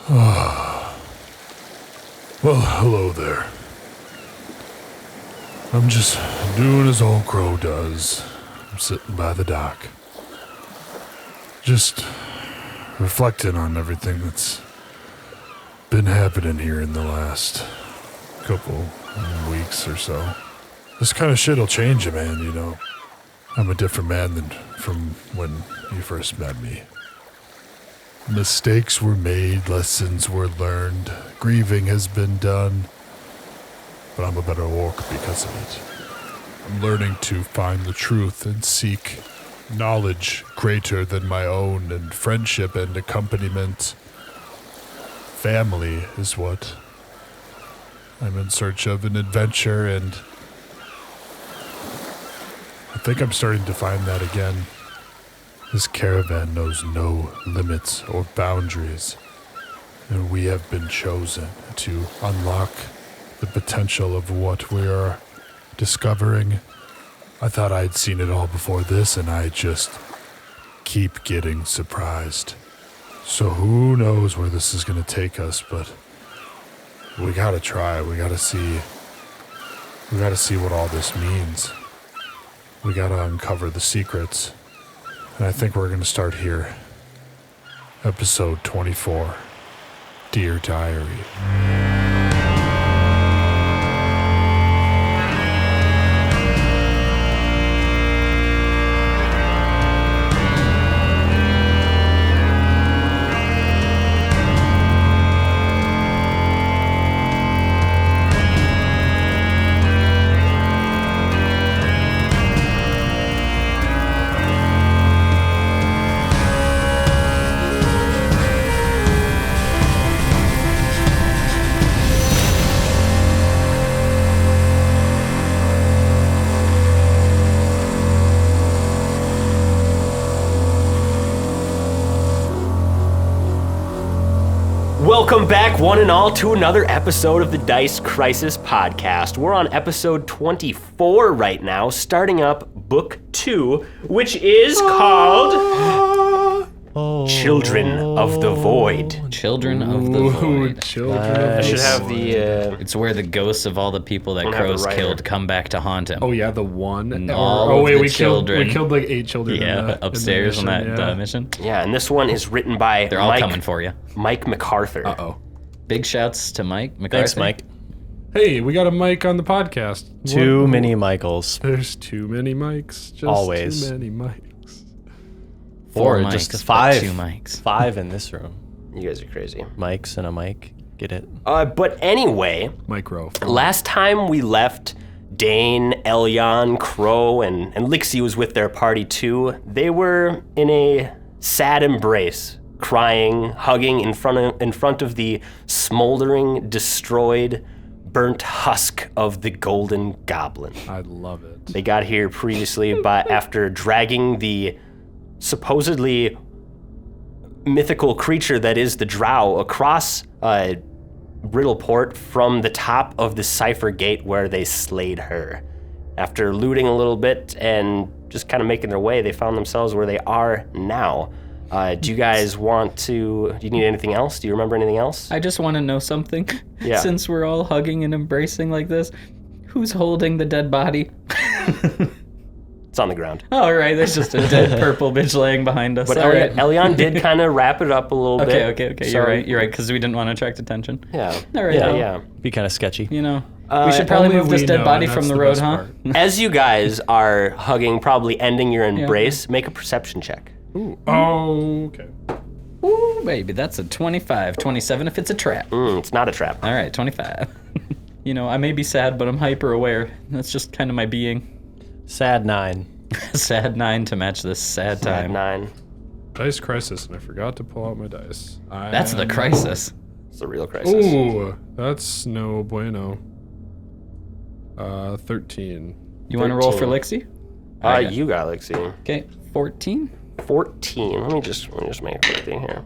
Well, hello there. I'm just doing as old crow does. I'm sitting by the dock. Just reflecting on everything that's been happening here in the last couple weeks or so. This kind of shit'll change you, man, you know. I'm a different man than from when you first met me. Mistakes were made, lessons were learned, grieving has been done, but I'm a better orc because of it. I'm learning to find the truth and seek knowledge greater than my own, and friendship and accompaniment. Family is what I'm in search of, an adventure, and I think I'm starting to find that again. This caravan knows no limits or boundaries, and we have been chosen to unlock the potential of what we are discovering. I thought I'd seen it all before this, and I just keep getting surprised. So who knows where this is going to take us, but we gotta try. We gotta see what all this means. We gotta uncover the secrets. And I think we're going to start here. Episode 24, Dear Diary. Welcome back, one and all, to another episode of the Dice Crisis Podcast. We're on episode 24 right now, starting up book 2, which is called Children of the Void. Children of the Void. I should have the... It's where the ghosts of all the people that crows killed come back to haunt him. Oh yeah, the one. And all of the children. We killed like 8 children. Yeah, upstairs on that mission. Yeah, and this one is written by They're all coming for you. Mike MacArthur. Uh-oh. Big shouts to Mike MacArthur. Thanks, Mike. Hey, we got a Mike on the podcast. Too many Michaels. There's too many mics. Just Always. Too many mics. Four mics, just but 5. 2 mics. 5 in this room. You guys are crazy. Mics and a mic. Get it? But anyway, Micro. last time we left, Dayne, Elyon, Crow, and Lixie was with their party too. They were in a sad embrace, crying, hugging in front of the smoldering, destroyed, burnt husk of the Golden Goblin. I love it. They got here previously after dragging the supposedly mythical creature that is the Drow across Riddleport from the top of the Cipher Gate where they slayed her. After looting a little bit and just kind of making their way, they found themselves where they are now. Do you guys do you need anything else? Do you remember anything else? I just want to know something. Yeah. Since we're all hugging and embracing like this, who's holding the dead body? It's on the ground. Oh, right, there's just a dead purple bitch laying behind us. But All right. Elyon did kind of wrap it up a little bit. Okay, So, you're right, because we didn't want to attract attention. Yeah. All right, Yeah. Be kind of sketchy. You know, we should probably only move this we dead know, body and from that's the the road, best huh? part. As you guys are hugging, probably ending your embrace, make a perception check. Ooh. Oh, okay. Ooh, baby, that's a 25. 27 if it's a trap. It's not a trap. All right, 25. You know, I may be sad, but I'm hyper aware. That's just kind of my being. Sad 9. Sad 9 to match this sad time. 9. Dice Crisis, and I forgot to pull out my dice. That's the crisis. It's a real crisis. Ooh, that's no bueno. 13. You want to roll for Lixie? You got Lixie. Okay, 14. 14. Let me just make a quick thing here.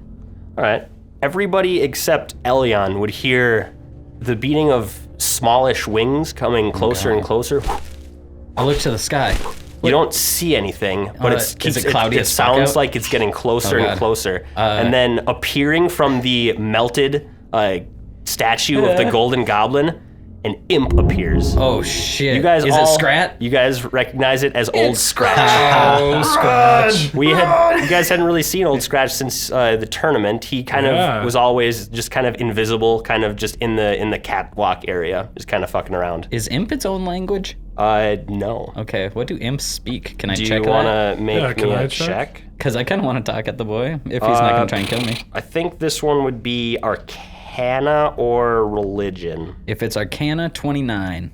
All right. Everybody except Elyon would hear the beating of smallish wings coming closer and closer. I look to the sky. You don't see anything, but is it cloudy it as fuck sounds out? like it's getting closer Oh, and God. closer. And then appearing from the melted statue of the Golden Goblin, an imp appears. Oh shit! You guys is all, it Scrat? You guys recognize it as Old Scratch. Oh, Scratch. You guys hadn't really seen Old Scratch since the tournament. He kind of was always just kind of invisible, kind of just in the catwalk area, just kind of fucking around. Is imp its own language? No. Okay, what do imps speak? Can I Do check you want to make can me I a check? check? Because I kind of want to talk at the boy if he's not gonna try and kill me. I think this one would be Arcana or Religion. If it's Arcana, 29.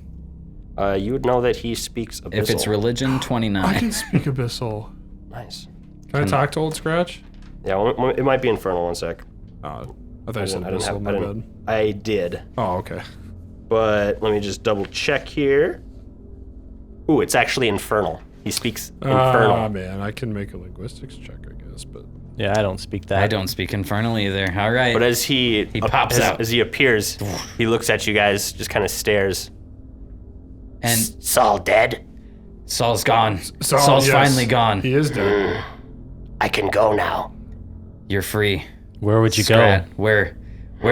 You would know that he speaks Abyssal. If it's Religion, I 29. can speak Abyssal. Nice. Can I talk to Old Scratch? Yeah, well, it might be Infernal. One sec. Oh, I thought you said I didn't Abyssal. have. My bad. I did, Oh, okay. but let me just double check here. Ooh, it's actually Infernal. He speaks Infernal. Ah, man, I can make a linguistics check, I guess, but Yeah, I don't speak that. I don't speak Infernal either. All right. But as he pops out. as he appears, he looks at you guys, just kind of stares. And Saul dead? Saul's gone. Saul, Saul's yes, finally gone. He is dead. I can go now. You're free. Where would you Scrat, where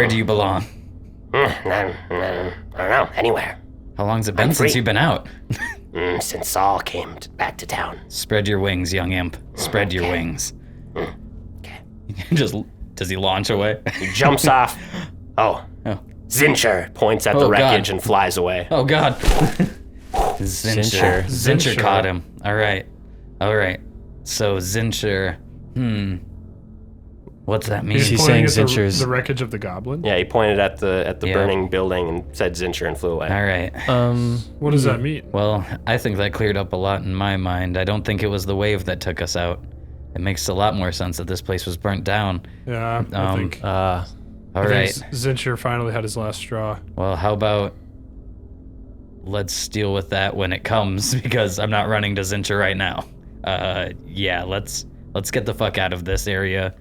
do you belong? I don't know. Anywhere. How long's it been since free. you've been out? Since Saul came back to town. Spread your wings, young imp. Spread your wings. Okay. Just does he launch away? He jumps off. Oh. Oh. Zincher points at the Oh, God. wreckage and flies away. Oh God. Zincher. Zincher. Zincher caught him. All right. So Zincher. What's that mean? He's pointing saying at Zincher's- the wreckage of the goblin. Yeah, he pointed at the Yeah. burning building and said Zincher and flew away. All right. What does that mean? Well, I think that cleared up a lot in my mind. I don't think it was the wave that took us out. It makes a lot more sense that this place was burnt down. Yeah, I think. All I right. think Zincher finally had his last straw. Well, how about let's deal with that when it comes because I'm not running to Zincher right now. Yeah, let's get the fuck out of this area.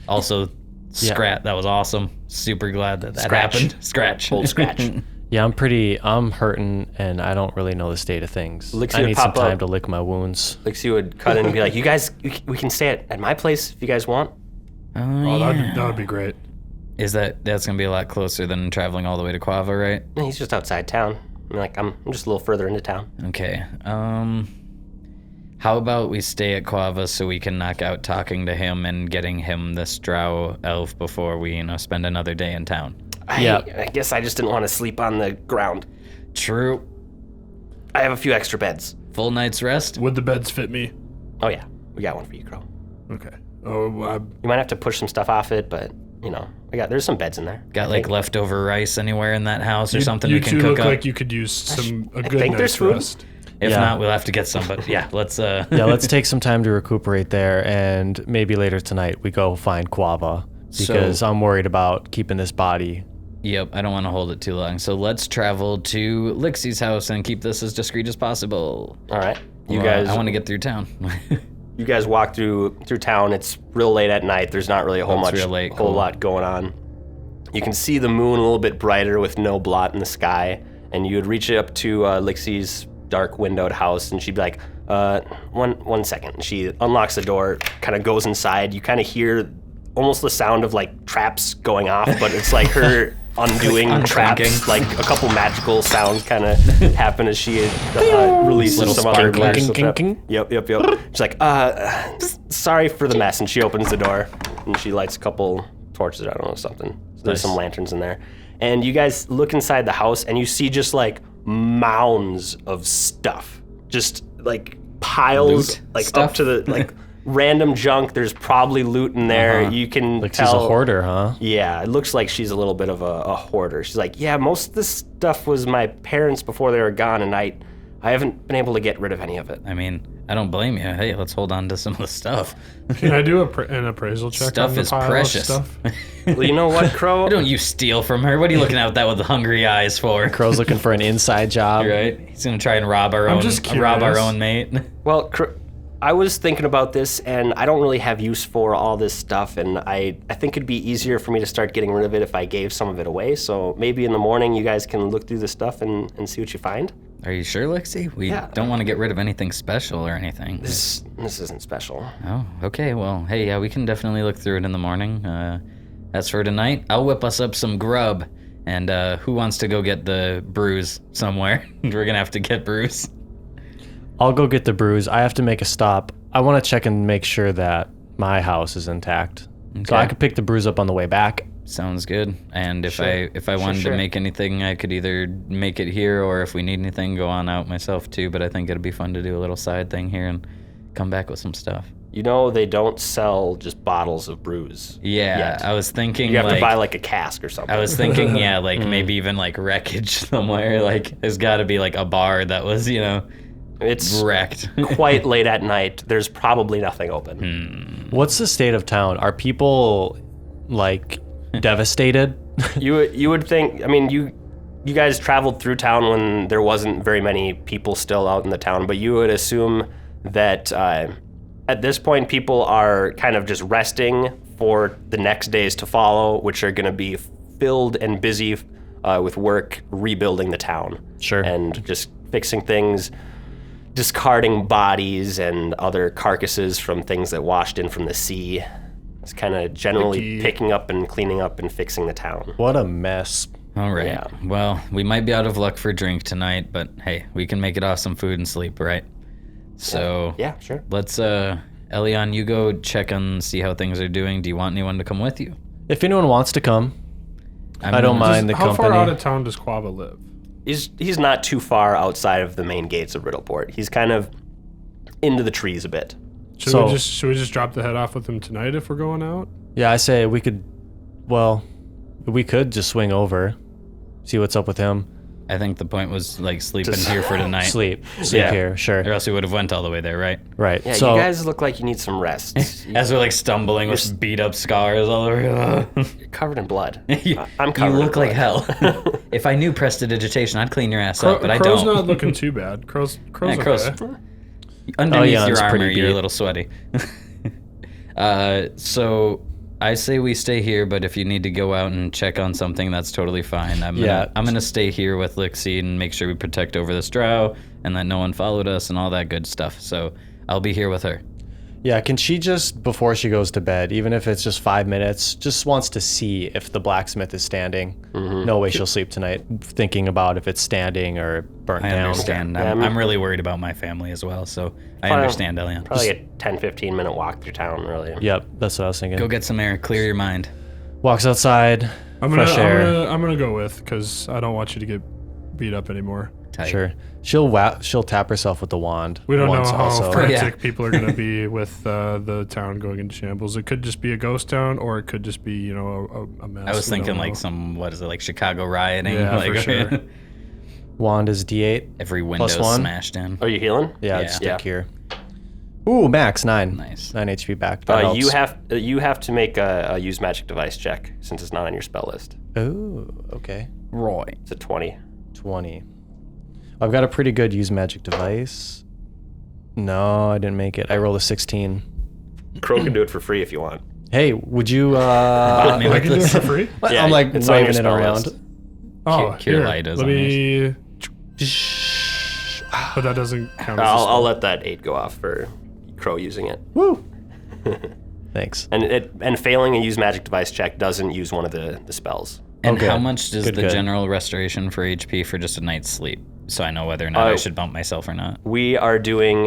Also, Scrat, that was awesome. Super glad that Scratch. happened. Scratch. Old Scratch. Yeah, I'm hurting, and I don't really know the state of things. Lixie I would need some pop up. time to lick my wounds. Lixie would cut in and be like, you guys, we can stay at my place if you guys want. Oh, that would be great. That's gonna be a lot closer than traveling all the way to Quava, right? No, he's just outside town. I'm just a little further into town. Okay. How about we stay at Quava so we can knock out talking to him and getting him this drow elf before we, spend another day in town. I guess I just didn't want to sleep on the ground. True. I have a few extra beds. Full night's rest. Would the beds fit me? Oh yeah, we got one for you, Crow. Okay. Oh, You might have to push some stuff off it, but there's some beds in there. Got I think. leftover rice anywhere in that house or something you we can two cook look up? like you could use a good think there's night's food. rest. If Yeah. not, we'll have to get some. But yeah, let's. Yeah, let's take some time to recuperate there, and maybe later tonight we go find Quava because I'm worried about keeping this body. Yep, I don't want to hold it too long. So let's travel to Lixie's house and keep this as discreet as possible. All right, you Well, guys. I want to get through town. You guys walk through town. It's real late at night. There's not really a whole It's real late, whole cool. lot going on. You can see the moon a little bit brighter with no blot in the sky, and you would reach up to Lixie's dark windowed house, and she'd be like, one second. She unlocks the door, kind of goes inside. You kind of hear almost the sound of like traps going off, but it's like her undoing traps. unclinking. Like a couple magical sounds kind of happen as she releases Little some other sparklers. magical trap. King. Yep. She's like, sorry for the mess, and she opens the door and she lights a couple torches. I don't know, something. There's some lanterns in there, and you guys look inside the house and you see just like mounds of stuff, just like piles, Loot like stuff? up to the like random junk. There's probably loot in there. You can Like tell. she's a hoarder, huh? Yeah, it looks like she's a little bit of a hoarder. She's like, yeah, most of this stuff was my parents before they were gone, and I haven't been able to get rid of any of it. I mean, I don't blame you. Hey, let's hold on to some of the stuff. Can I do an appraisal check Stuff on the is pile precious. of stuff? Well, you know what, Crow? Don't you steal from her? What are you looking at with that with the hungry eyes for? Crow's looking for an inside job. Right? He's gonna try and rob our I'm own. just Rob our curious. own mate. Well, I was thinking about this, and I don't really have use for all this stuff, and I think it'd be easier for me to start getting rid of it if I gave some of it away. So maybe in the morning you guys can look through the stuff and see what you find. Are you sure, Lexi? We don't want to get rid of anything special or anything. This isn't special. Oh, okay. Well, hey, yeah, we can definitely look through it in the morning. As for tonight, I'll whip us up some grub. And who wants to go get the brews somewhere? We're gonna have to get brews. I'll go get the brews. I have to make a stop. I want to check and make sure that my house is intact. Okay. So I could pick the brews up on the way back. Sounds good. And if I wanted to make anything, I could either make it here, or if we need anything, go on out myself too. But I think it'd be fun to do a little side thing here and come back with some stuff. You know, they don't sell just bottles of brews. Yeah, yet. I was thinking You have to buy like a cask or something. I was thinking, yeah, like maybe even like wreckage somewhere. Like there's got to be like a bar that was, it's wrecked. quite late at night. There's probably nothing open. What's the state of town? Are people like devastated? You would think. I mean, you guys traveled through town when there wasn't very many people still out in the town, but you would assume that at this point people are kind of just resting for the next days to follow, which are going to be filled and busy with work rebuilding the town. Sure. And just fixing things, discarding bodies and other carcasses from things that washed in from the sea. It's kind of generally picking up and cleaning up and fixing the town. What a mess. All right. Yeah. Well, we might be out of luck for drink tonight, but hey, we can make it off some food and sleep, right? So Yeah, sure. let's Elion, you go check and see how things are doing. Do you want anyone to come with you? If anyone wants to come, I don't mean, mind the How company. far out of town does Quava live? He's not too far outside of the main gates of Riddleport. He's kind of into the trees a bit. Should we just drop the head off with him tonight if we're going out? Yeah, I say we could just swing over, see what's up with him. I think the point was like sleeping here for tonight. Sleep Yeah. here, Or sure. else we would have went all the way there, right? Right. Yeah, so you guys look like you need some rest. As we're like stumbling with beat up scars all over. You're covered in blood. you, I'm you covered look in like blood. hell. If I knew prestidigitation, I'd clean your ass up, but I Crow's don't. not looking too bad. Crow's Yeah, Crow's- okay. Underneath your it's armor, pretty you're a beat. little sweaty. So I say we stay here, but if you need to go out and check on something, that's totally fine. I'm gonna stay here with Lixie and make sure we protect over this drow and that no one followed us and all that good stuff. So I'll be here with her. Yeah, can she just, before she goes to bed, even if it's just 5 minutes, just wants to see if the blacksmith is standing. No way she'll sleep tonight thinking about if it's standing or burnt I down. understand. Yeah, I'm really worried about my family as well, so I Probably- understand, Elian. Probably a 10-15 minute walk through town, really. Yep, that's what I was thinking. Go get some air, clear your mind. Walks outside, fresh air. I'm gonna go with because I don't want you to get beat up anymore. Tight. Sure. She'll tap herself with the wand. We don't know once how also. frantic people are gonna be with the town going into shambles. It could just be a ghost town, or it could just be a mess. I was We don't thinking like know. some, what is it, like Chicago rioting? Yeah, like, for sure. Wand is D8. Every window's one? smashed in. Are you healing? Yeah, Yeah. stick Yeah. here. Ooh, max 9. Nice. 9 HP back. That You helps. have to make a use magic device check since it's not on your spell list. Ooh, okay. Roy. It's a 20. 20. I've got a pretty good use magic device. No, I didn't make it. I rolled a 16. Crow can do it for free if you want. Hey, would you I mean, I like can do it this. for free. Yeah, I'm like it's on your waving it spell around. list. Oh, Cure here. light is Let on me. But that doesn't count. As a I'll spell. let that 8 go off for Crow using it. Woo! Thanks. And failing a use magic device check doesn't use one of the spells. And Okay. how much does Good, the good. general restoration for HP for just a night's sleep? So I know whether or not I should bump myself or not. We are doing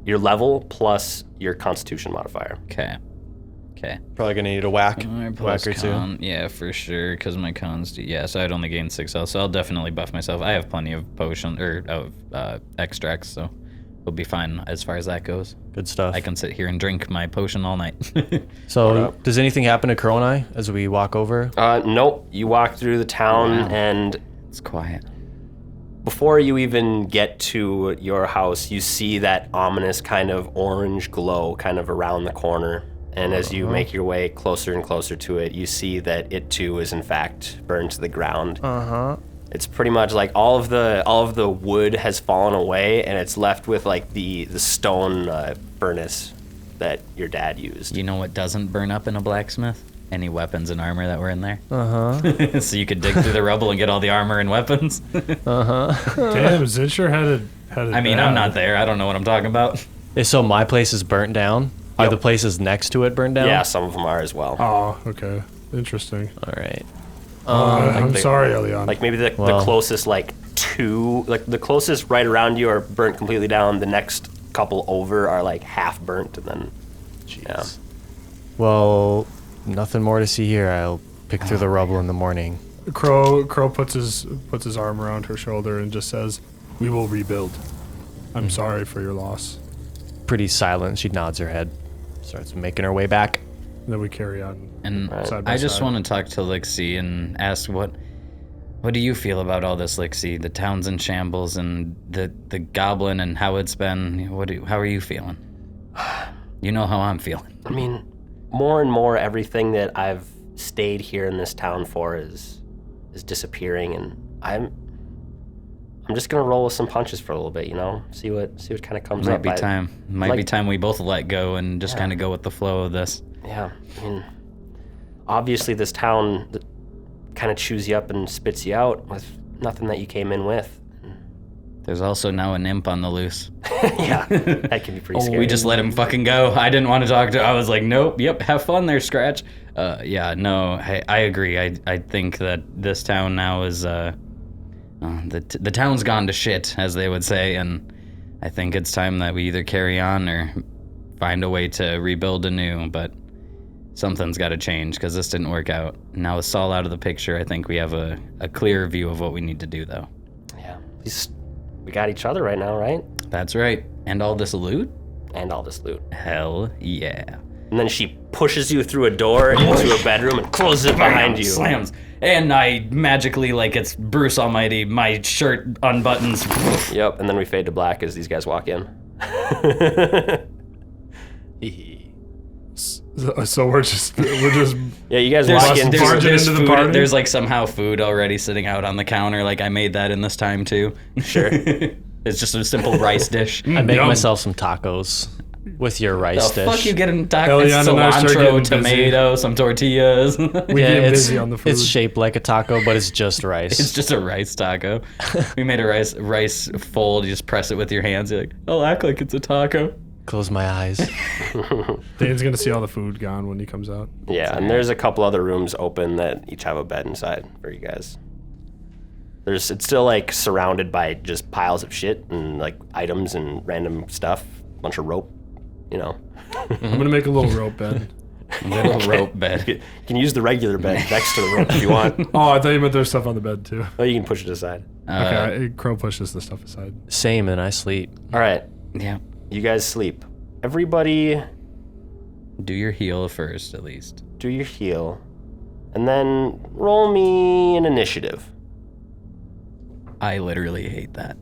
your level plus your constitution modifier. Okay. Okay. Probably gonna need a whack. Plus Whack or two. con, yeah, for sure, because my cons do. Yeah, so I'd only gain 6 health, so I'll definitely buff myself. I have plenty of potion or of extracts, so we'll be fine as far as that goes. Good stuff. I can sit here and drink my potion all night. So, does anything happen to Crow and I as we walk over? Nope. You walk through the town, Wow. and It's quiet. before you even get to your house, you see that ominous kind of orange glow kind of around the corner. And as you make your way closer and closer to it, you see that it too is in fact burned to the ground. It's pretty much like all of the wood has fallen away, and it's left with like the stone furnace that your dad used. You know what doesn't burn up in a blacksmith? any weapons and armor that were in there? Uh-huh. So you could dig through the rubble and get all the armor and weapons? Uh-huh. Damn, Zincher had it. I mean, I'm not there. I don't know what I'm talking about. So my place is burnt down? Are the places next to it burned down? Yeah, some of them are as well. Oh, okay. Interesting. All right. I'm sorry, Elion. Like maybe the closest the closest right around you are burnt completely down. The next couple over are like half burnt, and then yeah. Well, nothing more to see here. I'll pick through the rubble in the morning. Crow puts his arm around her shoulder and just says, "We will rebuild. I'm sorry for your loss." Pretty silent. She nods her head. Starts making her way back. And then we carry on. And side by I just side. want to talk to Lixie and ask what do you feel about all this, Lixie? The town's in shambles and the goblin and how it's been. How are you feeling? You know how I'm feeling. I mean, more and more everything that I've stayed here in this town for is disappearing, and I'm just gonna roll with some punches for a little bit, you know, see what kind of comes Might up. be time. Might be time we both let go and just kind of go with the flow of this. Yeah, I mean, obviously this town kind of chews you up and spits you out with nothing that you came in with. There's also now an imp on the loose. Yeah, that can be pretty scary. We just let him fucking go. I didn't want to talk to. I was like, nope, yep, have fun there, Scratch. Yeah, no, I agree. I think that this town now is the town's gone to shit, as they would say, and I think it's time that we either carry on or find a way to rebuild anew. But something's got to change because this didn't work out. Now with Saul out of the picture, I think we have a clearer view of what we need to do, though. Yeah, we got each other right now, right? That's right. And all this loot? And all this loot. Hell yeah. And then she pushes you through a door into her bedroom and closes it behind you. Slams. And I magically, like it's Bruce Almighty, my shirt unbuttons. Yep, and then we fade to black as these guys walk in. So we're just Yeah, you guys walk in. There's into the food, party? there's like somehow food already sitting out on the counter. Like I made that in this time too. Sure. It's just a simple rice dish. I make Yum. myself some tacos with your rice The dish. fuck you getting tacos? Eliana and I start Cilantro, getting busy. tomato, some tortillas. we get busy on the food. It's shaped like a taco, but it's just rice. It's just a rice taco. We made a rice fold. You just press it with your hands. You're like, I'll act like it's a taco. Close my eyes. Dane's gonna see all the food gone when he comes out. Yeah, and there's a couple other rooms open that each have a bed inside for you guys. It's still like surrounded by just piles of shit and like items and random stuff, bunch of rope, you know. I'm gonna make a little rope bed. Little rope bed. You can use the regular bed next to the rope if you want. Oh, I thought you meant there's stuff on the bed too. Or you can push it aside. Okay, Crow pushes the stuff aside. Same, and I sleep. All right, Yeah. you guys sleep. Everybody Do your heal first, at least. do your heal, and then roll me an initiative. I literally hate that.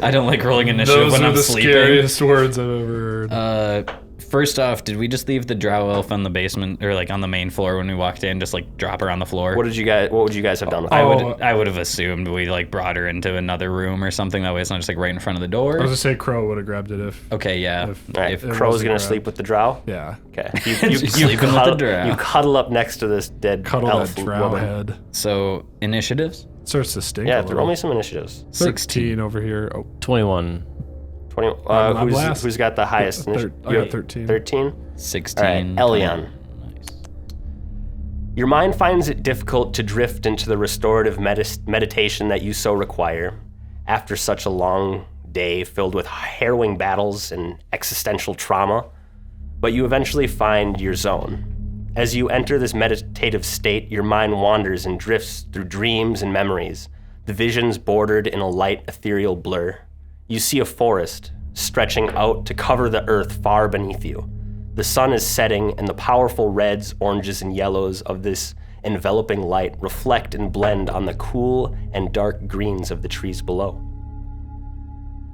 I don't like rolling initiative Those when are I'm the sleeping. scariest words I've ever heard. First off, did we just leave the drow elf on the basement or like on the main floor when we walked in? Just like drop her on the floor? What would you guys have done with I her? would have assumed we like brought her into another room or something. That way it's not just like right in front of the I was door. gonna say Crow would have grabbed it if. Okay, yeah. If- All right, It Crow's wasn't gonna grabbed. sleep with the drow. Yeah. Okay. Sleeping with the drow. You cuddle up next to this dead Cuddle elf that drow woman. head. So initiatives? Starts to stink. Yeah, a little. roll me some initiatives. 16 over here. Oh, 21. 20. I'm last. Who's got the highest initiative? I got 13. 13. 16. All right, Elion. Nice. Your mind finds it difficult to drift into the restorative meditation that you so require after such a long day filled with harrowing battles and existential trauma, but you eventually find your zone. As you enter this meditative state, your mind wanders and drifts through dreams and memories, the visions bordered in a light, ethereal blur. You see a forest stretching out to cover the earth far beneath you. The sun is setting, and the powerful reds, oranges, and yellows of this enveloping light reflect and blend on the cool and dark greens of the trees below.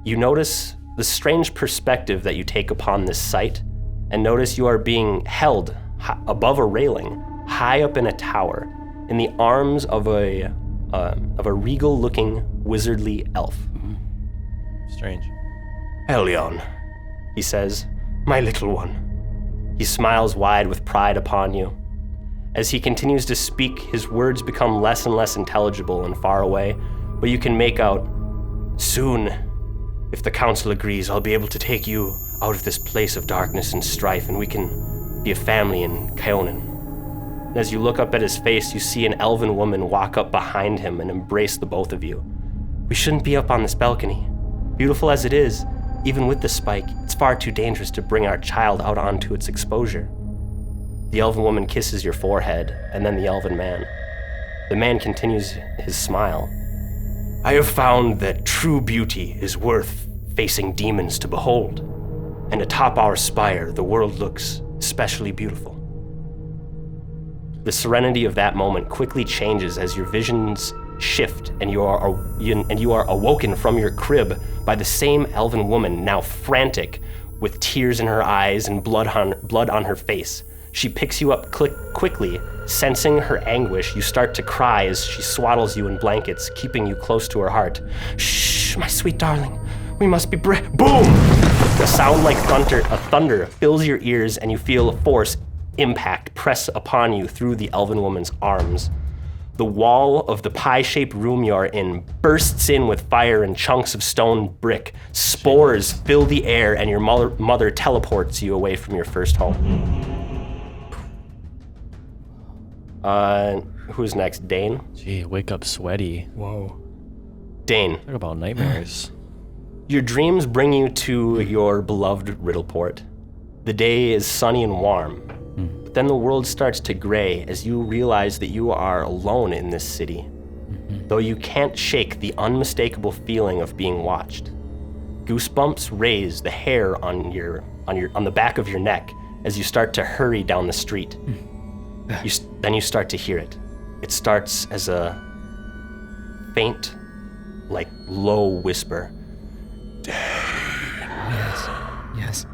You notice the strange perspective that you take upon this sight, and notice you are being held above a railing, high up in a tower, in the arms of a regal-looking, wizardly elf. Strange. Elion, he says, my little one. He smiles wide with pride upon you. As he continues to speak, his words become less and less intelligible and far away, but you can make out, "Soon, if the council agrees, I'll be able to take you out of this place of darkness and strife, and we can be a family in Kaonin." And as you look up at his face, you see an elven woman walk up behind him and embrace the both of you. "We shouldn't be up on this balcony. Beautiful as it is, even with the spike, it's far too dangerous to bring our child out onto its exposure." The elven woman kisses your forehead, and then the elven man. The man continues his smile. "I have found that true beauty is worth facing demons to behold, and atop our spire, the world looks especially beautiful." The serenity of that moment quickly changes as your visions shift and you are awoken from your crib by the same elven woman, now frantic, with tears in her eyes and blood on her face. She picks you up quickly. Sensing her anguish, you start to cry as she swaddles you in blankets, keeping you close to her heart. "Shh, my sweet darling, we must be Boom! A sound like thunder fills your ears, and you feel a force impact press upon you through the elven woman's arms. The wall of the pie-shaped room you're in bursts in with fire and chunks of stone brick. Spores fill the air, and your mother teleports you away from your first home. Who's next? Dayne? Gee, wake up sweaty. Whoa. Dayne. Talk about nightmares. Your dreams bring you to your beloved Riddleport. The day is sunny and warm, but then the world starts to gray as you realize that you are alone in this city, though you can't shake the unmistakable feeling of being watched. Goosebumps raise the hair on the back of your neck as you start to hurry down the street. Then you start to hear it. It starts as a faint, like low whisper. Yes.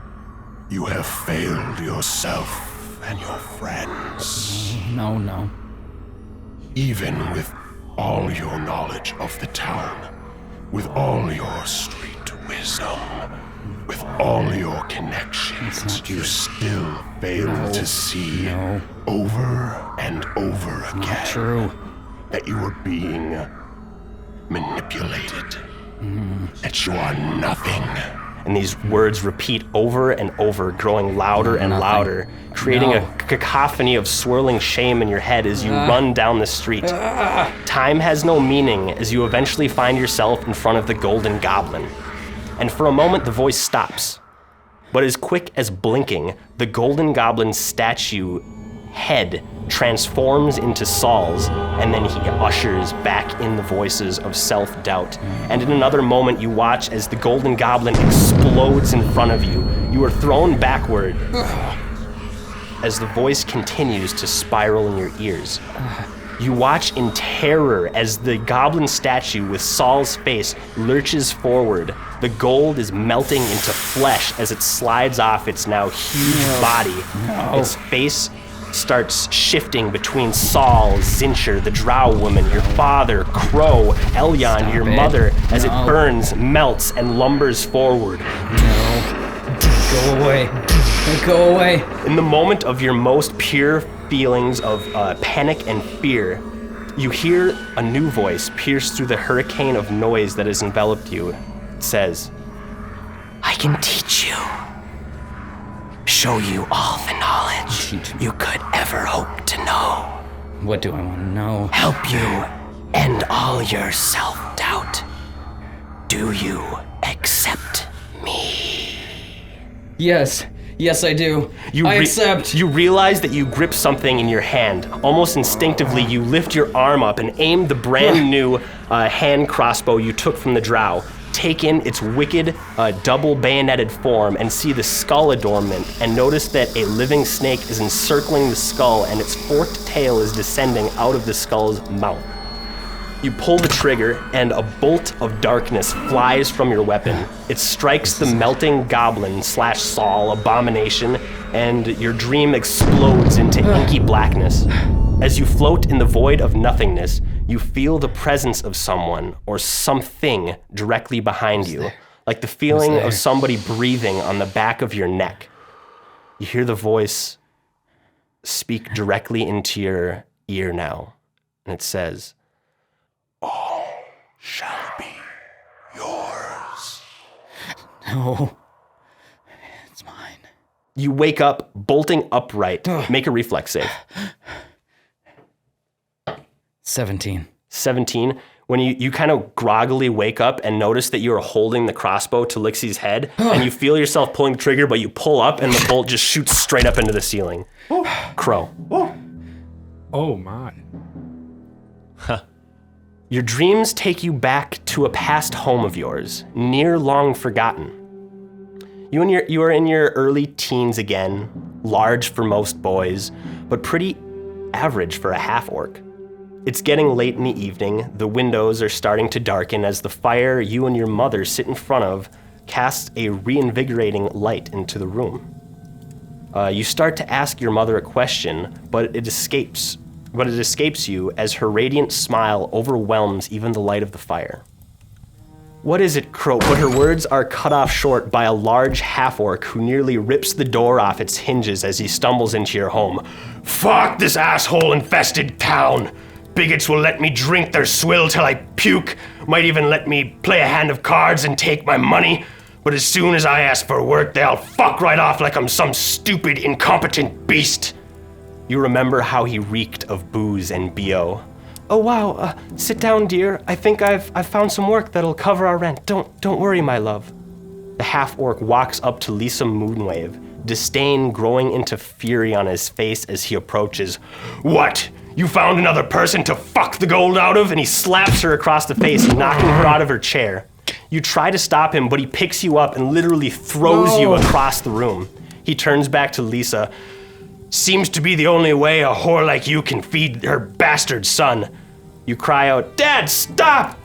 You have failed yourself and your friends. No. Even with all your knowledge of the town, with all your street wisdom, with all your connections, you still fail to see over and over again True. that you are being manipulated, that you are nothing. And these words repeat over and over, growing louder and louder, creating a cacophony of swirling shame in your head as you run down the street. Time has no meaning as you eventually find yourself in front of the Golden Goblin. And for a moment, the voice stops. But as quick as blinking, the Golden Goblin's statue head transforms into Saul's, and then he ushers back in the voices of self-doubt. And in another moment, you watch as the Golden Goblin explodes in front of you. You are thrown backward as the voice continues to spiral in your ears. You watch in terror as the goblin statue with Saul's face lurches forward. The gold is melting into flesh as it slides off its now huge body. Its face starts shifting between Saul, Zincher, the Drow woman, your father, Crow, Elyon, your mother, as it burns, melts, and lumbers forward. Go away. Go away. In the moment of your most pure feelings of panic and fear, you hear a new voice pierce through the hurricane of noise that has enveloped you. It says, "I can teach you. Show you all the knowledge you could ever hope to know. What do I want to know? Help you end all your self-doubt. Do you accept me?" Yes, I do. I accept. You realize that you grip something in your hand. Almost instinctively, you lift your arm up and aim the brand new hand crossbow you took from the Drow. Take in its wicked, double bayoneted form and see the skull adornment, and notice that a living snake is encircling the skull and its forked tail is descending out of the skull's mouth. You pull the trigger and a bolt of darkness flies from your weapon. It strikes the melting goblin / Saul abomination, and your dream explodes into inky blackness. As you float in the void of nothingness, you feel the presence of someone or something directly behind you, like the feeling of somebody breathing on the back of your neck. You hear the voice speak directly into your ear now. And it says, All shall be yours. No. It's mine. you wake up bolting upright. Make a reflex save. 17. 17. When you kind of groggily wake up and notice that you are holding the crossbow to Lixie's head, and you feel yourself pulling the trigger, but you pull up and the bolt just shoots straight up into the ceiling. Crow. Oh my. Your dreams take you back to a past home of yours, near long forgotten. You are in your early teens again, large for most boys, but pretty average for a half-orc. It's getting late in the evening. The windows are starting to darken as the fire you and your mother sit in front of casts a reinvigorating light into the room. You start to ask your mother a question, but it escapes you as her radiant smile overwhelms even the light of the fire. What is it, Crow? But her words are cut off short by a large half-orc who nearly rips the door off its hinges as he stumbles into your home. Fuck this asshole-infested town! Bigots will let me drink their swill till I puke, might even let me play a hand of cards and take my money, but as soon as I ask for work, they'll fuck right off like I'm some stupid, incompetent beast. You remember how he reeked of booze and BO. Oh wow, sit down, dear. I think I've found some work that'll cover our rent. Don't worry, my love. The half-orc walks up to Lisa Moonwave, disdain growing into fury on his face as he approaches. What? You found another person to fuck the gold out of? And he slaps her across the face, knocking her out of her chair. You try to stop him, but he picks you up and literally throws you across the room. He turns back to Lisa. Seems to be the only way a whore like you can feed her bastard son. You cry out, Dad, stop!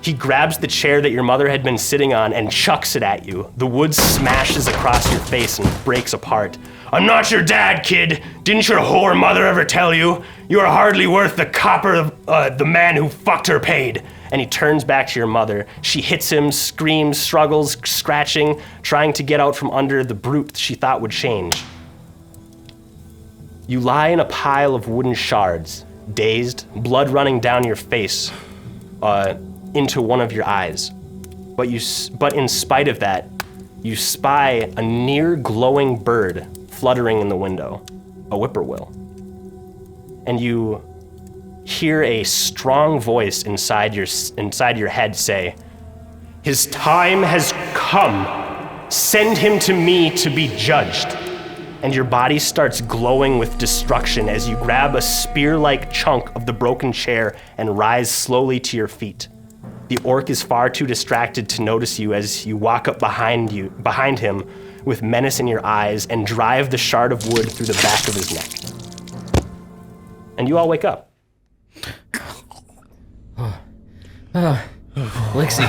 He grabs the chair that your mother had been sitting on and chucks it at you. The wood smashes across your face and breaks apart. I'm not your dad, kid. Didn't your whore mother ever tell you? You are hardly worth the copper the man who fucked her paid. And he turns back to your mother. She hits him, screams, struggles, scratching, trying to get out from under the brute she thought would change. You lie in a pile of wooden shards, dazed, blood running down your face, into one of your eyes. But in spite of that, you spy a near glowing bird fluttering in the window, a whippoorwill. And you hear a strong voice inside your head say, "His time has come. Send him to me to be judged." And your body starts glowing with destruction as you grab a spear-like chunk of the broken chair and rise slowly to your feet. The orc is far too distracted to notice you as you walk up behind him with menace in your eyes and drive the shard of wood through the back of his neck. And you all wake up. Lixie.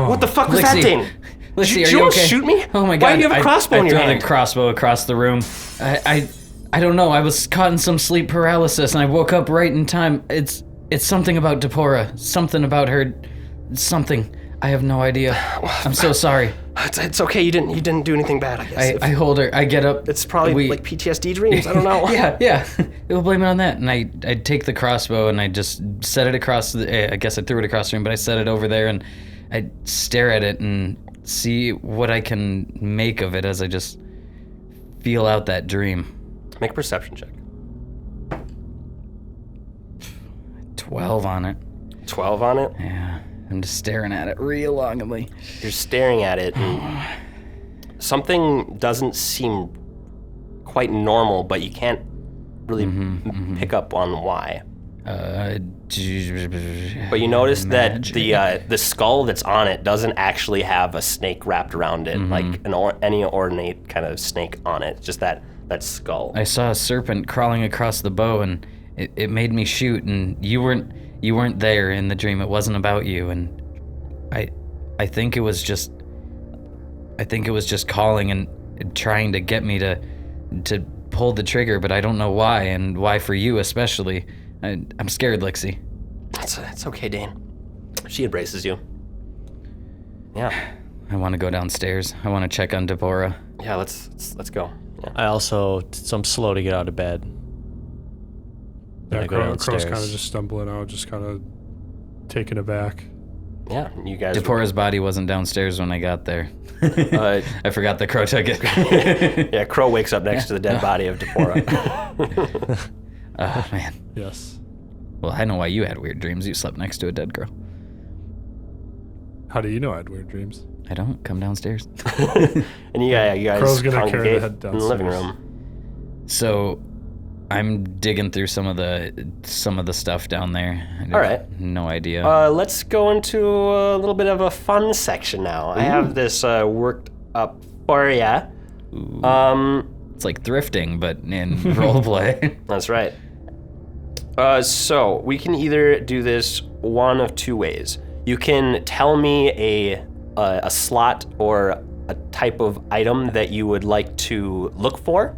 What the fuck was that, Dayne? Lixie, Did are you you almost okay? shoot me? Oh my god. Why do you have a crossbow in your I hand? threw the crossbow across the room. I don't know. I was caught in some sleep paralysis and I woke up right in time. It's something about Depora. Something about her. Something. I have no idea. I'm so sorry. It's okay. You didn't do anything bad, I guess. I hold her. I get up. It's probably like PTSD dreams. I don't know. yeah. We'll blame it on that. And I take the crossbow and I just set it across I guess I threw it across the room, but I set it over there and I stare at it and see what I can make of it as I just feel out that dream. Make a perception check. 12 on it. 12 on it? Yeah. I'm just staring at it real longingly. You're staring at it and something doesn't seem quite normal, but you can't really pick up on why. But you notice that the skull that's on it doesn't actually have a snake wrapped around it, like any ornate kind of snake on it. Just that skull. I saw a serpent crawling across the bow, and it made me shoot. And you weren't there in the dream. It wasn't about you. And I think it was just calling and trying to get me to pull the trigger, but I don't know why, and why for you especially. I'm scared, Lixie. It's okay, Dayne. She embraces you. Yeah. I want to go downstairs. I want to check on Deborah. Yeah, let's go. Yeah. I'm slow to get out of bed. I go Crow's downstairs. kind of just stumbling out, just kind of taken aback. Yeah, you guys. Depora's body wasn't downstairs when I got there. I forgot the Crow took it. Yeah, Crow wakes up next to the dead body of Depora. Oh, man. Yes. Well, I know why you had weird dreams. You slept next to a dead girl. How do you know I had weird dreams? I don't. Come downstairs. And you guys Crow's gonna carry the congregate head in the living downstairs. room. So, I'm digging through some of the stuff down there. All right. No idea. Let's go into a little bit of a fun section now. I have this worked up for ya. It's like thrifting, but in roleplay. That's right. So we can either do this one of two ways. You can tell me a slot or a type of item that you would like to look for.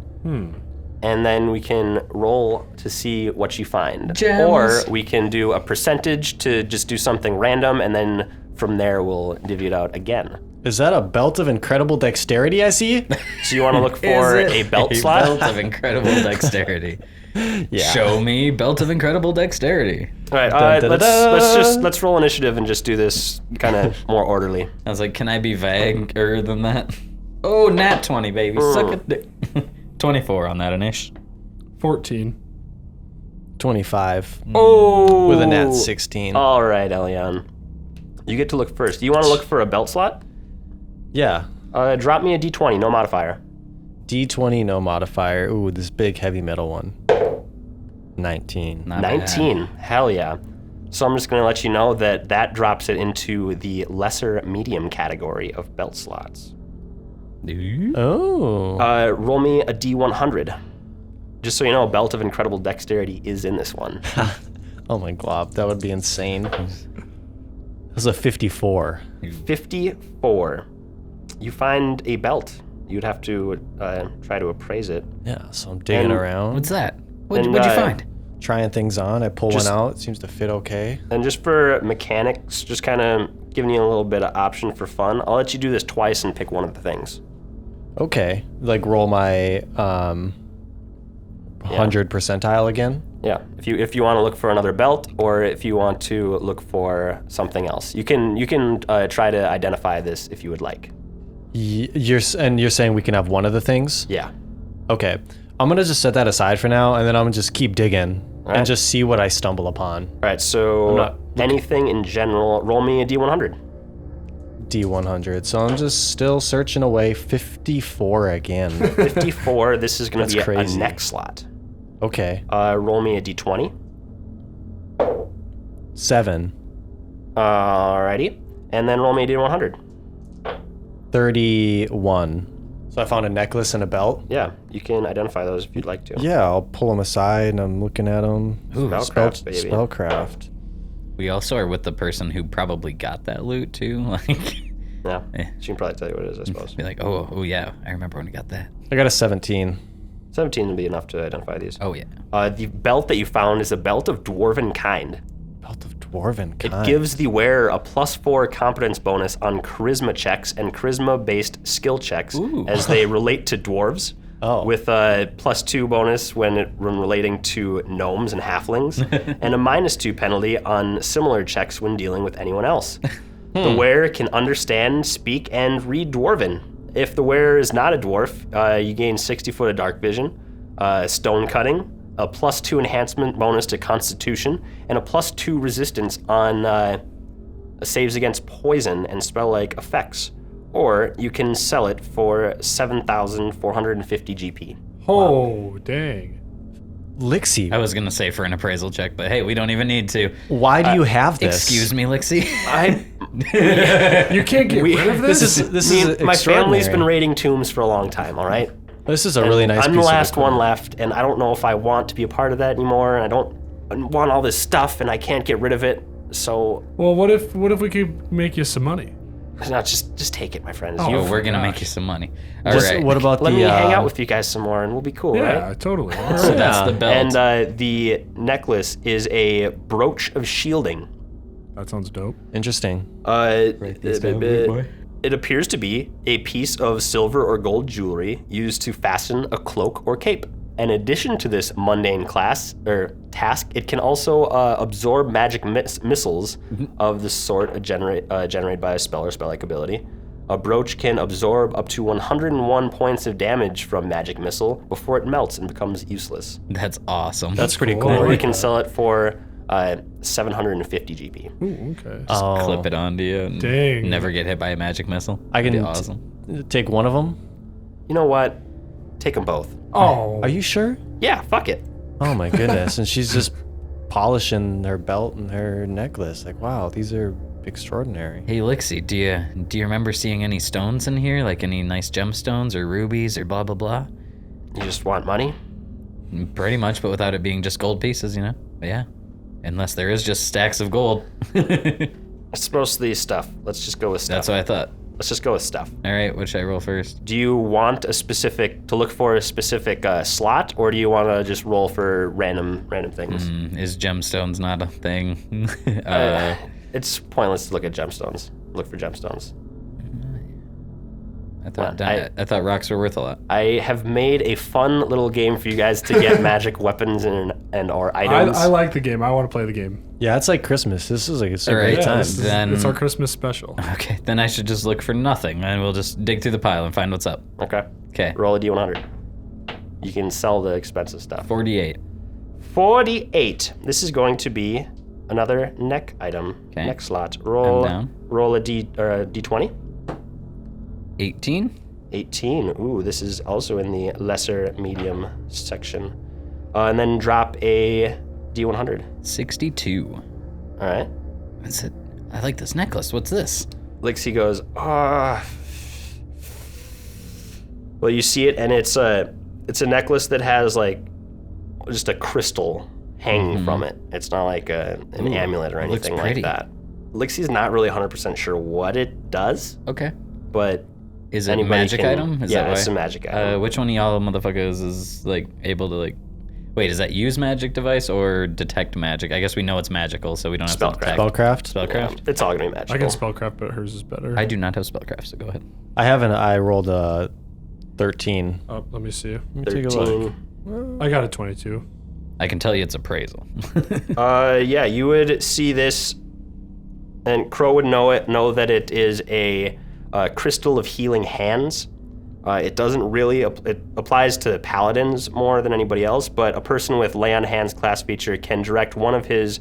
And then we can roll to see what you find. Gems. Or we can do a percentage to just do something random, and then from there we'll divvy it out again. Is that a belt of incredible dexterity I see? So you want to look for a belt slot? Belt of incredible dexterity. Yeah. Show me belt of incredible dexterity. All right, Dun, dun, dun, let's roll initiative and just do this kind of more orderly. I was like, can I be vaguer than that? Oh, nat 20, baby. Suck a dick. 24 on that, Anish. 14. 25. Oh, With a nat 16. All right, Elian, you get to look first. Do you want to look for a belt slot? Yeah. Drop me a d20, no modifier. D20, no modifier. Ooh, this big heavy metal one. 19. Not bad. 19. Hell yeah. So I'm just going to let you know that drops it into the lesser medium category of belt slots. Oh. Roll me a d100. Just so you know, belt of incredible dexterity is in this one. Oh my god, that would be insane. That was a 54. 54. You find a belt. You'd have to try to appraise it. Yeah, so I'm digging And- around, What's that? What'd And, you find? trying things on. I pull Just- one out. It seems to fit okay. And just for mechanics, just kind of giving you a little bit of option for fun, I'll let you do this twice and pick one of the things. Okay. Like roll my 100 percentile again. Yeah, if you want to look for another belt, or if you want to look for something else, you can try to identify this if you would like. You're saying we can have one of the things? Yeah. Okay. I'm gonna just set that aside for now, and then I'm gonna just keep digging Alright. and just see what I stumble upon. All right. So not anything in general, roll me a d100. D100. So I'm just still searching away. 54 again. 54. This is going to be That's a crazy. neck slot. Okay. Roll me a d20. 7. Alrighty. And then roll me a d100. 31. So I found a necklace and a belt. Yeah, you can identify those if you'd like to. Yeah, I'll pull them aside and I'm looking at them. Spellcraft, baby. Spellcraft. We also are with the person who probably got that loot too. Like, Yeah, Eh. she can probably tell you what it is, I suppose. be like, oh yeah, I remember when we got that. I got a 17. 17 would be enough to identify these. Oh yeah. The belt that you found is a belt of dwarven kind. Belt of dwarven It kind. gives the wearer a +4 competence bonus on charisma checks and charisma-based skill checks as they relate to dwarves. Oh. With a +2 bonus when relating to gnomes and halflings, and a -2 penalty on similar checks when dealing with anyone else. The wearer can understand, speak, and read Dwarven. If the wearer is not a dwarf, you gain 60 foot of dark vision, stone cutting, a +2 enhancement bonus to Constitution, and a +2 resistance on saves against poison and spell-like effects. Or you can sell it for 7,450 GP. Oh, dang. Lixie, I was gonna say for an appraisal check, but hey, we don't even need to. why do you have this? Excuse me, Lixie. You can't get rid of this? This is My family's been extraordinary. raiding tombs for a long time, all right? This is a really nice I'm piece the of last one equipment. left, and I don't know if I want to be a part of that anymore, and I don't want all this stuff, and I can't get rid of it. So, Well, what if we could make you some money? no, just take it, my friends. Oh, You've- we're gonna gosh. make you some money. All Just- right. What about Let the me hang out with you guys some more, and we'll be cool, Yeah, right? totally. So that's the belt. And the necklace is a brooch of shielding. That sounds dope. Interesting. It appears to be a piece of silver or gold jewelry used to fasten a cloak or cape. in addition to this mundane class or task, it can also absorb magic missiles of the sort generated by a spell or spell-like ability. A brooch can absorb up to 101 points of damage from magic missile before it melts and becomes useless. That's awesome. That's pretty cool. Or you can sell it for 750 GP. Ooh, okay. Just clip it onto you and Dang. never get hit by a magic missile. I That'd can be awesome. take one of them. You know what? Take them both. Oh. Are you sure? Yeah, fuck it. Oh my goodness. And she's just polishing her belt and her necklace. Like, wow, these are extraordinary. Hey Lixie, do you remember seeing any stones in here? Like any nice gemstones or rubies or blah blah blah? You just want money? Pretty much, but without it being just gold pieces, you know? But yeah. Unless there is just stacks of gold. It's mostly stuff. Let's just go with stuff. That's what I thought. Let's just go with stuff. All right, what should I roll first? Do you want to look for a specific slot, or do you want to just roll for random things? Is gemstones not a thing? It's pointless to look at gemstones. Look for gemstones. I thought rocks were worth a lot. I have made a fun little game for you guys to get magic weapons and or items. I like the game. I want to play the game. Yeah, it's like Christmas. This is like it's a All right, great time. It's our Christmas special. Okay, then I should just look for nothing, and we'll just dig through the pile and find what's up. Okay. Okay, Roll a D100. You can sell the expensive stuff. 48. 48. This is going to be another neck item. Okay. Neck slot. I'm Roll down. a D20. 18. 18. Ooh, this is also in the lesser medium section. And then drop a D100. 62. All right. What's it? I like this necklace. What's this? Lixie goes, Well, you see it, and it's a necklace that has like just a crystal hanging from it. It's not like an amulet or looks anything like pretty. that. Lixie's not really 100% sure what it does, Okay. but Is it a anybody magic can- item? Is yeah, that it's why? a magic item. Which one of y'all motherfuckers is like able to like? Wait, is that use magic device or detect magic? I guess we know it's magical, so we don't have to detect. Spellcraft. Spellcraft. It's all gonna be magical. I can spellcraft, but hers is better. I do not have spellcraft, so go ahead. I rolled a 13. Oh, let me see. Let me take a look. 13. I got a 22. I can tell you it's appraisal. Yeah, you would see this, and Crow would know that it is a crystal of healing hands. It doesn't really, it applies to paladins more than anybody else, but a person with lay on hands class feature can direct one of his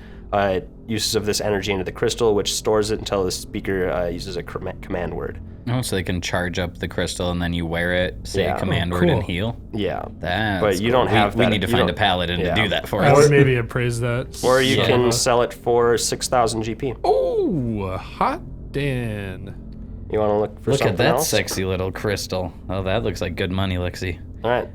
uses of this energy into the crystal, which stores it until the speaker uses a command word. Oh, so they can charge up the crystal and then you wear it, say Yeah. a command Oh, word and cool. heal. Yeah. That's But you cool. don't have we that- need to you find a don't- paladin yeah. to do that for I us. would maybe appraise that. Or you Yeah. can sell it for 6,000 GP. Oh, hot Dan. You want to look for Look something at that else? sexy little crystal. Oh, that looks like good money, Lixie. All right.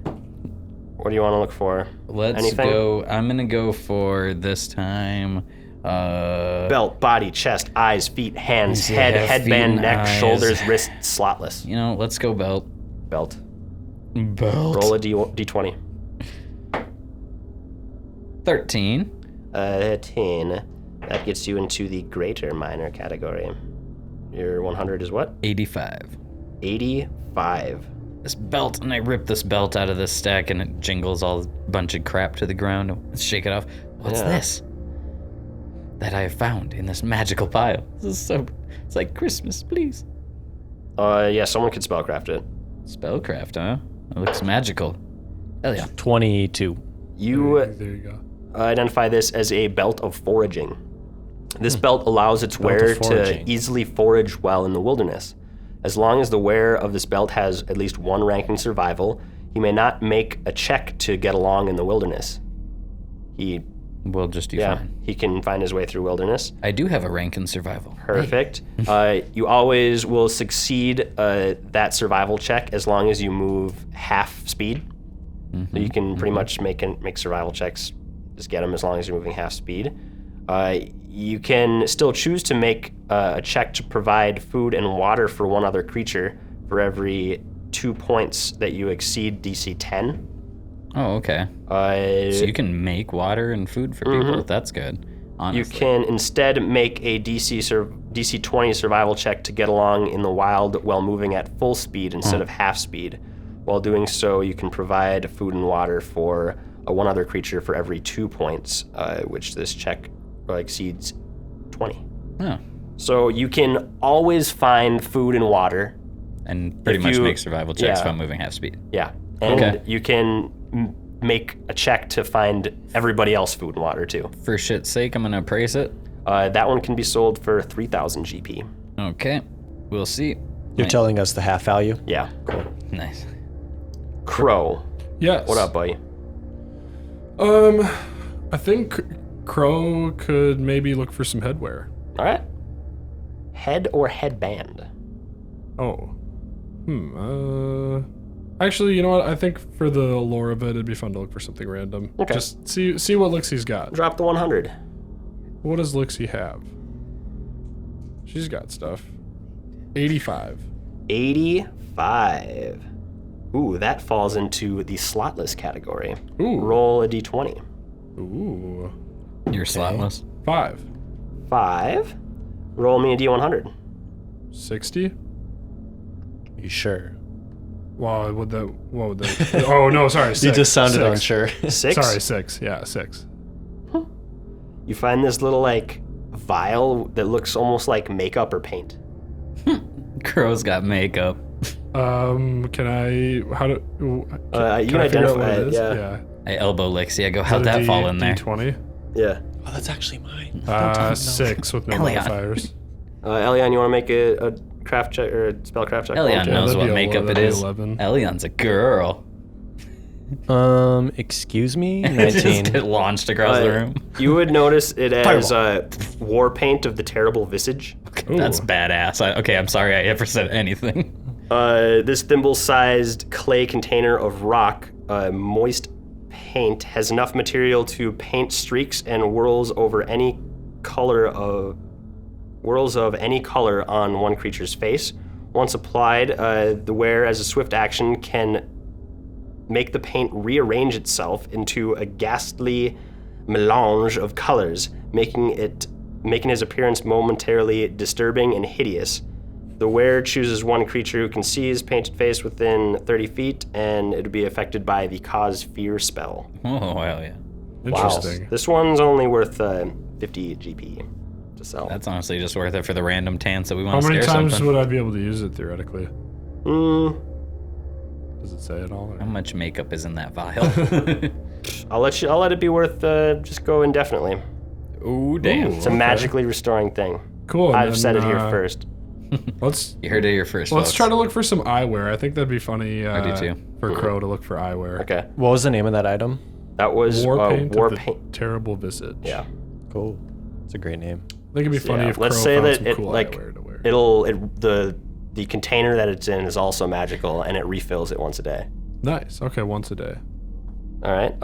What do you want to look for? Let's Anything? go. I'm gonna go for this time. Belt, body, chest, eyes, feet, hands, You head, have feet headband, and neck, eyes. shoulders, wrists, slotless. You know, let's go belt. Belt. Belt. Roll a D20. 13. 10. That gets you into the greater minor category. Your 100 is what? 85. 85. This belt, and I rip this belt out of this stack, and it jingles all a bunch of crap to the ground. Let's shake it off. What's Yeah. this? That I have found in this magical pile. This is so. It's like Christmas, please. Yeah, someone could spellcraft it. Spellcraft, huh? It looks magical. Hell yeah. 22. You There you go. identify this as a belt of foraging. This belt allows its Belt of wearer to foraging. easily forage while in the wilderness. As long as the wearer of this belt has at least one rank in survival, he may not make a check to get along in the wilderness. We'll just do fine. He can find his way through wilderness. I do have a rank in survival. Perfect. You always will succeed that survival check as long as you move half speed. So you can pretty much make survival checks, just get them as long as you're moving half speed. You can still choose to make a check to provide food and water for one other creature for every 2 points that you exceed DC 10. Oh, okay. So you can make water and food for people. That's good. Honestly. You can instead make a DC 20 survival check to get along in the wild while moving at full speed instead of half speed. While doing so, you can provide food and water for one other creature for every 2 points, which this check exceeds 20. Oh. So you can always find food and water. And pretty If much you- make survival checks yeah. if I'm moving half speed. Yeah. And Okay. you can make a check to find everybody else food and water too. For shit's sake, I'm gonna appraise it. That one can be sold for 3,000 GP. Okay. We'll see. You're telling us the half value? Yeah. Nice. Crow. Yes. What up, buddy? I think Crow could maybe look for some headwear. All right. Head or headband? Oh. Actually, you know what? I think for the lore of it, it'd be fun to look for something random. Okay. Just see what Lixie's got. Drop the 100. What does Lixie have? She's got stuff. 85. 85. Ooh, that falls into the slotless category. Ooh. Roll a d20. Ooh. You're slotless. 5. 5. Roll me a d100. 60. You sure? Wow, what would that? Oh no, sorry. 6. You just sounded 6. unsure. 6. Sorry, 6. Yeah, 6. You find this little like vial that looks almost like makeup or paint. Crow's got makeup. Can I? How do? You Can can I figure out identify what it, it is? yeah. I elbow Lixie. I go, how'd that fall in there? D20. Yeah. Oh, that's actually mine. 6 with no Elliot. modifiers. Elion, you want to make a craft check or a spellcraft check? Elion Yeah, knows that'd what be makeup it that'd be is. 11. Elion's a girl. Excuse me? Just 19. get launched across the room. You would notice it as war paint of the terrible visage. That's badass. I'm sorry I ever said anything. This thimble-sized clay container of rock, moist paint, has enough material to paint streaks and whirls of any color on one creature's face. Once applied, the wearer, as a swift action, can make the paint rearrange itself into a ghastly melange of colors, making his appearance momentarily disturbing and hideous. The wearer chooses one creature who can see his painted face within 30 feet, and it would be affected by the Cause Fear spell. Oh, hell yeah. Interesting. Wow. This one's only worth 50 GP to sell. That's honestly just worth it for the random tants that we How want to many scare times something. would I be able to use it theoretically? Does it say it all? How much makeup is in that vial? I'll let it be worth just go indefinitely. Ooh, damn. It's a magically restoring thing. Cool. and I've then, said it here first. Let's You heard it here first, let's folks. try to look for some eyewear. I think that'd be funny. I do too. For Crow to look for eyewear. Okay. What was the name of that item? That was War paint. war of the paint. Terrible visage. Yeah. Cool. It's a great name. I think it'd be funny Yeah, if let's Crow say found that some it cool like eyewear to wear. the container that it's in is also magical, and it refills it once a day. Nice. Okay, once a day. All right.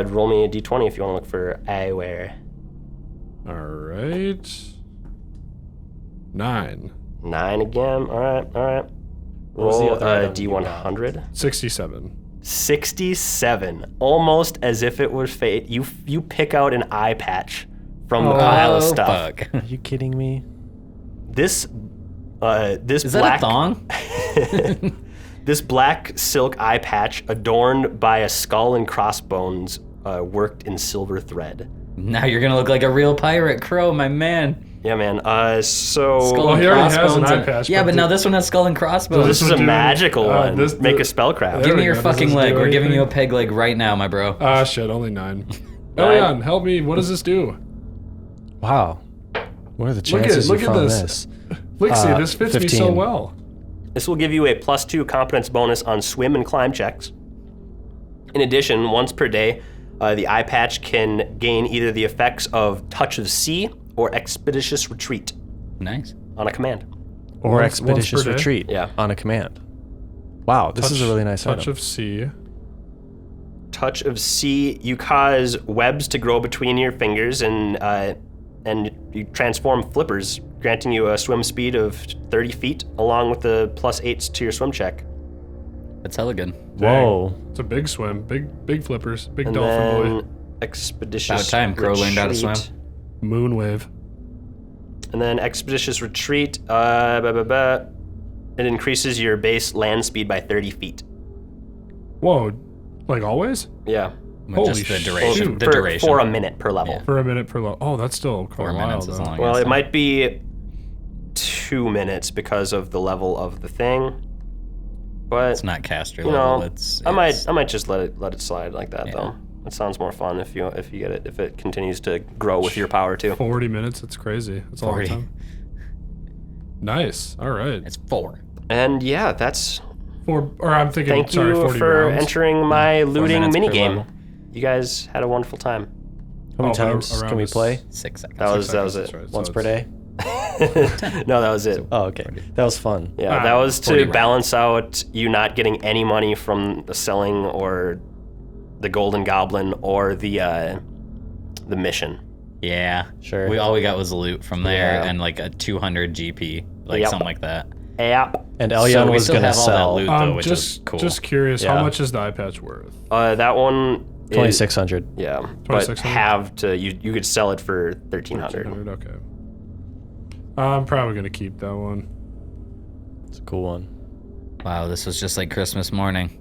Roll me a d20 if you want to look for eyewear. All right. 9. 9 again. All right. was the Roll other a item you d100. 67. 67. Almost as if it was fate. You pick out an eye patch from the pile of stuff. Fuck. Are you kidding me? This Is black that a thong? this black silk eye patch adorned by a skull and crossbones worked in silver thread. Now you're gonna look like a real pirate, Crow, my man. Yeah, man. Skull Well, and he already has an crossbones eye and- patch, Yeah, but but now this one has skull and crossbones. this is a would do- magical one. this- Make a the- spellcraft. Give There me we your go. Does fucking this leg. do We're giving you a anything? peg leg right now, my bro. Ah, shit, only 9. Elion, help me. What does this do? Wow. What are the Look chances at you found this. this? Lixie, this fits me so 15. well. This will give you a +2 competence bonus on swim and climb checks. In addition, once per day, the eye patch can gain either the effects of Touch of Sea or Expeditious Retreat Nice. on a command. Or Once expeditious per day? retreat Yeah. on a command. Wow, this is a really nice Touch item. of sea. Touch of Sea, you cause webs to grow between your fingers and you transform flippers, granting you a swim speed of 30 feet along with the +8s to your swim check. That's hella good. Whoa. It's a big swim. Big flippers. Big And dolphin then boy. Expeditious About time Crow learned how to swim. Retreat. Moonwave. And then Expeditious Retreat, it increases your base land speed by 30 feet. Whoa, like always? Yeah. Holy Just the shoot. duration. The for, duration. for a minute per level. Yeah. For a minute per level. Oh, that's still quite 4 a while, minutes is though. long. Well, it might be 2 minutes because of the level of the thing. But It's not caster you level. know, It's I might just let it slide like that Yeah. though. It sounds more fun if you get it, if it continues to grow with your power too. 40 minutes, that's crazy. That's all the 40. time. Nice. All right. It's 4. And yeah, that's I'm thinking, thank sorry, you 40 for rounds. entering my looting minutes per minigame. level. You guys had a wonderful time. How many but times around can we this- play? 6 seconds. That was Seconds, it. that's right. Once So per it's- day? No, that was it. Oh, okay. That was fun. Yeah, that was 40 to rounds. balance out you not getting any money from the selling or the Golden Goblin or the mission. Yeah. Sure. All we got was loot from there Yeah. and like a 200 GP, like Yep. something like that. Yep. And So Elyon we was still going to have all that sell loot though, which is Just, cool. just curious, Yeah. how much is the eye patch worth? That one. 2,600. Yeah, but 2,600? have to you could sell it for 1,300. 1,300, okay. I'm probably going to keep that one. It's a cool one. Wow, this was just like Christmas morning.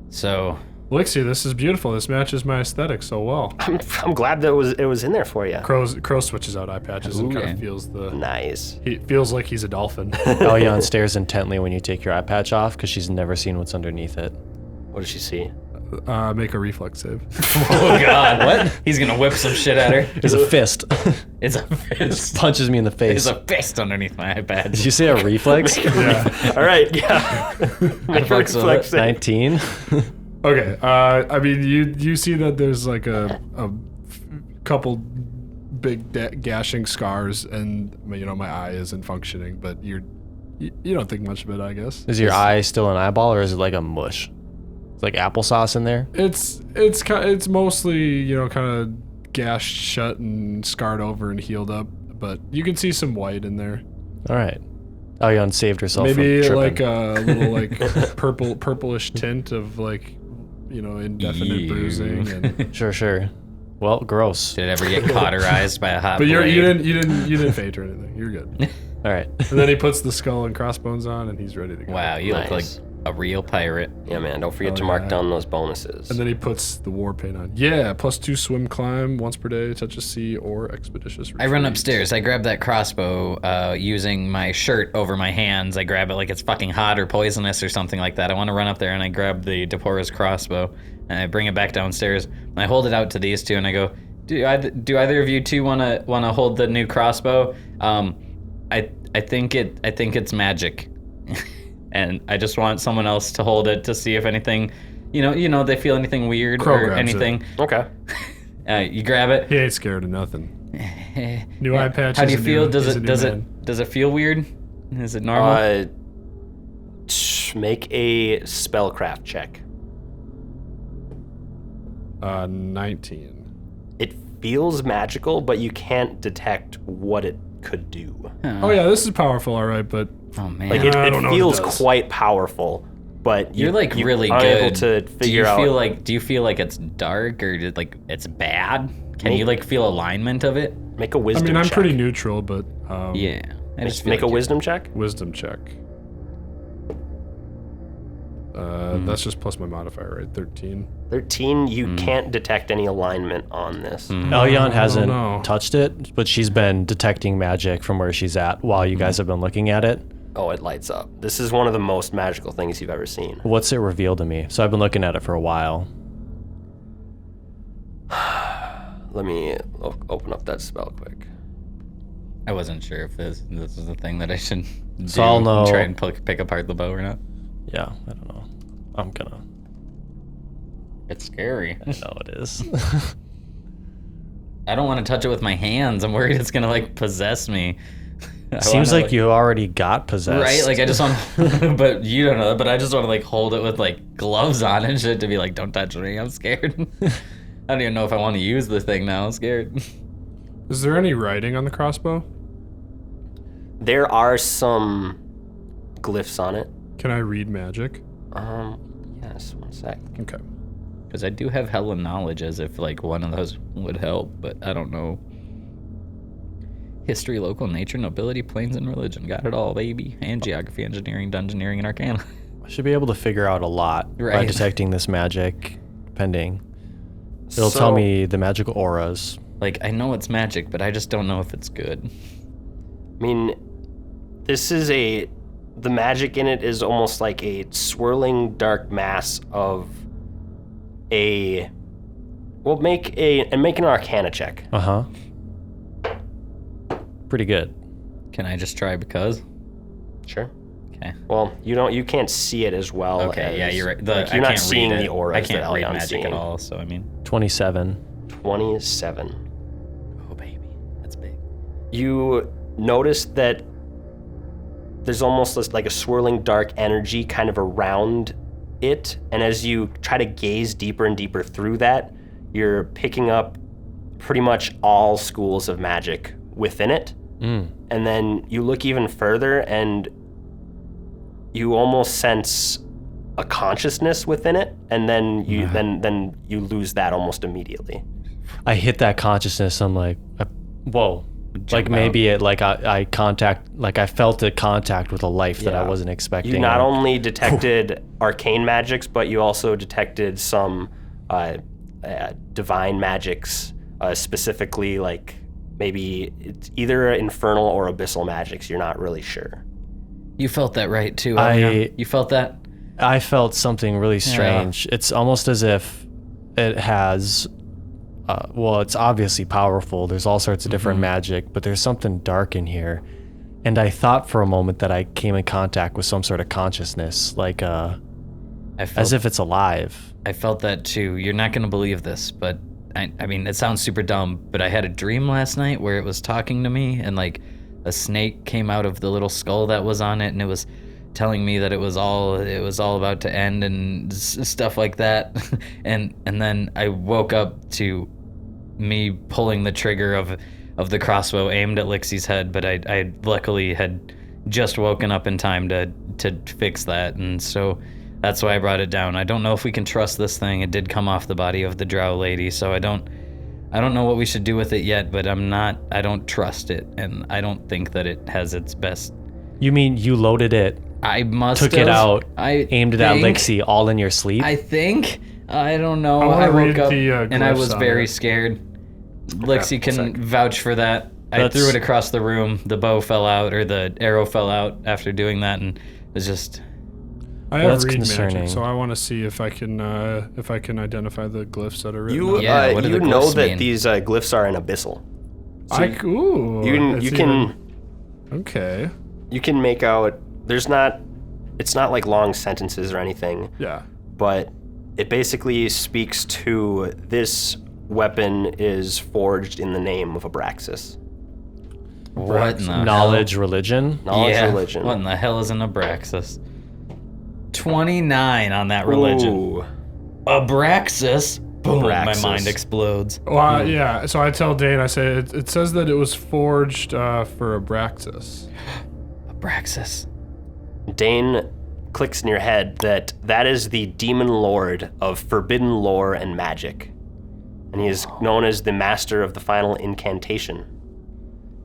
So Lixie, this is beautiful. This matches my aesthetic so well. I'm glad that it was in there for you. Crow switches out eye patches and kind Okay. of feels Nice. he feels like he's a dolphin. Elyon stares intently when you take your eye patch off because she's never seen what's underneath it. What did she see? Make a reflex save. oh god, what? He's gonna whip some shit at her. It's a fist. It's a fist. Punches me in the There's face. a fist underneath my iPad. Did you say a reflex? Yeah. All right, yeah. Make a fucks with reflex it. save. 19? Okay. I mean, you see that there's like a couple big gashing scars, and you know my eye isn't functioning, but you don't think much of it, I guess. Is your eye still an eyeball or is it like a mush? It's like applesauce in there? It's mostly kind of gashed shut and scarred over and healed up, but you can see some white in there. All right. Elyon saved herself Maybe from like tripping. a little like purplish tint of like indefinite Ew. bruising. And, Sure. Well, gross. Did it ever get cauterized by a hot but you blade? didn't faint or anything. You're good. All right. And then he puts the skull and crossbones on, and he's ready to go. Wow, you look like Nice. a real pirate. Yeah, man. Don't forget Oh, to mark yeah. down those bonuses. And then he puts the war paint on. Yeah, +2 swim climb once per day, touch a sea or expeditious retreat. I run upstairs. I grab that crossbow using my shirt over my hands. I grab it like it's fucking hot or poisonous or something like that. I want to run up there and I grab the Depora's crossbow and I bring it back downstairs. And I hold it out to these two and I go, do either of you two want to hold the new crossbow? I think it's magic, and I just want someone else to hold it to see if anything, they feel anything weird Crow or grabs it. anything. Okay. You grab it. He ain't scared of nothing. New eye patch. How do is you a feel? new- is a new man. Does it feel weird? Is it normal? Make a spellcraft check. 19. It feels magical, but you can't detect what it could do. Oh yeah, this is powerful, all right, but Oh man, Like I don't know it what it feels does. quite powerful, but you're like you really aren't good. able to figure out. Do you feel like it's dark or like it's bad? Can you like feel alignment of it? Make a I wisdom. mean I'm check. pretty neutral, but Yeah. I just feel Make a like wisdom check. wisdom check. That's just plus my modifier, right? 13. 13. You can't detect any alignment on this. Elyon hasn't know. touched it, but she's been detecting magic from where she's at while you guys have been looking at it. Oh, it lights up. This is one of the most magical things you've ever seen. What's it revealed to me? So I've been looking at it for a while. Let me open up that spell quick. I wasn't sure if this is a thing that I should do. So I'll know- Try and pick apart the bow or not. Yeah, I don't know. I'm gonna. It's scary. No, it is. I don't want to touch it with my hands. I'm worried it's gonna like possess me. I Seems wanna, like you already got possessed. Right? Like I just want, but you don't know. But I just want to like hold it with like gloves on and shit to be like, don't touch me. I'm scared. I don't even know if I want to use the thing now. I'm scared. Is there any writing on the crossbow? There are some glyphs on it. Can I read magic? Yes. One sec. Okay. Because I do have hella knowledge as if like one of those would help, but I don't know. History, local nature, nobility, planes, and religion. Got it all, baby. And geography, engineering, dungeoneering, and arcana. I should be able to figure out a lot by Right. detecting this magic, depending. It'll So- tell me the magical auras. Like, I know it's magic, but I just don't know if it's good. I mean, this is the magic in it is almost like a swirling dark mass of make an Arcana check. Uh-huh. Pretty good. Can I just try because? Sure. Okay. Well, you can't see it as well. Okay, yeah, as- you're right. like, I you're not can't seeing read it. the auras I can't that read Elyon's magic seeing. at all, so I mean. 27. 27. Oh, baby. That's big. You notice that there's almost like a swirling dark energy kind of around it, and as you try to gaze deeper and deeper through that, you're picking up pretty much all schools of magic within it. And then you look even further and you almost sense a consciousness within it, and then you then you lose that almost immediately. I hit that consciousness. I'm like, whoa. Like maybe it, like I felt a contact with a life that I Yeah. wasn't expecting. You not only detected arcane magics, but you also detected some divine magics, specifically like maybe it's either infernal or abyssal magics. You're not really sure. You felt that right too, I- Elyon? You felt that? I felt something really strange. It's almost as if it has, well, it's obviously powerful. There's all sorts of different magic, but there's something dark in here. And I thought for a moment that I came in contact with some sort of consciousness, like I felt, as if it's alive. I felt that too. You're not going to believe this, but I mean, it sounds super dumb, but I had a dream last night where it was talking to me and like a snake came out of the little skull that was on it and it was telling me that it was all about to end and stuff like that. and then I woke up to me pulling the trigger of the crossbow aimed at Lixie's head, but I luckily had just woken up in time to fix that, and so that's why I brought it down. I don't know if we can trust this thing. It did come off the body of the drow lady, so I don't know what we should do with it yet, but I don't trust it, and I don't think that it has its best. You mean you loaded it, I must took have. it out, I aimed it at think- Lixie all in your sleep? I think. I don't know. I wanna I woke read up the, and I glyphs was on very it. scared. Lixie can sick. vouch for that. I That's- threw it across the room. The bow fell out, or the arrow fell out after doing that, and it was just. I have That's read concerning. magic, so I want to see if I can identify the glyphs that are written. You on it. Yeah, what do you the know glyphs that mean? these glyphs are an abyssal. Ooh, You can Okay. you can make out. It's not like long sentences or anything, Yeah. but it basically speaks to this weapon is forged in the name of Abraxas. What in the Knowledge, religion? Knowledge, yeah. religion. What in the hell is an Abraxas? 29 on that religion. Ooh. Abraxas. Boom! Abraxas. My mind explodes. Well, yeah. So I tell Dayne, I say it says that it was forged for Abraxas. Abraxas. Dayne clicks in your head that is the demon lord of forbidden lore and magic, and he is known as the master of the final incantation.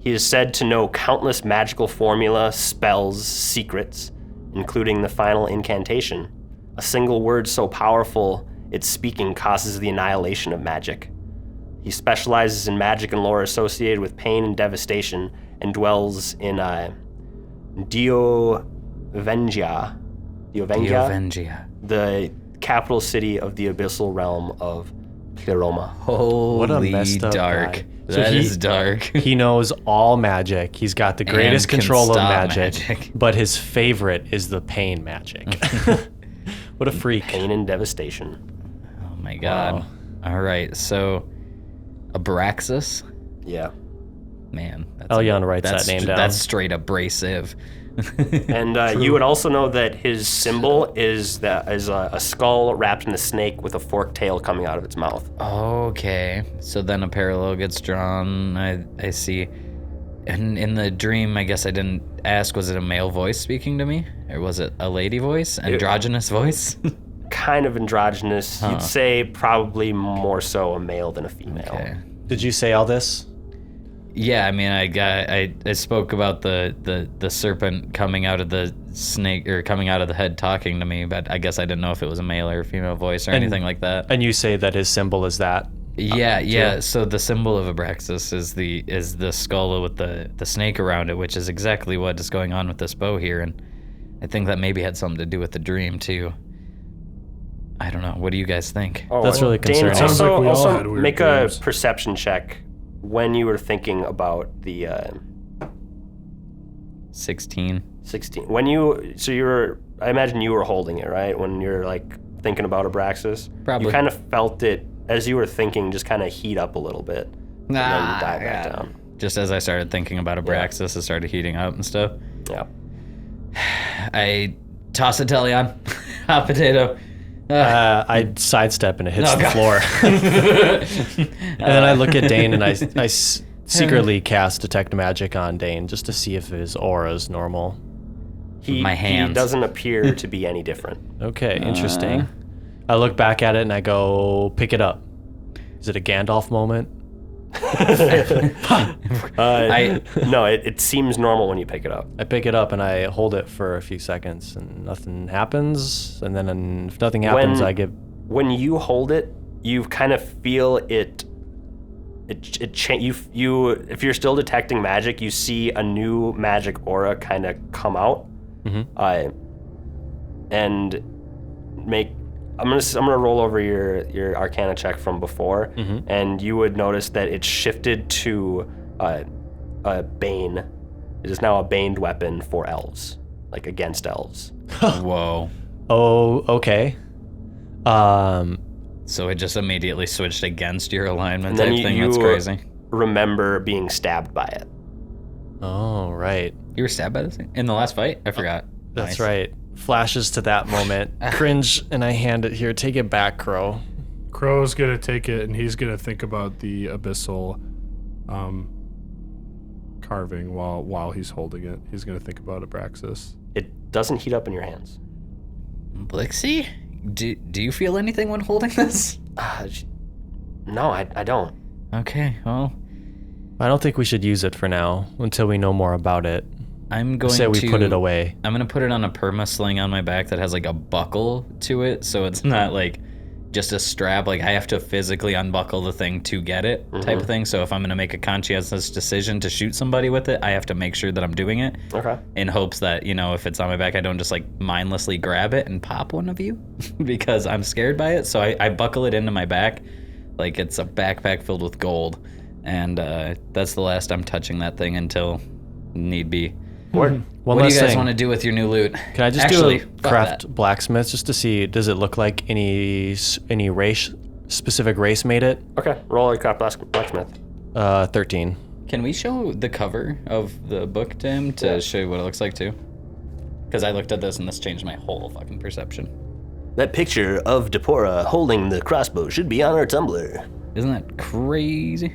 He is said to know countless magical formula, spells, secrets, including the final incantation. A single word so powerful its speaking causes the annihilation of magic. He specializes in magic and lore associated with pain and devastation, and dwells in Diovengia, Diovengia. the capital city of the abyssal realm of Pleroma. Holy What a messed up dark. guy. That So is dark. He knows all magic. He's got the greatest can control of stop magic, magic. but his favorite is the pain magic. What a freak. Pain and devastation. Oh my god. All right, so Abraxas? Yeah. Man. That's Elyonn writes that name down. That's straight abrasive. And you would also know that his symbol is a skull wrapped in a snake with a forked tail coming out of its mouth. Okay, so then a parallel gets drawn. I see. And in the dream, I guess I didn't ask, was it a male voice speaking to me? Or was it a lady voice? Androgynous voice? Kind of androgynous. You'd say probably more so a male than a female. Okay. Did you say all this? Yeah, I mean, I spoke about the serpent coming out of the snake or coming out of the head talking to me, but I guess I didn't know if it was a male or a female voice or anything like that. And you say that his symbol is that? Yeah. So the symbol of Abraxas is the skull with the snake around it, which is exactly what is going on with this bow here, and I think that maybe had something to do with the dream too. I don't know. What do you guys think? Oh, That's really Dayne, concerning. Sounds like we all also had weird make dreams. a perception check when you were thinking about the 16. 16. I imagine you were holding it, right? When you're like thinking about Abraxas. Probably. You kind of felt it as you were thinking, just kind of heat up a little bit. And then you die back down. Just as I started thinking about Abraxas, it started heating up and stuff. Yeah. I toss a telly on. Hot potato. I sidestep and it hits the floor. And then I look at Dayne and I secretly cast Detect Magic on Dayne just to see if his aura is normal. My He hands. doesn't appear to be any different. Okay, interesting. I look back at it and I go, pick it up. Is it a Gandalf moment? No, it seems normal when you pick it up. I pick it up and I hold it for a few seconds and nothing happens. And then if nothing happens, I give... When you hold it, you kind of feel it you if you're still detecting magic, you see a new magic aura kind of come out. And I'm gonna roll over your Arcana check from before, and you would notice that it shifted to a Bane. It is now a baned weapon for elves, like against elves. Whoa. Oh, okay. So it just immediately switched against your alignment And type then thing. you That's crazy. remember being stabbed by it. Oh, right. You were stabbed by this thing? In the last fight? I forgot. That's Nice. right. Flashes to that moment. Cringe, and I hand it here. Take it back, Crow. Crow's gonna take it, and he's gonna think about the abyssal carving while he's holding it. He's gonna think about Abraxas. It doesn't heat up in your hands. Blixie? Do you feel anything when holding this? No, I don't. Okay, well, I don't think we should use it for now until we know more about it. I'm going Say we to put it away. I'm gonna put it on a perma sling on my back that has like a buckle to it, so it's not like just a strap. Like I have to physically unbuckle the thing to get it, type of thing. So if I'm gonna make a conscientious decision to shoot somebody with it, I have to make sure that I'm doing it. Okay. In hopes that, you know, if it's on my back, I don't just like mindlessly grab it and pop one of you because I'm scared by it. So I buckle it into my back like it's a backpack filled with gold, and that's the last I'm touching that thing until need be. One What do last you guys thing. want to do with your new loot? Can I just Actually, do a fuck craft that. blacksmith just to see, does it look like any specific race made it? Okay. Roll a craft blacksmith. 13. Can we show the cover of the book to him to show you what it looks like too? Because I looked at this and this changed my whole fucking perception. That picture of Depora holding the crossbow should be on our Tumblr. Isn't that crazy?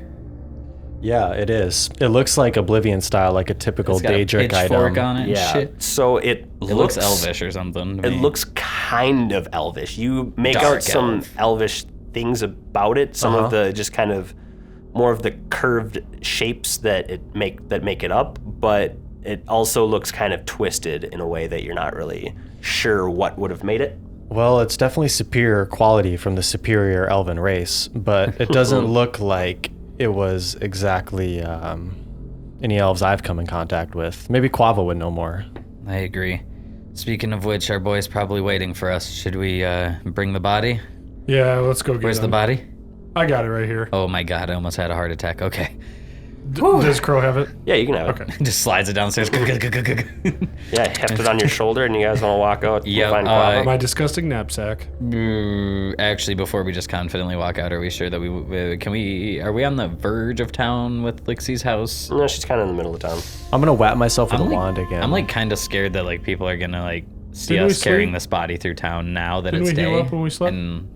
Yeah, it is. It looks like Oblivion style, like a typical It's got a Daedric pitchfork item. on it and Yeah. shit. So It looks elvish or something. to It me. looks kind of elvish. You make Dark out some elf. elvish things about it. Some of the just kind of more of the curved shapes that make it up, but it also looks kind of twisted in a way that you're not really sure what would have made it. Well, it's definitely superior quality from the superior elven race, but it doesn't look like it was exactly any elves I've come in contact with. Maybe Quava would know more. I agree. Speaking of which, our boy's probably waiting for us. Should we bring the body? Yeah, let's go get Where's the him. body? I got it right here. Oh my god, I almost had a heart attack. Okay. Does Crow have it? Yeah, you can have it. Okay. Just slides it downstairs. Yeah, heft it on your shoulder, and you guys want to walk out and Yep, find Quava? My disgusting knapsack. Actually, before we just confidently walk out, are we sure that are we on the verge of town with Lixie's house? No, she's kind of in the middle of town. I'm gonna whack myself with a like- wand again. I'm like kind of scared that like people are gonna like see Didn't we us carrying sleep? this body through town now that Didn't it's we heal day. up when we slept? And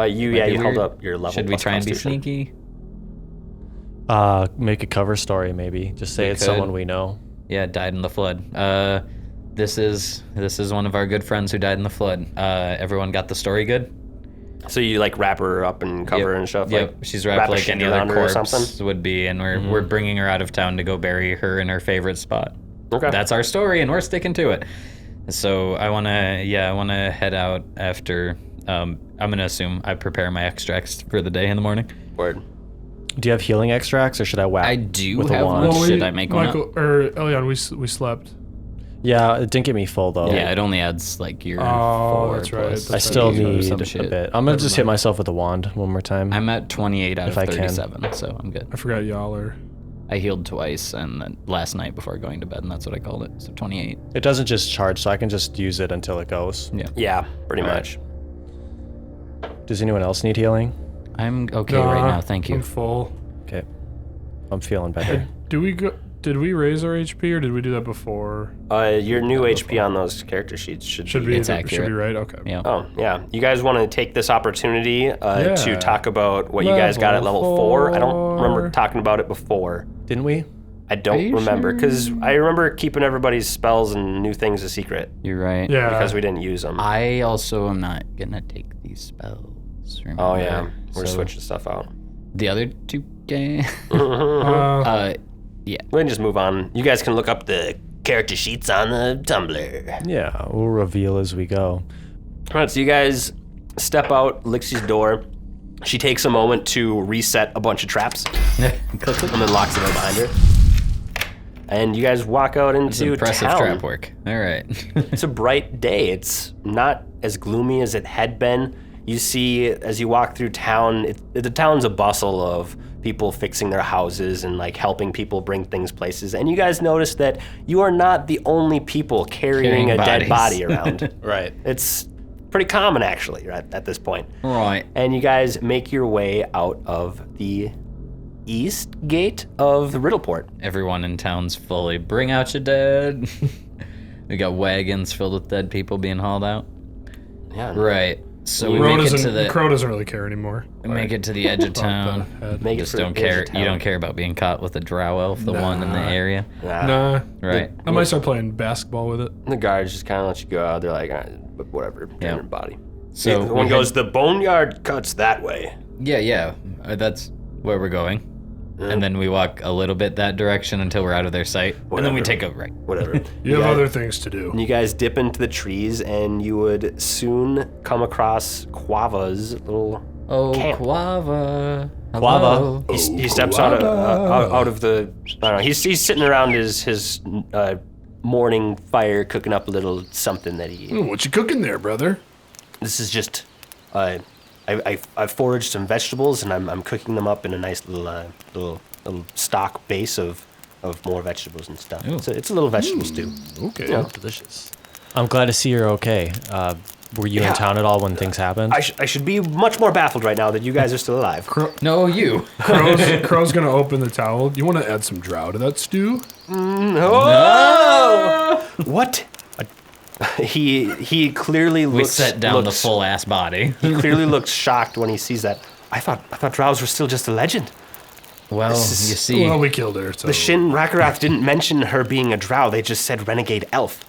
You might be held weird. up your level. Should we plus try and be Constitution. sneaky? Make a cover story maybe. Just say We it's could. someone we know. Yeah, died in the flood. This is one of our good friends who died in the flood. Everyone got the story good? So you like wrap her up and cover her and stuff. Yep, Like, she's wrap wrapped a like sheet any other around her or corpse something? would be, and we're bringing her out of town to go bury her in her favorite spot. Okay. That's our story, and we're sticking to it. So I wanna head out after. I'm gonna assume I prepare my extracts for the day in the morning. Word. Do you have healing extracts, or should I whack? I do with a have wand? one. Should I make one up? Michael, or Elion, we slept. Yeah, it didn't get me full though. Yeah, it only adds like your Oh, 4 that's right. plus I still 8 or need some a shit. bit. I'm gonna just hit myself with a wand one more time. I'm at 28 out If of I can. 37, so I'm good. I forgot Yaller. I healed twice and then last night before going to bed, and that's what I called it. So 28. It doesn't just charge, so I can just use it until it goes. Yeah. Yeah, pretty much. Does anyone else need healing? I'm okay right now. Thank you. I'm full. Okay, I'm feeling better. Did we raise our HP or did we do that before? Your new HP on those character sheets should be. It's Should accurate. be right. Okay. Yeah. Oh, yeah. You guys want to take this opportunity to talk about what you guys got at level Level 4? I don't 4. remember talking about it before. Didn't we? I don't you remember, because I remember keeping everybody's spells and new things a secret, You're right. Yeah. because we didn't use them. I also am not gonna take these spells. Remember? Oh, yeah. We're So switching stuff out. The other 2 games. Yeah. We can just move on. You guys can look up the character sheets on the Tumblr. Yeah, we'll reveal as we go. All right, so you guys step out Lixie's door. She takes a moment to reset a bunch of traps and then locks the door behind her. And you guys walk out into Impressive town. trap work. All right. It's a bright day. It's not as gloomy as it had been. You see, as you walk through town, the town's a bustle of people fixing their houses and like helping people bring things places. And you guys notice that you are not the only people carrying a dead bodies. body around. Right. It's pretty common, actually, right at this point. Right. And you guys make your way out of the east gate of the Riddleport. Everyone in town's fully bring out your dead. We got wagons filled with dead people being hauled out. Yeah. Right. So we Crow make it to the doesn't really care anymore. make it to the edge of town. Make Just it for don't the edge care. of town. You don't care about being caught with a drow elf, the one in the area. Nah. Right. I might start playing basketball with it. The guards just kind of let you go out. They're like, but whatever, Yeah. your body. So the one we goes, the boneyard cuts that way. Yeah. That's where we're going. And then we walk a little bit that direction until we're out of their sight. And then we Whatever. take a right. Whatever. You have guys- other things to do. You guys dip into the trees, and you would soon come across Quava's little Oh, camp. Quava. Quava. Hello. He steps out of the. I don't know. He's sitting around his morning fire, cooking up a little something that he. What you cooking there, brother? This is just. I foraged some vegetables, and I'm cooking them up in a nice little stock base of more vegetables and stuff. It's a little vegetable stew. Okay. Yeah. Delicious. I'm glad to see you're okay. Were you Yeah. in town at all when things happened? I should be much more baffled right now that you guys are still alive. No, you. Crow's gonna open the towel. You want to add some drow to that stew? What? He clearly We looks. set down the looks- full ass body. He clearly looks shocked when he sees that. I thought drows were still just a legend. Well, you is- see, Well, we killed her. So. The Shin Rakarath didn't mention her being a drow. They just said renegade elf.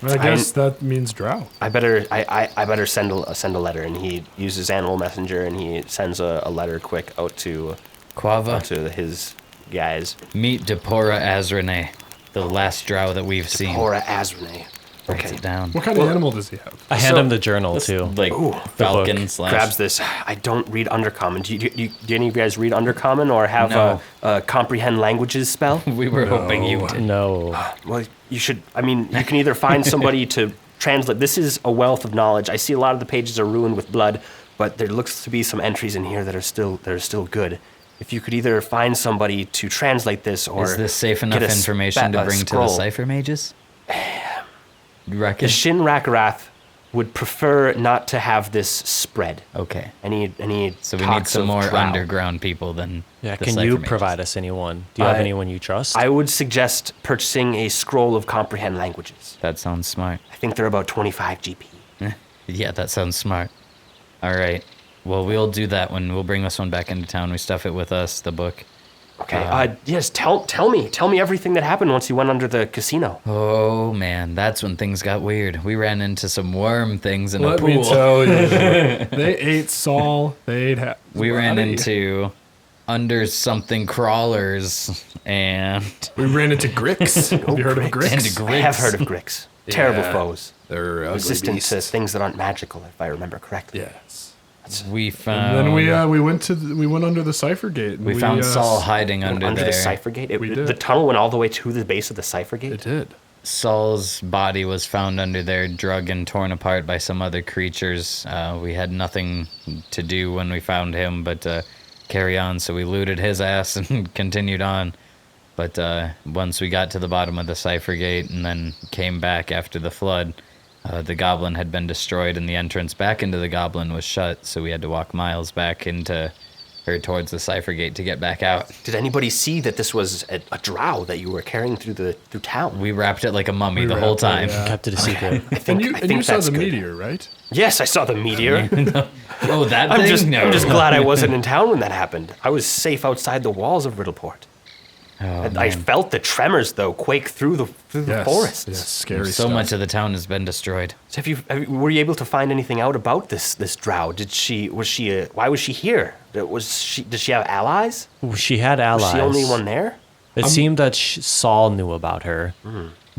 I guess that means drow. I better send a letter. And he uses animal messenger, and he sends a letter quick out to Quava, his guys. meet Depora Azrene, the last drow that we've seen. Hora Azrene. Writes Okay. it down. What kind of animal does he have? I hand him the journal too. Like falcon slash. Grabs this. I don't read Undercommon. Do any of you guys read Undercommon or have No. a comprehend languages spell? We were hoping you did. No. Well, you should. I mean, you can either find somebody to translate. This is a wealth of knowledge. I see a lot of the pages are ruined with blood, but there looks to be some entries in here that are still good. If you could either find somebody to translate this, or Is this safe enough get a information to a bring to the scroll. cipher mages? You The reckon? Shin Rakarath would prefer not to have this spread. Okay. Any So we need talks some of more drow. underground people than Yeah, the can cipher you mages. provide us anyone? Do you have I- anyone you trust? I would suggest purchasing a scroll of comprehend languages. That sounds smart. I think they're about 25 GP. Yeah, that sounds smart. All right. Well, we'll do that when we'll bring this one back into town. We stuff it with us, the book. Okay. Yes. Tell me everything that happened once you went under the casino. Oh man, that's when things got weird. We ran into some worm things in a Let me pool. tell you. They ate Saul. They ate. We ran into under something crawlers, and We ran into Grix. Have you heard of Grix? into I have Grix. heard of Grix. Terrible Yeah. foes. They're ugly Resistant to beasts. things that aren't magical, if I remember correctly. Yes. We found. And then we went under the Cipher Gate. And we found uh, Saul hiding Under under the there. Cipher Gate? We did. The tunnel went all the way to the base of the Cipher Gate? It did. Saul's body was found under there, drug and torn apart by some other creatures. We had nothing to do when we found him but carry on, so we looted his ass and continued on. But once we got to the bottom of the Cipher Gate and then came back after the flood, the goblin had been destroyed and the entrance back into the goblin was shut, so we had to walk miles back into or towards the Cipher Gate to get back out. Did anybody see that this was a drow that you were carrying through town? We wrapped it like a mummy the We whole wrapped it, time. yeah. Kept it a secret. I think, I And think you saw that's the good. meteor, right? Yes, I saw the meteor. Oh, that I'm thing? just, No. I'm just glad I wasn't in town when that happened. I was safe outside the walls of Riddleport. Oh, I felt the tremors, though, quake through the Yes. forests. Yes, scary so stuff. much of the town has been destroyed. So were you able to find anything out about this drow? Why was she here? Did she have allies? She had allies. Was she only one there? It seemed that Saul knew about her,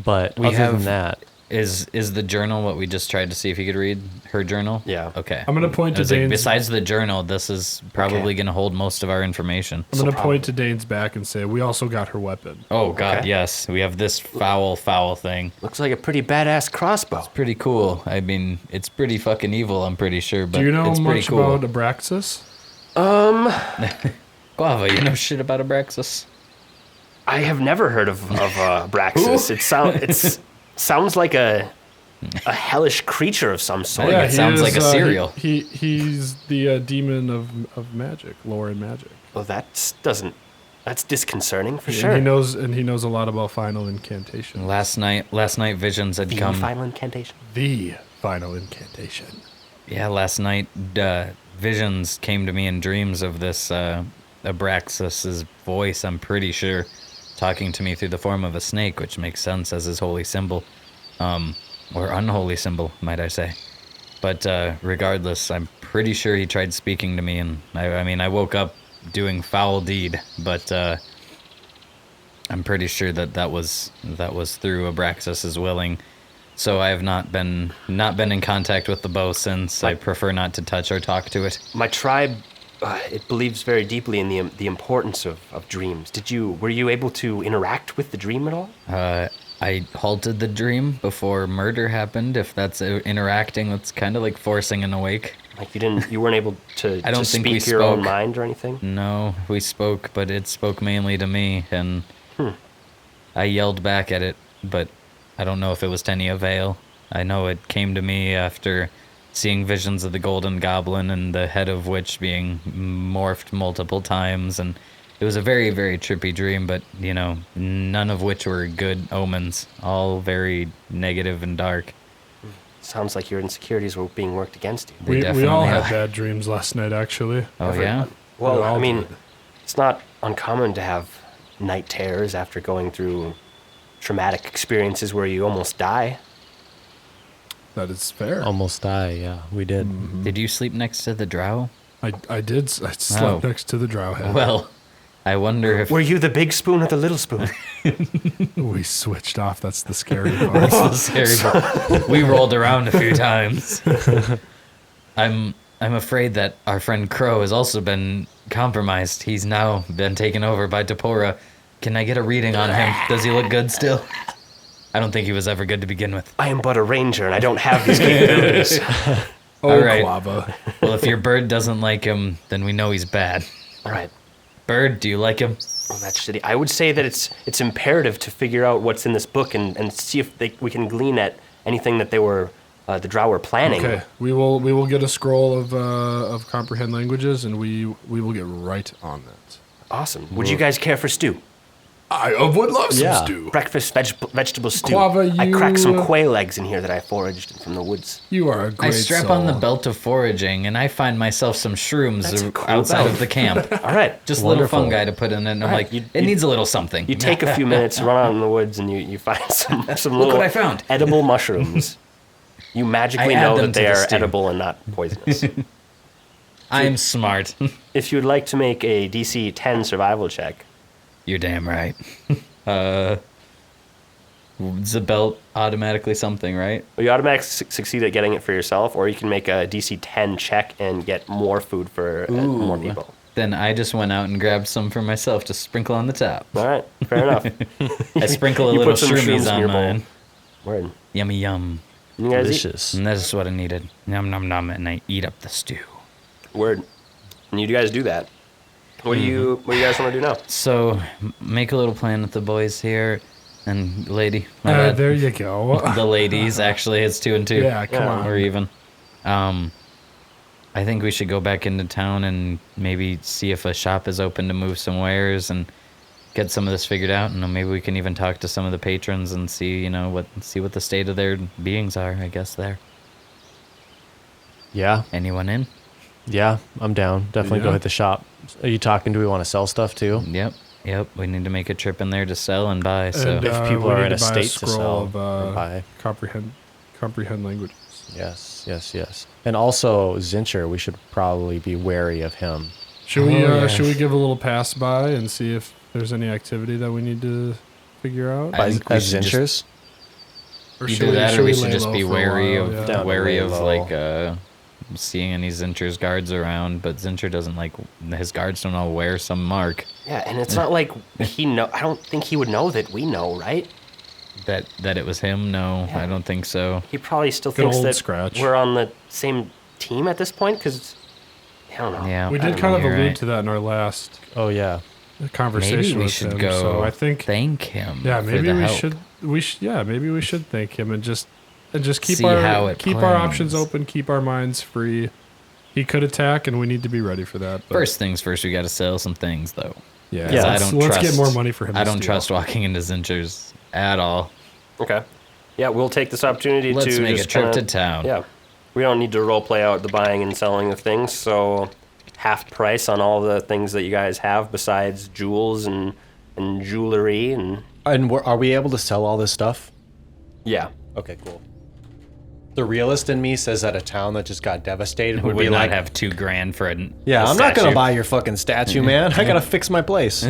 but We other have- than that, Is the journal what we just tried to see if you could read? Her journal? Yeah. Okay. I'm gonna point I to was like, Dayne's- besides the journal, this is probably going to hold most of our information. I'm going to point to Dane's back and say, we also got her weapon. Oh, God, Okay. yes. We have this foul thing. Looks like a pretty badass crossbow. Pretty cool. I mean, it's pretty fucking evil, I'm pretty sure, but Do you know it's pretty much cool. about Abraxas? Guava, you know shit about Abraxas? I have never heard of Braxis. It sounds like a hellish creature of some sort. Yeah, it he sounds like a cereal. He's the demon of magic, lore and magic. Well, that's disconcerting for And sure. he knows a lot about final incantation. Last night visions had the come. final incantation. The final incantation. Yeah, last night visions came to me in dreams of this Abraxas's voice, I'm pretty sure, talking to me through the form of a snake, which makes sense as his holy symbol. Or unholy symbol, might I say. But regardless, I'm pretty sure he tried speaking to me, and I woke up doing foul deed, but I'm pretty sure that was through Abraxas's willing. So I have not been in contact with the bow since. I prefer not to touch or talk to it. My tribe, it believes very deeply in the importance of dreams. Were you able to interact with the dream at all? I halted the dream before murder happened. If that's interacting, that's kind of like forcing an awake. Like you weren't able to, I don't to think we speak your own spoke. mind or anything? No, we spoke, but it spoke mainly to me, and I yelled back at it, but I don't know if it was to any avail. I know it came to me after seeing visions of the Golden Goblin and the head of which being morphed multiple times, and it was a very, very trippy dream, but, none of which were good omens. All very negative and dark. Sounds like your insecurities were being worked against you. They We definitely all had are. bad dreams last night, actually. Oh, yeah? Well, We all I mean, did. it's not uncommon to have night terrors after going through traumatic experiences where you almost die. That is fair. almost die. Yeah, we did. Did you sleep next to the drow? I did. I slept Oh. next to the drow head. Well, I wonder if... Were you the big spoon or the little spoon? We switched off. That's the scary part. We rolled around a few times. I'm afraid that our friend Crow has also been compromised. He's now been taken over by Topora. Can I get a reading on him? Does he look good still? I don't think he was ever good to begin with. I am but a ranger and I don't have these capabilities. Oh, All right. Quava. Well, if your bird doesn't like him, then we know he's bad. All right. Bird, do you like him? Well, that's shitty. I would say that it's imperative to figure out what's in this book and see if we can glean at anything that the drow were planning. Okay, we will get a scroll of comprehend languages, and we will get right on that. Awesome. Would you guys care for stew? I would love some Yeah. stew. Breakfast vegetable stew. Quava, I cracked some you- quail eggs in here that I foraged from the woods. You are a great I strap on the soul. belt of foraging, and I find myself some shrooms That's a cool outside belt. of the camp. All right. Just Wonderful. little fungi to put in it, and I'm Right, like, you- it needs a little something. You take a few minutes, run out in the woods, and you find some little what I found. edible mushrooms. You magically I add know them that to they the are stew. edible and not poisonous. I'm smart. If you would like to make a DC 10 survival check. You're damn right. Is the belt automatically something, right? Well, you automatically succeed at getting it for yourself, or you can make a DC 10 check and get more food for more people. Then I just went out and grabbed some for myself to sprinkle on the top. All right, fair enough. I sprinkle a You little put some shrooms shroomies in on your bowl. mine. Word. Yummy yum. You guys Delicious. And that's what I needed. Nom nom nom, and I eat up the stew. eat? Word. And you guys do that. What do you guys want to do now? So, make a little plan with the boys here, and lady. My bad. There you go. The ladies, actually, it's 2 and 2. Yeah, come on. Or even. I think we should go back into town and maybe see if a shop is open to move some wares and get some of this figured out. And maybe we can even talk to some of the patrons and see, what the state of their beings are, I guess, there. Yeah. Anyone in? Yeah, I'm down. Definitely go Yeah. hit the shop. Are you talking? Do we want to sell stuff too? Yep. We need to make a trip in there to sell and buy. So And, If people we are need in a to buy state to scroll sell of, or buy. comprehend languages. Yes. And also Zincher, we should probably be wary of him. Should we yeah. should we give a little pass by and see if there's any activity that we need to figure out? I think we As should just- Zinchers? Or Either that, or we should lay just low be for a wary while? of Yeah. Down to wary lay of low. seeing any Zincher's guards around. But Zincher doesn't his guards don't all wear some mark Yeah, and it's not like I don't think he would know that we know, right? that it was him. No, Yeah. I don't think so. He probably still Good thinks old that Scratch. we're on the same team at this point, because I don't know. Yeah, We I did don't kind know, of you're allude right. to that in our last Oh yeah. conversation Maybe we with should him. go. So I think thank him. yeah, for maybe the we help. should maybe we should thank him and just keep See how it our options plays. open, keep our minds free. He could attack, and we need to be ready for that. But First things first, we got to sell some things though. yeah, Yeah, let's get more money for him. I to don't steal. trust walking into Zincher's at all. Okay. Yeah, we'll take this opportunity Let's to make just a trip kinda- to town. Yeah. We don't need to role play out the buying and selling of things, so half price on all the things that you guys have besides jewels and jewelry and And are we able to sell all this stuff? yeah. Okay, cool. The realist in me says that a town that just got devastated Would would be not like, have $2,000 for a yeah, a I'm not gonna statue. buy your fucking statue, man. I gotta fix my place.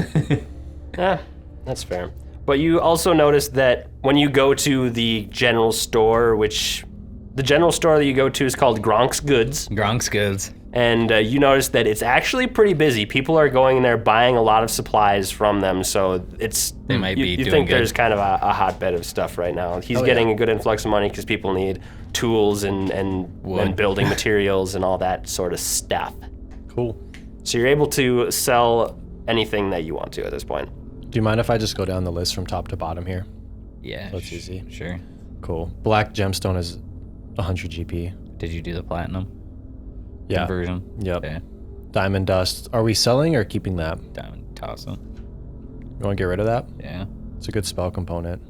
Yeah, that's fair. But you also notice that when you go to the general store, which the general store that you go to is called Gronk's Goods, Gronk's goods. and you notice that it's actually pretty busy. People are going in there buying a lot of supplies from them, so it's They might you, be you doing think good. there's kind of a hotbed of stuff right now. He's getting a good influx of money because people need tools and Wood. building materials and all that sort of stuff. Cool. So you're able to sell anything that you want to at this point. Do you mind if I just go down the list from top to bottom here? Yeah, That's easy. Sure. Cool. Black gemstone is 100 GP. Did you do the platinum Yeah. conversion? Yep. Okay. Diamond dust. Are we selling or keeping that? Down, toss them. You want to get rid of that? Yeah. It's a good spell component.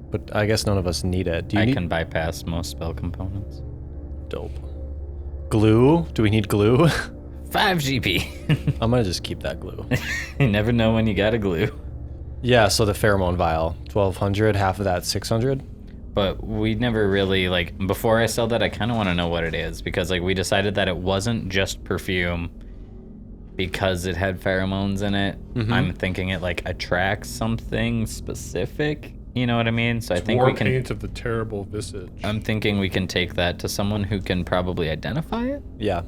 But I guess none of us need it. Do you I need can bypass most spell components. dope? Glue? Do we need glue? 5 GP. I'm gonna just keep that glue. You never know when you got a glue. Yeah, so the pheromone vial, 1200, half of that 600. But we never really, before I sell that, I kind of want to know what it is. Because, we decided that it wasn't just perfume because it had pheromones in it. I'm thinking it, attracts something specific. You know what I mean? So I think War we can... paint of the terrible visage. I'm thinking we can take that to someone who can probably identify it Yeah.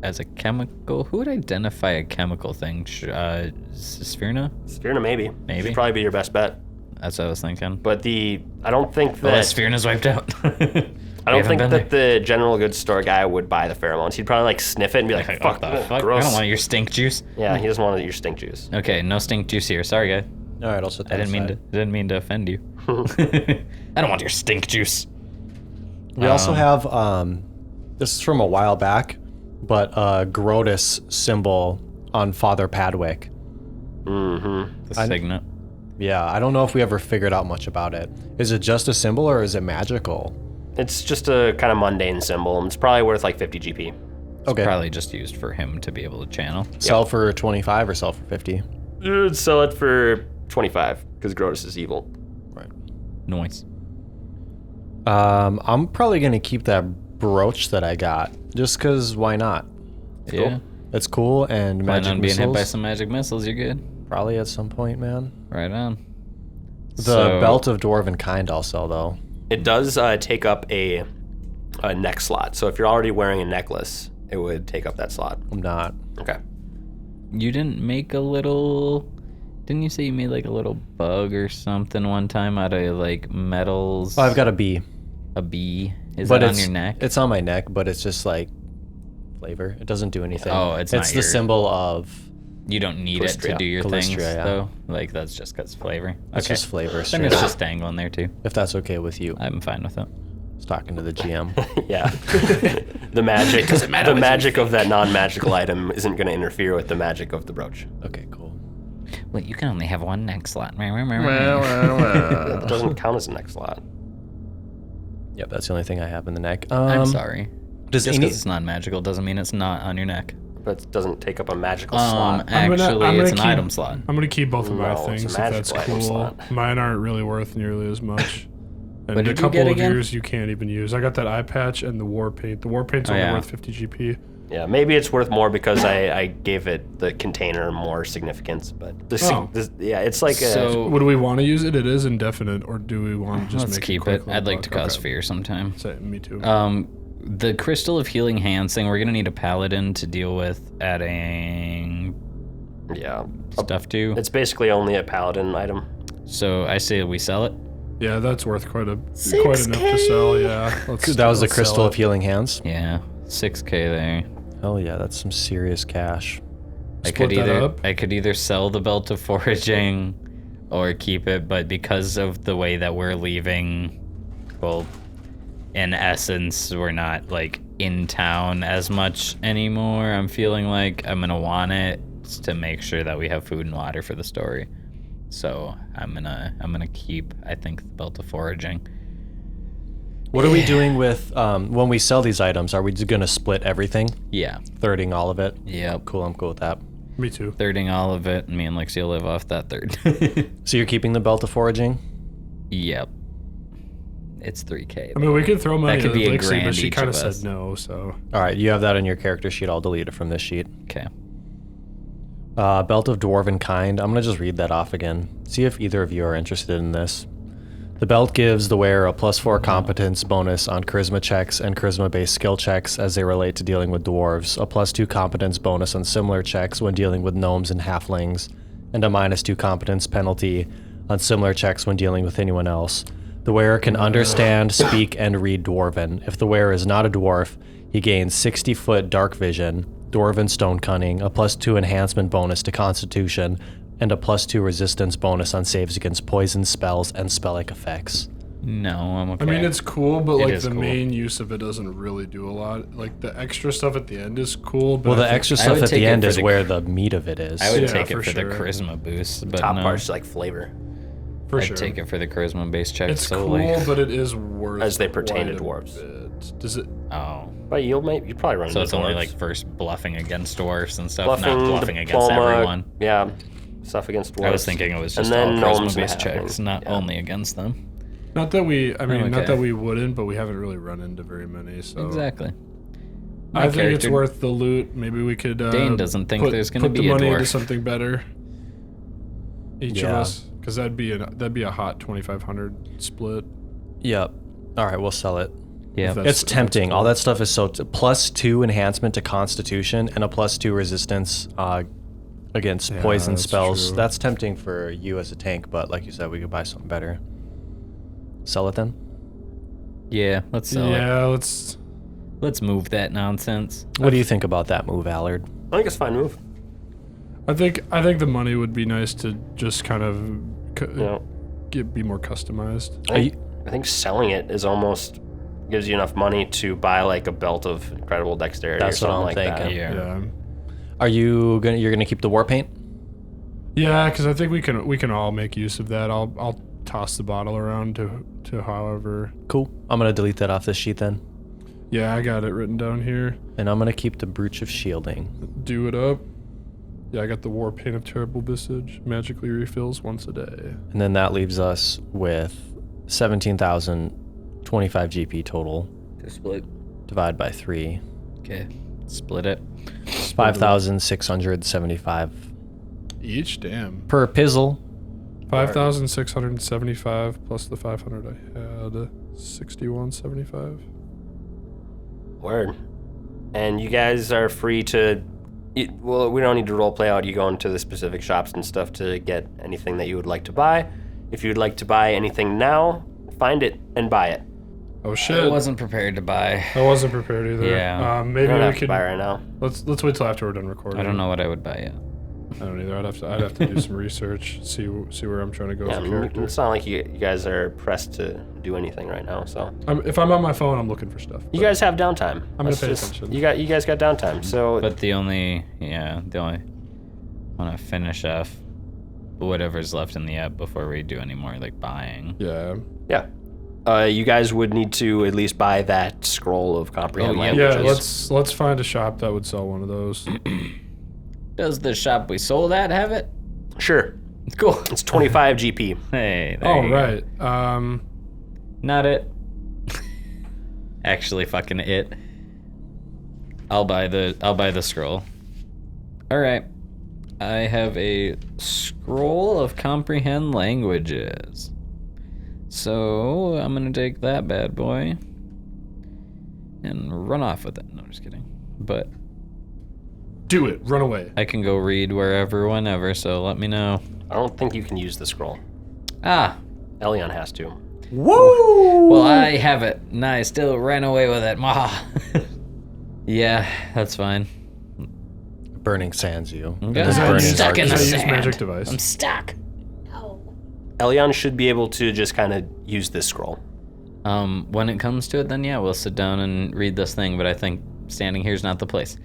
as a chemical. Who would identify a chemical thing? Sphyrna? Sphyrna, maybe. Maybe. Should probably be your best bet. That's what I was thinking. But I don't think Well, that Sphyrna's wiped out. I don't think that the general goods store guy would buy the pheromones. He'd probably sniff it and be like, "Fuck, What the fuck? gross." I don't want your stink juice. Yeah, he doesn't want your stink juice. Okay, no stink juice here. Sorry, guy. All right, I'll set that I didn't mean to offend you. I don't want your stink juice. We also have, this is from a while back, but Grotus symbol on Father Padwick. The signet. Yeah, I don't know if we ever figured out much about it. Is it just a symbol or is it magical? It's just a kind of mundane symbol, and it's probably worth 50 GP. Okay. Probably just used for him to be able to channel. Sell for 25 or sell for 50? You'd sell it for 25 because Grotus is evil. Right. Noise. I'm probably going to keep that brooch that I got, just because why not? Yeah. That's cool. And Plan magic on being missiles. hit by some magic missiles, you're good. Probably at some point, man. Right on. The belt of dwarven kind I'll sell, though. It does take up a neck slot. So if you're already wearing a necklace, it would take up that slot. I'm not. Okay. You didn't make a little... Didn't you say you made like a little bug or something one time out of like metals? Oh, I've got a bee. A bee? Is But that on it's- your neck? It's on my neck, but it's just like flavor. It doesn't do anything. Oh, it's It's not the your- symbol of... You don't need it to Calistria. do your things, Calistria, yeah. though? Like, that's just because flavor? It's just flavor. Then straight it's up. just dangling there, too. If that's okay with you. I'm fine with it. I was talking to the GM. Yeah. The magic of that non-magical item isn't going to interfere with the magic of the brooch. Okay, cool. Well, you can only have one neck slot. It doesn't count as a neck slot. Yep, that's the only thing I have in the neck. I'm sorry. Does Just any... because it's not magical doesn't mean it's not on your neck. But it doesn't take up a magical slot. Actually, it's an keep- item slot. I'm gonna keep both of my No, it's a things if that's magical item cool. slot. Mine aren't really worth nearly as much. And What a did you couple get of again? yours you can't even use. I got that eye patch and the war paint. The war paint's only yeah. worth 50 GP. Yeah, maybe it's worth more because I gave it the container more significance. But yeah, it's like So Would we want to use it? It is indefinite, or do we want to just let's make keep quick it. little I'd like to buck? cause Okay. fear sometime. Me too. The crystal of healing hands thing, we're gonna need a paladin to deal with adding yeah. stuff to. It's basically only a paladin item. So I say we sell it. yeah, that's worth quite enough to sell. Yeah, That was the let's crystal sell of it. healing hands? Yeah, 6K there. Hell yeah, that's some serious cash. I Split could that either up. I could either sell the belt of foraging or keep it, but because of the way that we're leaving, well, in essence, we're not like in town as much anymore. I'm feeling like I'm gonna want it to make sure that we have food and water for the story. So I'm gonna keep, I think, the belt of foraging. What are we doing with, when we sell these items, are we just going to split everything? Yeah. Thirding all of it? Yep. Cool, I'm cool with that. Me too. Thirding all of it, and me and Lexi will live off that third. So you're keeping the belt of foraging? Yep. It's 3K. I mean, we could throw money That could at be a Lixie, grand but she each kind of of us. said no. So All right, you have that on your character sheet. I'll delete it from this sheet. Okay. Belt of Dwarven Kind. I'm going to just read that off again. See if either of you are interested in this. The belt gives the wearer a +4 competence bonus on charisma checks and charisma-based skill checks as they relate to dealing with dwarves, a +2 competence bonus on similar checks when dealing with gnomes and halflings, and a -2 competence penalty on similar checks when dealing with anyone else. The wearer can understand, speak, and read Dwarven. If the wearer is not a dwarf, he gains 60-foot dark vision, Dwarven stone cunning, a +2 enhancement bonus to Constitution, and a +2 resistance bonus on saves against poison spells and spell-like effects. No, I'm okay. I mean, it's cool, but It like is the cool. main use of it doesn't really do a lot. Like the extra stuff at the end is cool, but Well, I the think- extra I stuff would at take the it end for is the- where the meat of it is. I would Yeah, take it for for the sure. charisma boost, but Top no. part's like flavor. for I'd sure. take it for the charisma based check It's solely. cool, but it is worth As they pertain quite to a dwarves. bit. Does it? Oh. But you probably run So into it's only dwarves. like first bluffing against dwarfs and stuff, Bluffing, not bluffing against diploma, everyone. Yeah, stuff against dwarves. I was thinking it was just and then all gnomes charisma based and checks, halflings. not Yeah. only against them. Not that we. I mean, not okay. that we wouldn't, but we haven't really run into very many. So Exactly. I My think it's character- worth the loot. Maybe we could. Dayne doesn't think put, there's gonna put be the a money into dwarf. something better. Each of Yeah. us, because that'd be a hot 2,500 split. Yep. All right, we'll sell it. Yeah. That's- It's tempting. All that stuff is so +2 enhancement to Constitution and a +2 resistance against Yeah, poison that's spells. true. That's tempting for you as a tank, but like you said, we could buy something better. Sell it then. Yeah, let's sell it. Yeah, let's. Let's move that nonsense. What do you think about that move, Allard? I think it's a fine move. I think the money would be nice to just kind of You know, be more customized. I think selling it is almost gives you enough money to buy like a belt of incredible dexterity That's or what something I'm like thinking. that. Yeah. Yeah. Are you're gonna keep the war paint? Yeah, because I think we can all make use of that. I'll toss the bottle around to however. Cool. I'm gonna delete that off this sheet then, Yeah, I got it written down here. and I'm gonna keep the brooch of shielding. Do it up. Yeah, I got the War Paint of Terrible Visage. Magically refills once a day. And then that leaves us with 17,025 GP total. To split. Divide by 3. Okay. Split it. 5,675 Each? Damn. per pizzle. 5,675 plus the 500 I had. 6175. Word. And you guys are free to... Well, we don't need to role play out. You go into the specific shops and stuff to get anything that you would like to buy. If you'd like to buy anything now, find it and buy it. Oh shit! I wasn't prepared to buy. I wasn't prepared either. Yeah. You Maybe don't we have to could buy right now. let's wait till after we're done recording. I don't know what I would buy yet. I don't either. I'd have to do some research, see where I'm trying to go Yeah, as a character. it's not like you guys are pressed to do anything right now, so... If I'm on my phone, I'm looking for stuff. You guys have downtime. I'm gonna Let's pay attention. You guys got downtime, so... But the only want to finish off whatever's left in the app before we do any more like buying. Yeah. Yeah. You guys would need to at least buy that scroll of comprehend Oh, yeah. languages. Yeah. Let's find a shop that would sell one of those. Does the shop we sold at have it? Sure. Cool. It's 25 GP. Hey, there Oh you go. right. Not it. Actually, fucking it. I'll buy the scroll. All right. I have a scroll of comprehend languages. So I'm gonna take that bad boy and run off with it. No, just kidding. But Do it. Run away. I can go read wherever, whenever. So let me know. I don't think you can use the scroll. Ah. Elion has to. Well, I have it, and I still ran away with it. Mah. Yeah, that's fine. Burning sands you. Okay. This I'm burning stuck in darkness. the Use sand. magic device. I'm stuck. Elion should be able to just kind of use this scroll. When it comes to it, then yeah, we'll sit down and read this thing. But I think standing here is not the place.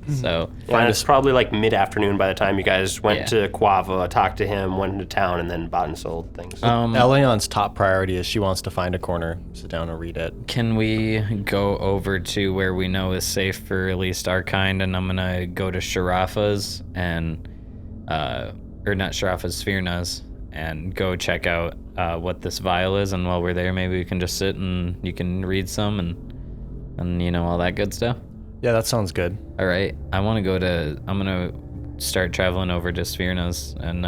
So Yeah, it's probably like mid-afternoon by the time you guys went Yeah. to Quava, talked to him, went into town, and then bought and sold things. Eleon's top priority is she wants to find a corner, sit down and read it. can we go over to where we know is safe for at least our kind? And I'm gonna go to Sharafa's and, or not Sharafa's, Svirna's, and go check out what this vial is. And while we're there, maybe we can just sit and you can read some and you know all that good stuff. Yeah, that sounds good. All right, I'm gonna start traveling over to Svirna's and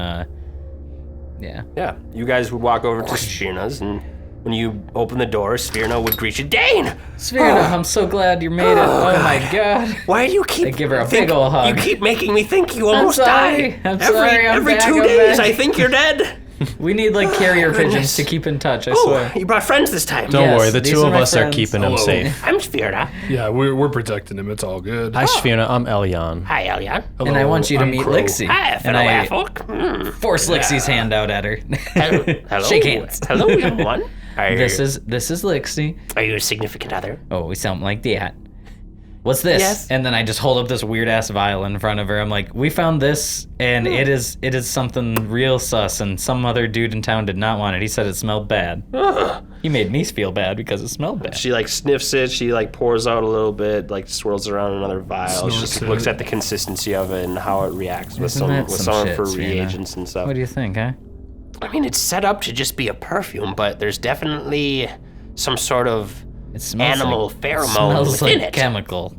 yeah. Yeah, you guys would walk over to Svirna's, and when you open the door, Svirna would greet you. Dayne! Svirna, I'm so glad you made it. Oh my god. Why do you keep... I give her a big ol' hug. You keep making me think you almost sorry. died. I'm sorry, I'm every back, 2 I'm days, back. I think you're dead. We need like carrier pigeons goodness. to keep in touch, I Oh, swear. you brought friends this time. Don't Yes, worry, the these two are of my us are friends. keeping him Hello. safe. I'm Svirna. Yeah, we're protecting him. It's all good. Hi, Shfuna, I'm Elion. Hi, Elion. And I want you to I'm meet Crow. Lixie. Hi, and fellow I Affolk. force Lixie's hand out at her. Hello. Shake hands. Hello, young one. This is Lixie. Are you a significant other? Oh, we sound like that. What's this? Yes. And then I just hold up this weird ass vial in front of her. I'm like, we found this, and it is something real sus, and some other dude in town did not want it. He said it smelled bad. He made me feel bad because it smelled bad. She like sniffs it. She like pours out a little bit, like swirls around another vial. She Snorts just it. looks at the consistency of it and how it reacts with Isn't that with some some shit, for Serena? reagents and stuff. What do you think, huh? I mean, it's set up to just be a perfume, but there's definitely some sort of It smells animal like, pheromone smells within like it. chemical.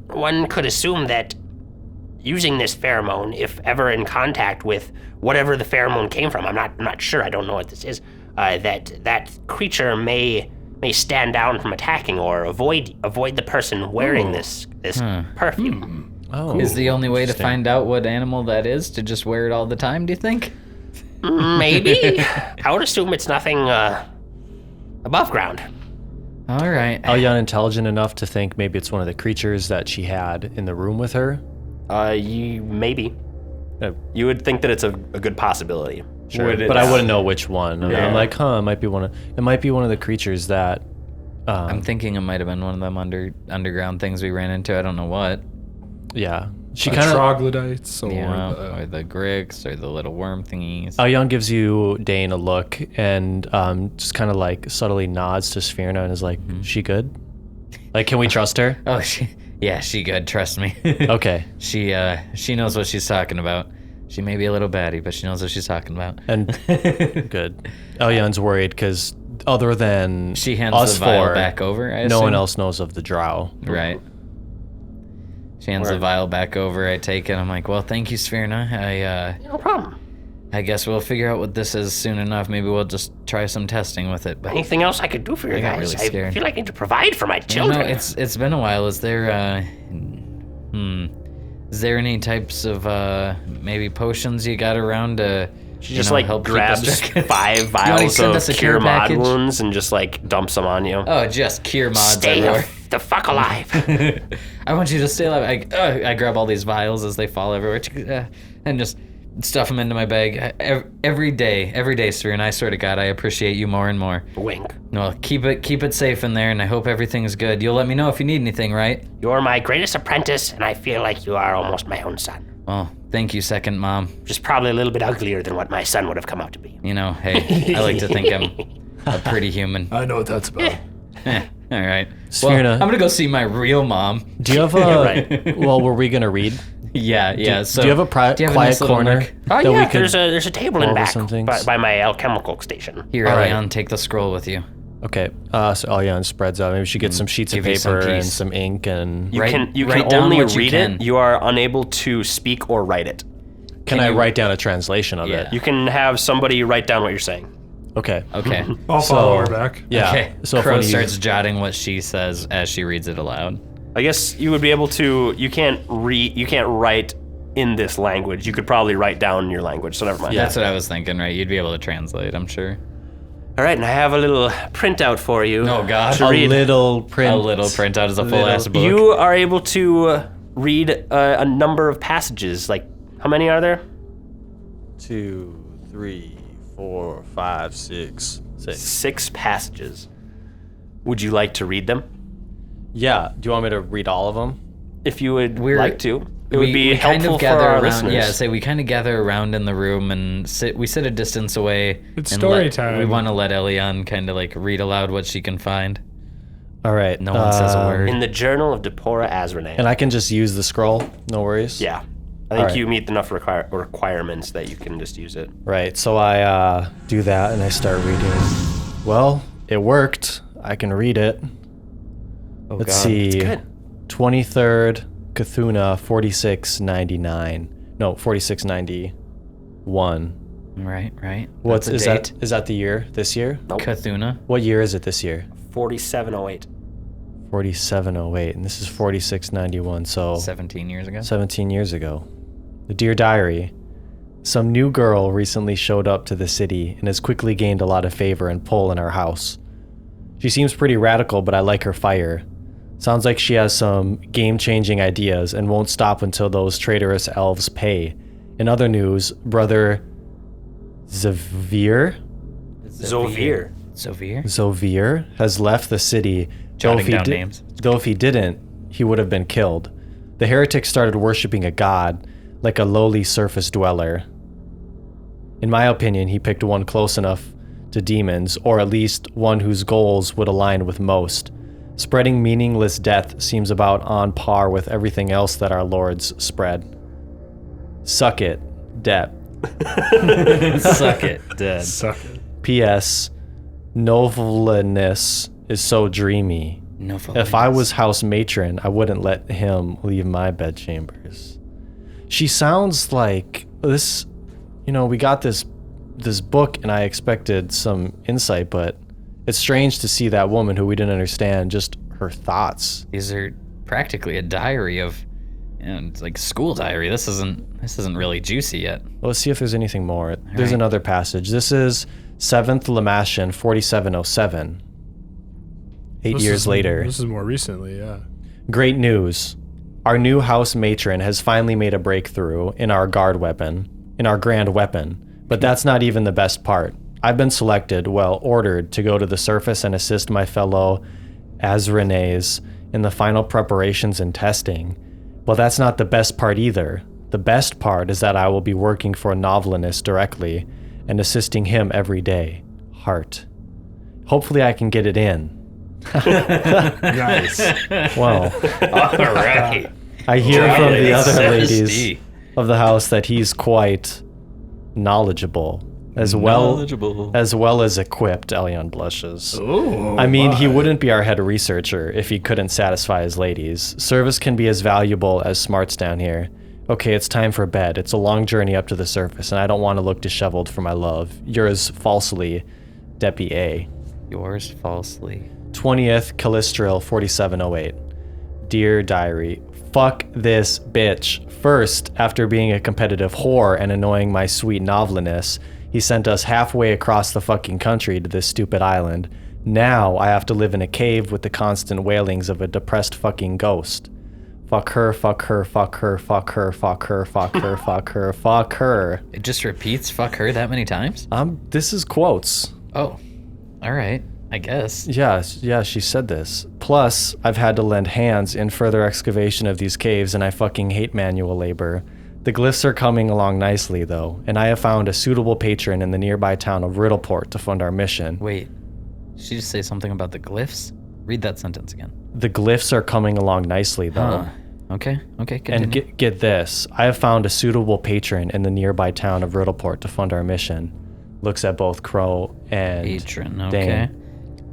One could assume that using this pheromone, if ever in contact with whatever the pheromone came from, I'm not sure. I don't know what this is. That creature may stand down from attacking or avoid the person wearing this perfume. Oh, Is the only way to interesting. find out what animal that is to just wear it all the time, do you think? Maybe. I would assume it's nothing above ground. All right. Elion intelligent enough to think maybe it's one of the creatures that she had in the room with her? Maybe. Uh, You would think that it's a good possibility. Sure, Would it- but I wouldn't know which one. Yeah. I'm like, it might be one of the creatures that. I'm thinking it might have been one of them underground things we ran into. I don't know what. Yeah, she The kind of. troglodytes or Or the Grix or the little worm thingies. Elion gives you Dayne a look and just kind of like subtly nods to Svirna and is like, "She good? Like, can we trust her?" Oh, she good. Trust me. Okay. She knows what she's talking about. She may be a little batty, but she knows what she's talking about. And good. Elion's worried because other than She hands us the vial four, back over. I no one assume? else knows of the drow. Right. She hands the vial back over. I take it. I'm like, well, thank you, Svirna. No problem. I guess we'll figure out what this is soon enough. Maybe we'll just try some testing with it. But Anything else I could do for you I got guys? really scared. I feel like I need to provide for my you children. know, it's been a while. Is there is there any types of maybe potions you got around to She just like help keep grabs us 5 wanna vials send of us a cure care mod package? wounds and just like dumps them on you. Oh, just cure mods Stay everywhere. the fuck alive. I want you to stay alive. I grab all these vials as they fall everywhere and just stuff them into my bag. Every day, Sphere, and I swear to God, I appreciate you more and more. Wink. No, keep it safe in there, and I hope everything's good. You'll let me know if you need anything, right? You're my greatest apprentice, and I feel like you are almost my own son. Well, thank you, second mom. Just probably a little bit uglier than what my son would have come out to be. You know, hey, I like to think I'm a pretty human. I know what that's about. All right. Svirna. Well, I'm gonna go see my real mom. Do you have a? Well, were we gonna read? Yeah. So do you have a do you have a quiet nice little corner nook? that yeah, we could? there's a table in over back some things? by my alchemical station. Here, All right. Elion, take the scroll with you. Okay. So Alyan spreads out. Maybe she gets some sheets of Give you some paper and peace. some ink and. You Write- can write can down only what you read can. it. You are unable to speak or write it. Can I you- write down a translation of Yeah. it? You can have somebody write down what you're saying. Okay. Okay. I'll follow her back. Yeah. Okay. So if Crow one of you- starts jotting what she says as she reads it aloud. I guess you would be able to. You can't write in this language. You could probably write down your language. So never mind. That's what I was thinking, right? You'd be able to translate, I'm sure. All right, and I have a little printout for you. Oh, God. To a read. little print. A little printout is a full ass book. You are able to read a number of passages. Like, how many are there? 2, 3, 4, 5, 6, 6. 6 passages. Would you like to read them? Yeah. Do you want me to read all of them? If you would We're- like to. It would be we kind helpful of gather for our around. listeners. Yeah, say we kind of gather around in the room and we sit a distance away. It's and story let- time. We want to let Elion kind of like read aloud what she can find. All right. No one says a word. In the Journal of Depora Azrene. And I can just use the scroll. No worries. Yeah. I think right. you meet enough requirements that you can just use it. Right. So I do that and I start reading. Well, it worked. I can read it. Oh, Let's God. see. good. 23rd Cthulhu 4699. No, 4691. Right. What's That's is a that? date. Is that the year? This year? Cthulhu. What year is it this year? 4708. 4708, and this is 4691. So 17 years ago. 17 years ago. The Dear Diary. Some new girl recently showed up to the city and has quickly gained a lot of favor and pull in our house. She seems pretty radical, but I like her fire. Sounds like she has some game-changing ideas and won't stop until those traitorous elves pay. In other news, Brother Zavir Zovir. has left the city. Jotting down names. Though if he didn't, he would have been killed. The heretic started worshipping a god, like a lowly surface dweller. In my opinion, he picked one close enough to demons, or at least one whose goals would align with most. Spreading meaningless death seems about on par with everything else that our lords spread. Suck it, Depp. Suck it, dead. Suck it. P.S. Noveliness is so dreamy. No. If I was house matron, I wouldn't let him leave my bedchambers. She sounds like this, we got this book and I expected some insight, but it's strange to see that woman who we didn't understand, just her thoughts. These are practically a diary of, it's like school diary. This isn't really juicy yet. Well, let's see if there's anything more. There's right. another passage. This is 7th Lamashon, 4707. 8 years later. This is more recently, yeah. Great news. Our new house matron has finally made a breakthrough in our grand weapon. But that's not even the best part. I've been selected, ordered to go to the surface and assist my fellow Azrenes in the final preparations and testing. Well, that's not the best part either. The best part is that I will be working for Novelinus directly and assisting him every day. Heart. Hopefully I can get it in. Nice. Well, All right. I hear from the Really other thirsty. ladies of the house that he's quite knowledgeable. as well as equipped. Elyon blushes. Oh, I mean, he wouldn't be our head researcher if he couldn't satisfy his ladies. Service can be as valuable as smarts down here. Okay, it's time for bed. It's a long journey up to the surface, and I don't want to look disheveled for my love. Yours falsely, Deppy A. Yours falsely. 20th Callistril 4708. Dear Diary, fuck this bitch. First, after being a competitive whore and annoying my sweet noveliness, he sent us halfway across the fucking country to this stupid island. Now I have to live in a cave with the constant wailings of a depressed fucking ghost. Fuck her, fuck her, fuck her, fuck her, fuck her, fuck her, fuck her, fuck her. It just repeats fuck her that many times? This is quotes. Oh, all right, I guess. Yeah, she said this. Plus, I've had to lend hands in further excavation of these caves, and I fucking hate manual labor. The glyphs are coming along nicely, though, and I have found a suitable patron in the nearby town of Riddleport to fund our mission. Wait, did she just say something about the glyphs? Read that sentence again. The glyphs are coming along nicely, though. Huh. Okay, continue. And get this. I have found a suitable patron in the nearby town of Riddleport to fund our mission. Looks at both Crow and Patron, okay. Dayne.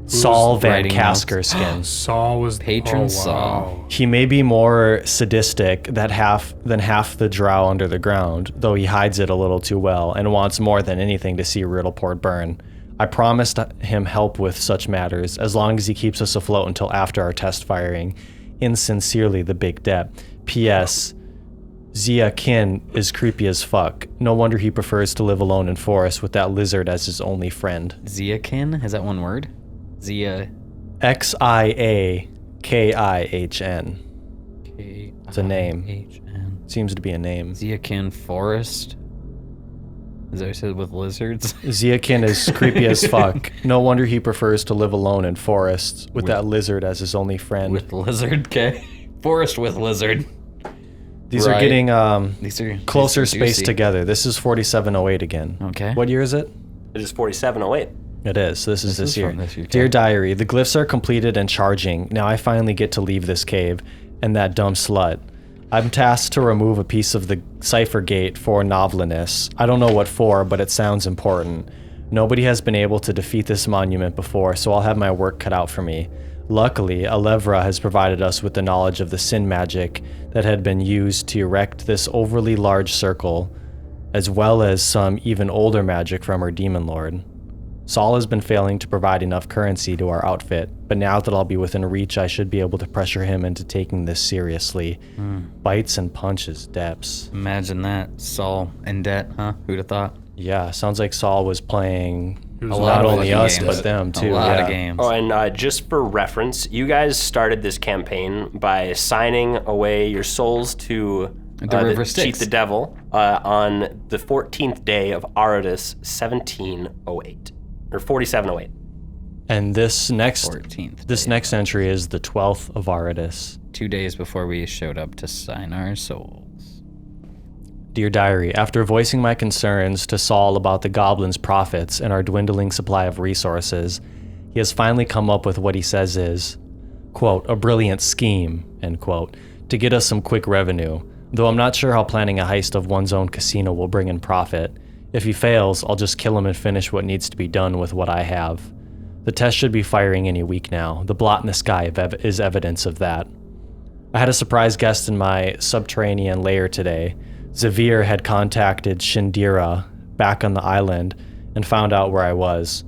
Saul Van writing notes? Kaskerskin. Saul was Patron wow. Saul. He may be more sadistic than half the drow under the ground, though he hides it a little too well and wants more than anything to see Riddleport burn. I promised him help with such matters, as long as he keeps us afloat until after our test firing. Insincerely, the Big Depp. P.S. Zia Kin is creepy as fuck. No wonder he prefers to live alone in forest with that lizard as his only friend. Ziakin? Is that one word? Zia. Xiakihin. K. It's a name. H-N. Seems to be a name. Ziakin Forest. Is that what I said with lizards? Ziakin is creepy as fuck. No wonder he prefers to live alone in forests with that lizard as his only friend. With lizard, okay. Forest with lizard. These are getting These are closer these are spaced juicy. together. This is 4708 again. Okay. What year is it? It is 4708. It is. This is this year. from this year, Dear okay. Diary, the glyphs are completed and charging. Now I finally get to leave this cave and that dumb slut. I'm tasked to remove a piece of the cipher gate for noveliness. I don't know what for, but it sounds important. Nobody has been able to defeat this monument before, so I'll have my work cut out for me. Luckily, Alevra has provided us with the knowledge of the sin magic that had been used to erect this overly large circle, as well as some even older magic from her demon lord. Saul has been failing to provide enough currency to our outfit, but now that I'll be within reach, I should be able to pressure him into taking this seriously. Bites and punches, depths. Imagine that. Saul in debt, huh? Who'd have thought? Yeah, sounds like Saul was playing was not lot of only fucking us, games. but them too. A lot yeah. of games. Oh, and just for reference, you guys started this campaign by signing away your souls to The River cheat Styx. the devil on the 14th day of Aradus 1708 or 4708. And this next 14th. next entry is the 12th of Aradus. 2 days before we showed up to sign our souls. Dear Diary, after voicing my concerns to Saul about the goblins' profits and our dwindling supply of resources, he has finally come up with what he says is, quote, a brilliant scheme, end quote, to get us some quick revenue, though I'm not sure how planning a heist of one's own casino will bring in profit. If he fails, I'll just kill him and finish what needs to be done with what I have. The test should be firing any week now. The blot in the sky is evidence of that. I had a surprise guest in my subterranean lair today. Xavier had contacted Shindira back on the island and found out where I was.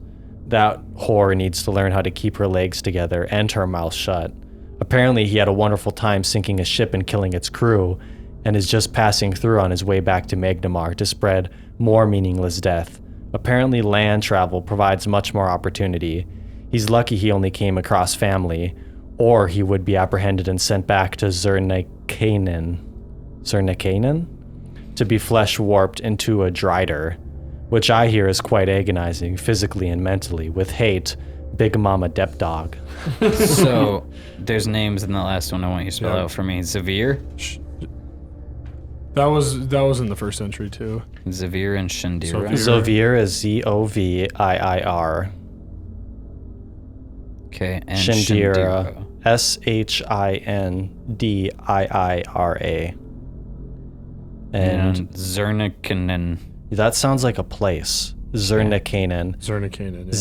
That whore needs to learn how to keep her legs together and her mouth shut. Apparently he had a wonderful time sinking a ship and killing its crew, and is just passing through on his way back to Magnamar to spread more meaningless death. Apparently land travel provides much more opportunity. He's lucky he only came across family, or he would be apprehended and sent back to Zernikanen to be flesh warped into a Drider, which I hear is quite agonizing physically and mentally, with hate, Big Mama Dep Dog. So, there's names in the last one I want you to spell out for me. Xavier? That was in the first entry too. Xavier and Shindira. Xavier is Zoviir. Okay, and Shindira, Shindira. Shindiira. And And Zernikanen. that sounds like a place. Zirnikainen. Zirnikainen, yeah.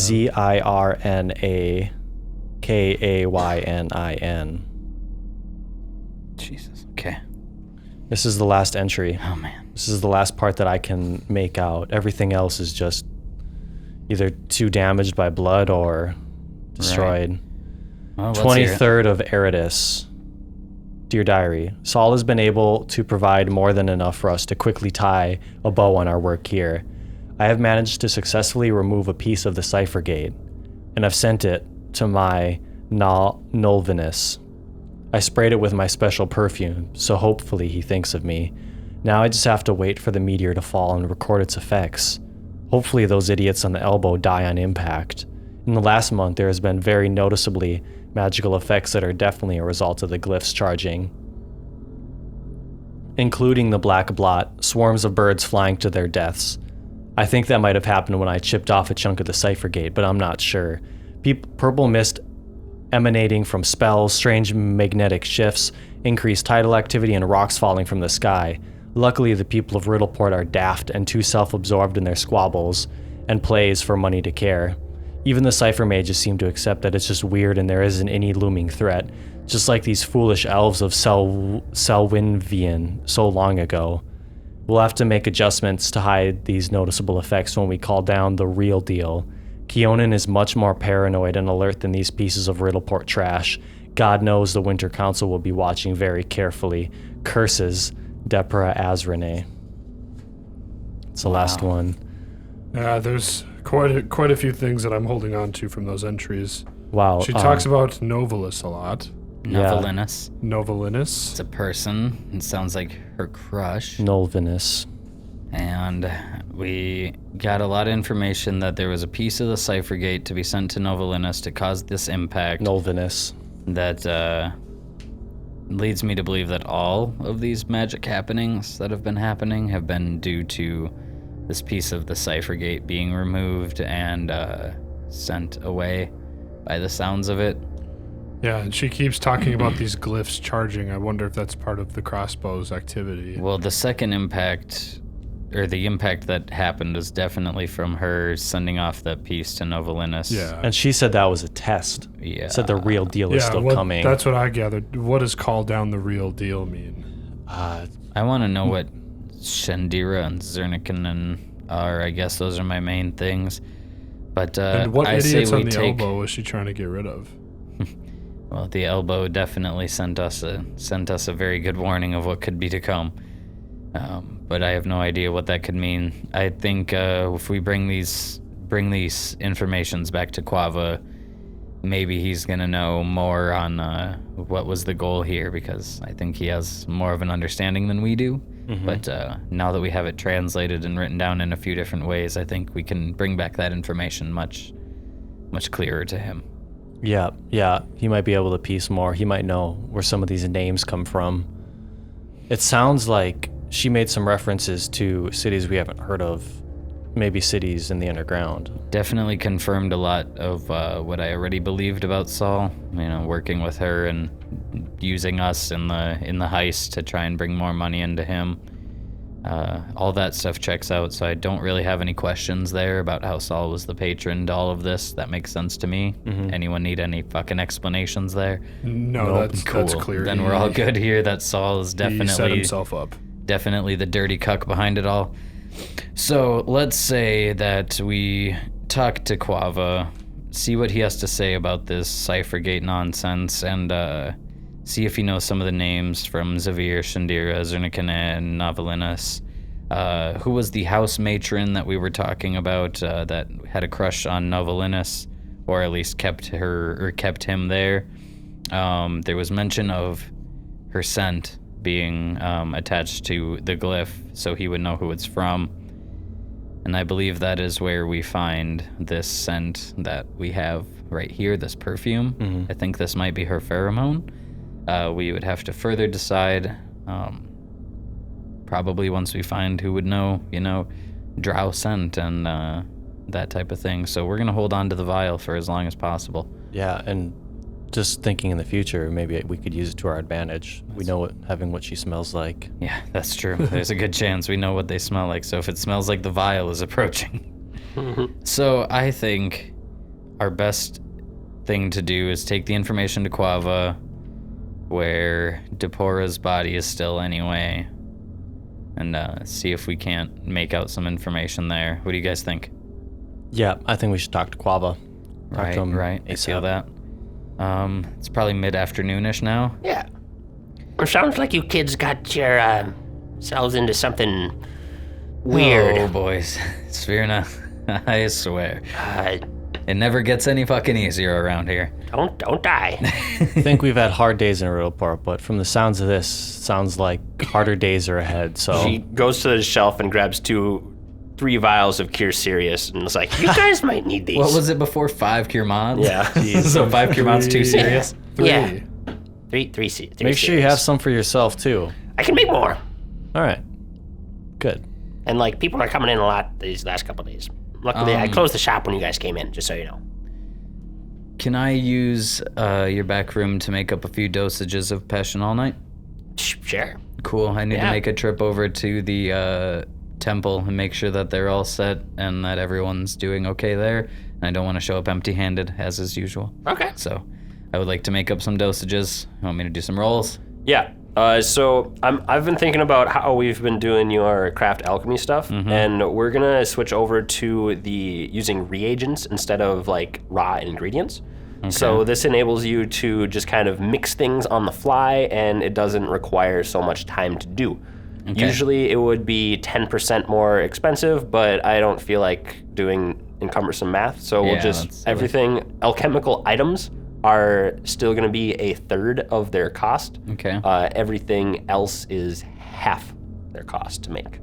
Zirnakainin. Jesus. Okay. This is the last entry. Oh man. This is the last part that I can make out. Everything else is just either too damaged by blood or destroyed. Well, let's hear it. 23rd of Eridus. Dear Diary, Saul has been able to provide more than enough for us to quickly tie a bow on our work here. I have managed to successfully remove a piece of the cipher gate, and I've sent it to my Nolvinus. I sprayed it with my special perfume, so hopefully he thinks of me. Now I just have to wait for the meteor to fall and record its effects. Hopefully those idiots on the elbow die on impact. In the last month, there has been very noticeably magical effects that are definitely a result of the glyphs charging, including the black blot, swarms of birds flying to their deaths. I think that might have happened when I chipped off a chunk of the cipher gate, but I'm not sure. Purple mist emanating from spells, strange magnetic shifts, increased tidal activity, and rocks falling from the sky. Luckily, the people of Riddleport are daft and too self-absorbed in their squabbles and plays for money to care. Even the cipher mages seem to accept that it's just weird and there isn't any looming threat, just like these foolish elves of Selwynvian so long ago. We'll have to make adjustments to hide these noticeable effects when we call down the real deal. Keonan is much more paranoid and alert than these pieces of Riddleport trash. God knows the Winter Council will be watching very carefully. Curses, Depra Azrene. It's the last one. There's quite a few things that I'm holding on to from those entries. Wow. She talks about Novalis a lot. Novalinus. Novalinus. It's a person. It sounds like her crush. Nolvinus. And we got a lot of information that there was a piece of the cipher gate to be sent to Novalinus to cause this impact. Nolvinus. That leads me to believe that all of these magic happenings that have been due to this piece of the cipher gate being removed and sent away by the sounds of it. Yeah, and she keeps talking about these glyphs charging. I wonder if that's part of the crossbow's activity. Well, the second impact, or the impact that happened, is definitely from her sending off that piece to Novalinus. Yeah. And she said that was a test. Yeah. Said the real deal is still coming. That's what I gathered. What does call down the real deal mean? I want to know what Shandira and Zernikanen are. I guess those are my main things. But and what I idiots say we on the take, elbow is she trying to get rid of? Well, the elbow definitely sent us a very good warning of what could be to come. But I have no idea what that could mean. I think if we bring these informations back to Quava, maybe he's gonna know more on what was the goal here, because I think he has more of an understanding than we do. Mm-hmm. But now that we have it translated and written down in a few different ways, I think we can bring back that information much clearer to him. Yeah, he might be able to piece more. He might know where some of these names come from. It sounds like she made some references to cities we haven't heard of, maybe cities in the underground. Definitely confirmed a lot of what I already believed about Saul, working with her and using us in the heist to try and bring more money into him. All that stuff checks out, so I don't really have any questions there about how Saul was the patron to all of this. That makes sense to me. Mm-hmm. Anyone need any fucking explanations there? No, that's clear. Then we're all good here that Saul is definitely... He set himself up. Definitely the dirty cuck behind it all. So let's say that we talk to Quava, see what he has to say about this Cyphergate nonsense, and see if he knows some of the names from Zavir, Shandira, Zernikane, and Novalinus. Who was the house matron that we were talking about that had a crush on Novalinus, or at least kept him there? There was mention of her scent being attached to the glyph, so he would know who it's from. And I believe that is where we find this scent that we have right here, this perfume. Mm-hmm. I think this might be her pheromone. We would have to further decide, probably once we find who would know, drow scent and that type of thing. So we're going to hold on to the vial for as long as possible. Yeah, and just thinking in the future, maybe we could use it to our advantage. We know having what she smells like. Yeah, that's true. There's a good chance we know what they smell like. So if it smells like the vial is approaching, So I think our best thing to do is take the information to Quava, where Depora's body is still anyway, and see if we can't make out some information there. What do you guys think? Yeah, I think we should talk to Quava. Talk to him Right. I feel ASAP. that. It's probably mid-afternoonish now. Yeah. It sounds like you kids got your selves into something weird. Oh, boys. Svirna, I swear. Uh, It never gets any fucking easier around here. don't die. I think we've had hard days in Riddleport, but from the sounds of this, sounds like harder days are ahead. So She goes to the shelf and grabs 3 vials of Cure Serious and is like, You guys might need these. What was it before? 5 cure mods? Yeah. So 5 cure mods too serious? Yeah. Three make sure you series. have some for yourself too. I can make more. All right, good. And like people are coming in a lot these last couple of days. Luckily, I closed the shop when you guys came in, just so you know. Can I use your back room to make up a few dosages of Passion All Night? Sure. Cool. I need to Yeah. make a trip over to the temple and make sure that they're all set and that everyone's doing okay there. And I don't want to show up empty-handed, as is usual. Okay. So I would like to make up some dosages. You want me to do some rolls? Yeah. So I've been thinking about how we've been doing your craft alchemy stuff, and we're gonna switch over to the using reagents instead of like raw ingredients. So this enables you to just kind of mix things on the fly, and it doesn't require so much time to do. Usually it would be 10% more expensive, but I don't feel like doing encumbersome math, so we'll Yeah, that's just silly. everything alchemical items are still going to be a third of their cost. Okay. Everything else is half their cost to make.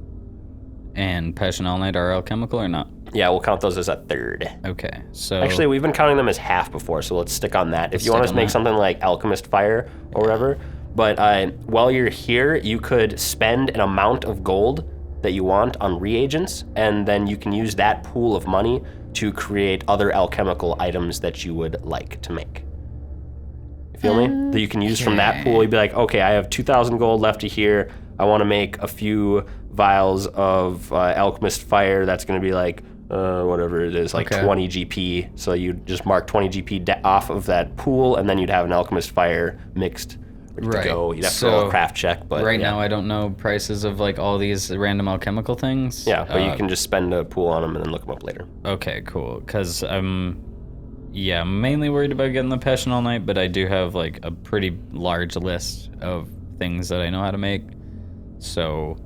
And Passion All Night are alchemical or not? Yeah, we'll count those as a third. Okay, so... Actually, we've been counting them as half before, so let's stick on that. If you want us stick to on make that. something like Alchemist Fire or whatever, but while you're here, you could spend an amount of gold that you want on reagents, and then you can use that pool of money to create other alchemical items that you would like to make. You feel me? That you can use from that pool. You'd be like, okay, I have 2,000 gold left to here. I want to make a few vials of Alchemist Fire. That's going to be like, whatever it is, like 20 GP. So you just mark 20 GP off of that pool, and then you'd have an Alchemist Fire mixed, ready to go. You'd have to roll a craft check, but right yeah. now I don't know prices of like all these random alchemical things. Yeah, but you can just spend a pool on them and then look them up later. Okay, cool. Because I'm mainly worried about getting the Passion All Night, but I do have like a pretty large list of things that I know how to make. So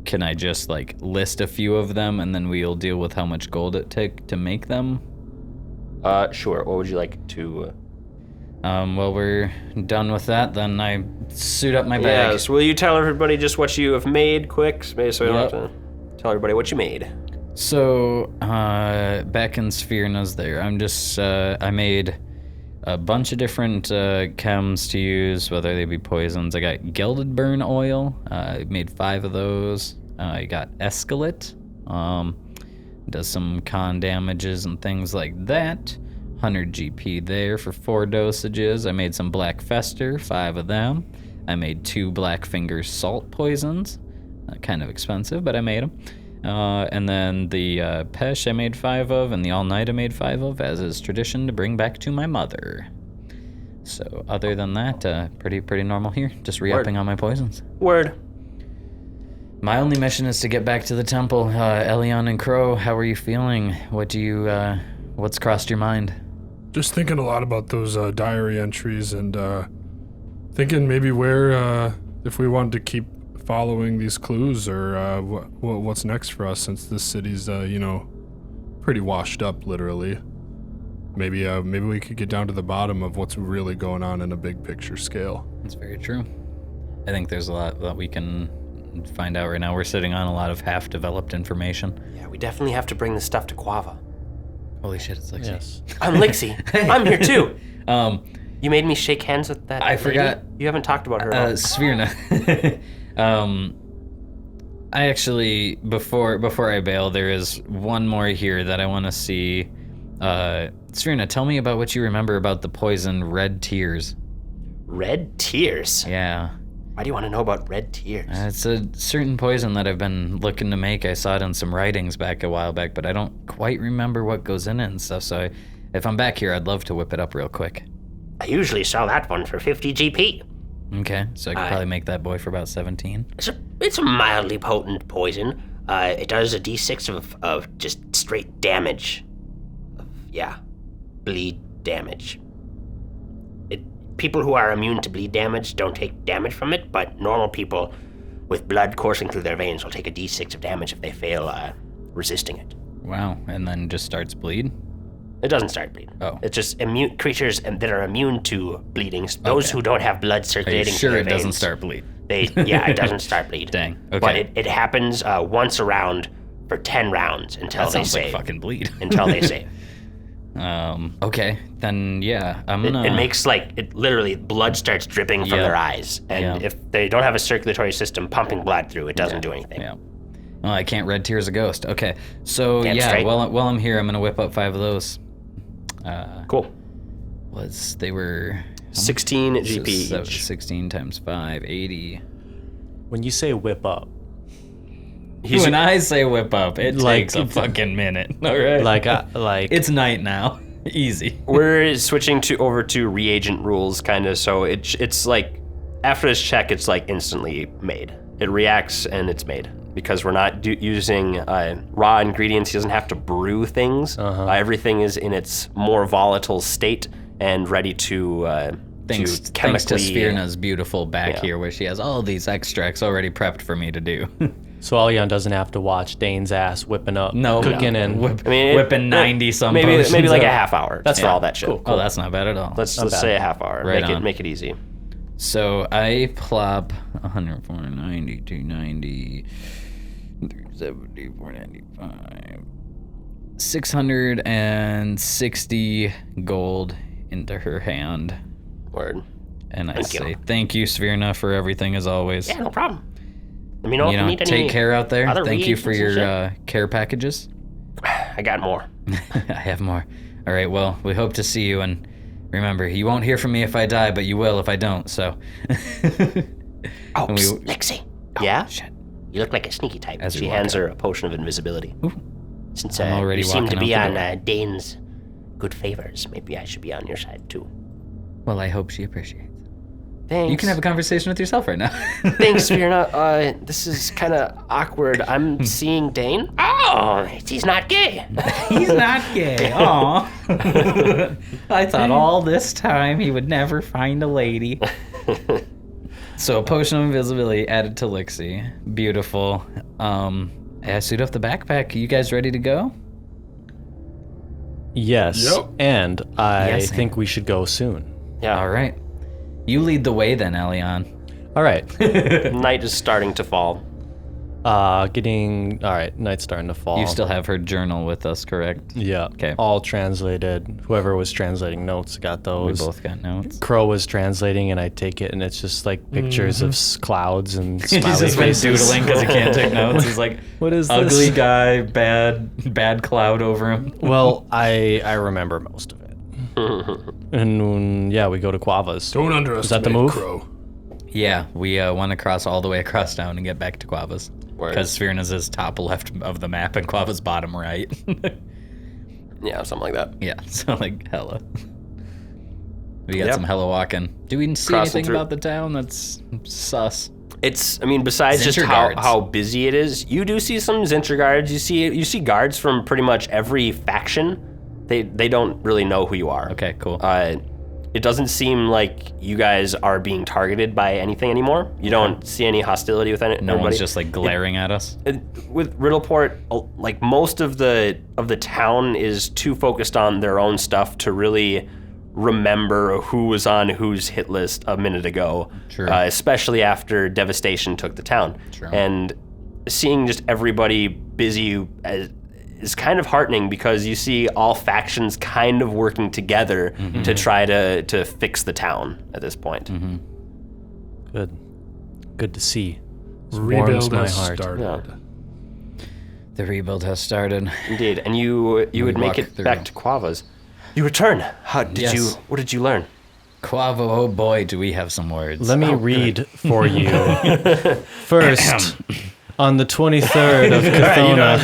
can I just like list a few of them and then we'll deal with how much gold it took to make them? Sure. What would you like to... Well, we're done with that. Then I suit up my bag. Yes. Will you tell everybody just what you have made quick, so we don't Yep. have to tell everybody what you made? So, back in Svirna's there, I made a bunch of different chems to use, whether they be poisons. I got Gilded Burn Oil. I made 5 of those. I got Escalate. Does some con damages and things like that. 100 GP there for 4 dosages. I made some Black Fester, 5 of them. I made 2 Black Finger Salt Poisons. Kind of expensive, but I made them. And then the Pesh I made 5 of, and the All Night I made 5 of, as is tradition to bring back to my mother. So other than that, pretty normal here. Just re-upping on my poisons. Word. My only mission is to get back to the temple. Elion and Crow, how are you feeling? What's crossed your mind? Just thinking a lot about those diary entries and thinking maybe where, if we wanted to keep following these clues or what's next for us since this city's, pretty washed up, literally. Maybe we could get down to the bottom of what's really going on in a big picture scale. That's very true. I think there's a lot that we can find out right now. We're sitting on a lot of half-developed information. Yeah, we definitely have to bring this stuff to Quava. Holy shit, it's Lexi. Yes. I'm Lixie. I'm here too. Um, You made me shake hands with that I lady? forgot. You haven't talked about her at all. Svirna. I actually, before I bail, there is one more here that I want to see. Svirna, tell me about what you remember about the poison Red Tears. Red Tears. Yeah. Why do you want to know about red tears? It's a certain poison that I've been looking to make. I saw it in some writings a while back, but I don't quite remember what goes in it and stuff. So if I'm back here, I'd love to whip it up real quick. I usually sell that one for 50 GP. Okay, so I could probably make that boy for about 17. It's a mildly potent poison. It does a d6 of just straight damage. Bleed damage. People who are immune to bleed damage don't take damage from it, but normal people with blood coursing through their veins will take a d6 of damage if they fail resisting it. Wow, and then just starts bleed? It doesn't start bleeding. Oh. It's just immune creatures that are immune to bleeding. Those who don't have blood Are you circulating sure through it their doesn't veins, start bleed? it doesn't start bleeding. Dang, okay. But it happens once a round for 10 rounds until That they sounds save. like fucking bleed. Until they save. Okay, then yeah, I'm gonna... It makes literally blood starts dripping from Yeah. their eyes. And Yeah. if they don't have a circulatory system pumping blood through, it doesn't do anything. Yeah. Well, I can't red tears a ghost. Okay, so Damn yeah, straight. while I'm here, I'm gonna whip up 5 of those. Cool. They were 16 GP each. 16 times 5, 80. When you say whip up, When I say whip up, it takes a fucking minute. All right. like It's night now. Easy. We're switching over to reagent rules, kind of. So it's like after this check, it's like instantly made. It reacts and it's made because we're not using raw ingredients. He doesn't have to brew things. Everything is in its more volatile state and ready to Thanks to Svirna's beautiful back here, where she has all these extracts already prepped for me to do. so Alyan doesn't have to watch Dayne's ass whipping up, No, cooking and whipping 90 some maybe potions like a up. half hour. That's for all that shit. Cool. Oh, that's not bad at all. Let's bad. say a half hour. Right Make it easy. So I plop 104, 90, 290, 370, 495, 660 gold into her hand. Word. And I Thank you. say, thank you, Svirna, for everything as always. Yeah, no problem. Let me know if you need any. Take care out there. other Thank you for reagents and your care packages. I got more. I have more. All right, well, we hope to see you, and remember, you won't hear from me if I die, but you will if I don't, so. Oh, And we- psst, Lexi. Yeah? Shit. You look like a sneaky type. As we She walk hands out. her a potion of invisibility. Since I'm already you seem to walking be out on the door. Dayne's good favors, maybe I should be on your side too. Well, I hope she appreciates. Thanks. You can have a conversation with yourself right now. Thanks, Svirna. This is kind of awkward. I'm seeing Dayne. Oh, he's not gay. He's not gay. Aw. I thought all this time he would never find a lady. So a potion of invisibility added to Lixie. Beautiful. I suit up the backpack. You guys ready to go? yes, Yep. and I Yes, think we should go soon. Yeah. All right. You lead the way then, Elion. All right, Night is starting to fall. all right. Night's starting to fall. You still have her journal with us, correct? yeah. Okay. All translated. Whoever was translating notes got We those. both got notes. Crow was translating, and I take it, and it's just like pictures of clouds and He's smiley just been faces. doodling because he can't take notes. He's like, What is ugly this? guy, bad cloud over him. Well, I remember most of it. And yeah, we go to Quava's. Don't underestimate move? Crow. Yeah, we want to cross all the way across town and get back to Quava's. Word. Because Svirna's is top left of the map and Quava's bottom right. Yeah, something like that. Yeah, so like hella. We got Yep. some hella walking. Do we see Crossing anything through. about the town that's sus? Besides just Zincher how, guards. how busy it is, you do see some Zincher guards. You see guards from pretty much every faction. They don't really know who you are. Okay, cool. It doesn't seem like you guys are being targeted by anything anymore. You don't see any hostility with any. No everybody. one's just like glaring at us. With Riddleport, like most of the town is too focused on their own stuff to really remember who was on whose hit list a minute ago. True. Especially after Devastation took the town. True. And seeing just everybody busy is kind of heartening because you see all factions kind of working together to try to fix the town at this point. Good to see. This Rebuild warms my has heart. started. Yeah. The rebuild has started. Indeed, and you would make walk it through. back to Quava's. You return. What did Yes. you learn? Quavo, oh boy, do we have some words. Let me read for you. First, on the 23rd of Cathona.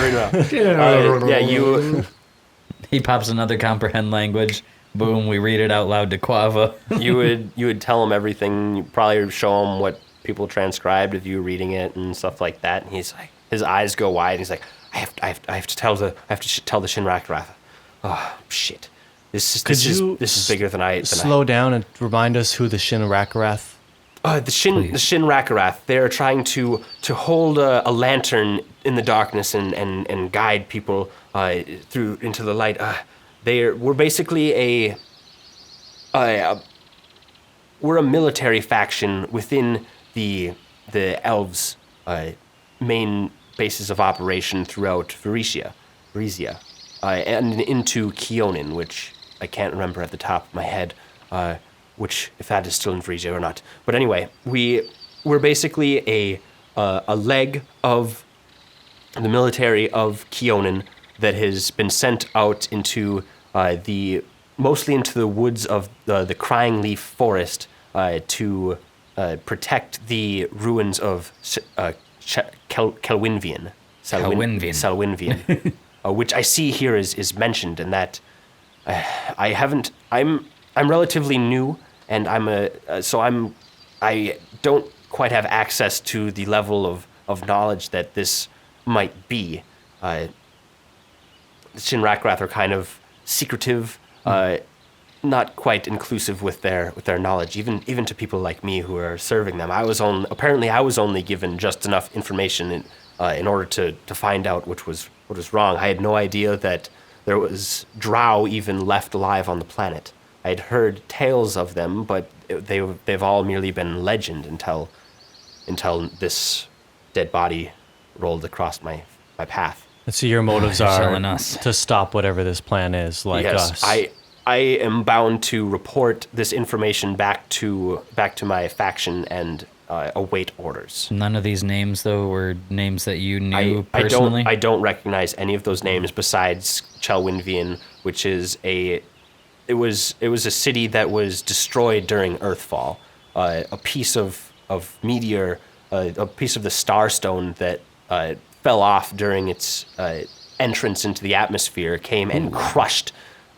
Yeah, you He pops another comprehend language. Boom, we read it out loud to Quavo. you would tell him everything. You probably show him what people transcribed of you reading it and stuff like that. And he's like, his eyes go wide. And he's like, I have to tell the Shinrakrath. Oh shit! This is bigger than I. Slow down and remind us who the Shinrakrath. The Shinrakrath. They're trying to hold a lantern in the darkness and guide people through into the light. We're basically we're a military faction within the elves' main bases of operation throughout Varisia, and into Keonin, which I can't remember at the top of my head, which if that is still in Varisia or not. But anyway, we're basically a leg of the military of Keonin that has been sent out into mostly into the woods of the Crying Leaf Forest to protect the ruins of Kelwinvian, which I see here is mentioned, and that I'm relatively new, and I don't quite have access to the level of knowledge that this might be. The Shinrakrath are kind of secretive, not quite inclusive with their knowledge, even to people like me who are serving them. I was only given just enough information in order to find out what was wrong. I had no idea that there was drow even left alive on the planet. I had heard tales of them, but they've all merely been legend until this dead body rolled across my path. And so your motives are telling us to stop whatever this plan is, like us. I am bound to report this information back to my faction and await orders. None of these names, though, were names that you knew personally? I don't recognize any of those names besides Chelwinvian, which is it was a city that was destroyed during Earthfall. A piece of meteor, a piece of the Starstone that fell off during its entrance into the atmosphere came and crushed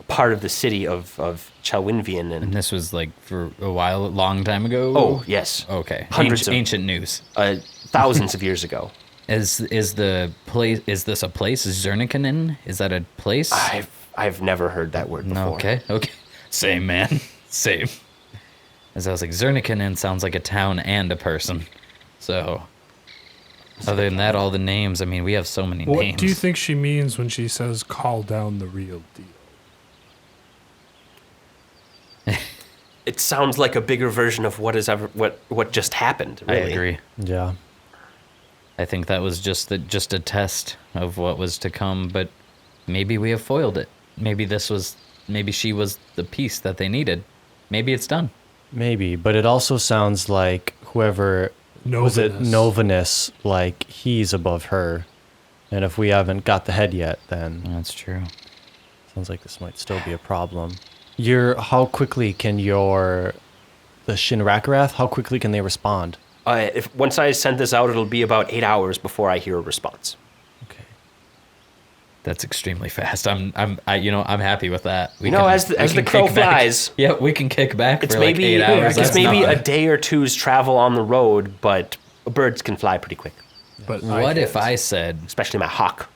part of the city of Chelwinvian. And this was like for a long time ago? Oh, yes. Okay. Ancient news. Thousands of years ago. Is this a place? Is Zernikanen? Is that a place? I've never heard that word before. Okay. Same, man. Same. As I was like, Zernikanen sounds like a town and a person. So, other than that, all the names, I mean, we have so many names. What do you think she means when she says, call down the real deal? It sounds like a bigger version of what just happened, really. I agree. Yeah. I think that was just a test of what was to come, but maybe we have foiled it. Maybe she was the piece that they needed. Maybe it's done. Maybe, but it also sounds like whoever was it, Novanus, like he's above her. And if we haven't got the head yet, then that's true. Sounds like this might still be a problem. How quickly can the Shinrakrath, how quickly can they respond? Once I send this out, it'll be about 8 hours before I hear a response. Okay. That's extremely fast. I'm happy with that. As the crow flies. Yeah, we can kick back it's for maybe, 8 hours. It's maybe a day or two's travel on the road, but birds can fly pretty quick. But what if I said, especially my hawk,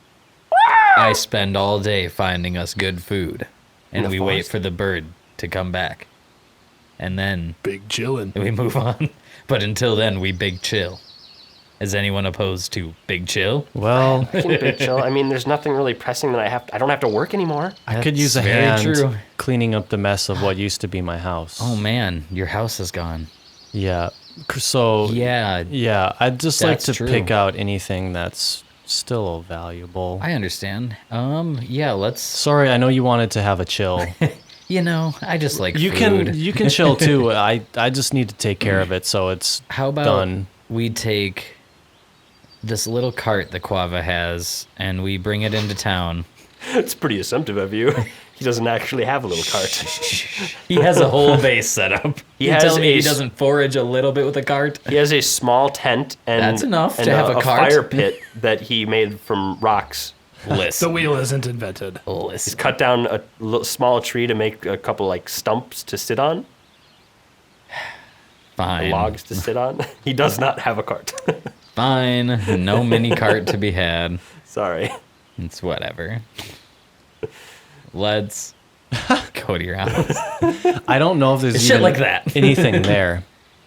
I spend all day finding us good food, and we wait for the bird to come back, and then big chillin'. We move on. But until then, we big chill. Is anyone opposed to big chill? Well, I can big chill. I mean, there's nothing really pressing that I don't have to work anymore. I could use a hand cleaning up the mess of what used to be my house. Oh man, your house is gone. Yeah. So yeah, I'd just like to pick out anything that's still valuable. I understand. Yeah, let's. Sorry, I know you wanted to have a chill. I just like you food. You can chill too. I just need to take care of it, so it's how about done. We take this little cart that Quava has, and we bring it into town, It's pretty assumptive of you. He doesn't actually have a little cart. He has a whole base set up. He You has tell me he a- doesn't forage a little bit with a cart? He has a small tent and That's enough and to have a cart. fire pit that he made from rocks. The Listen. wheel isn't invented. He's cut down a small tree to make a couple like stumps to sit on, Fine. logs to sit on. He does not have a cart. Fine. No mini cart to be had. Sorry. It's whatever. Let's go to your house. I don't know if there's Shit even like that. anything there.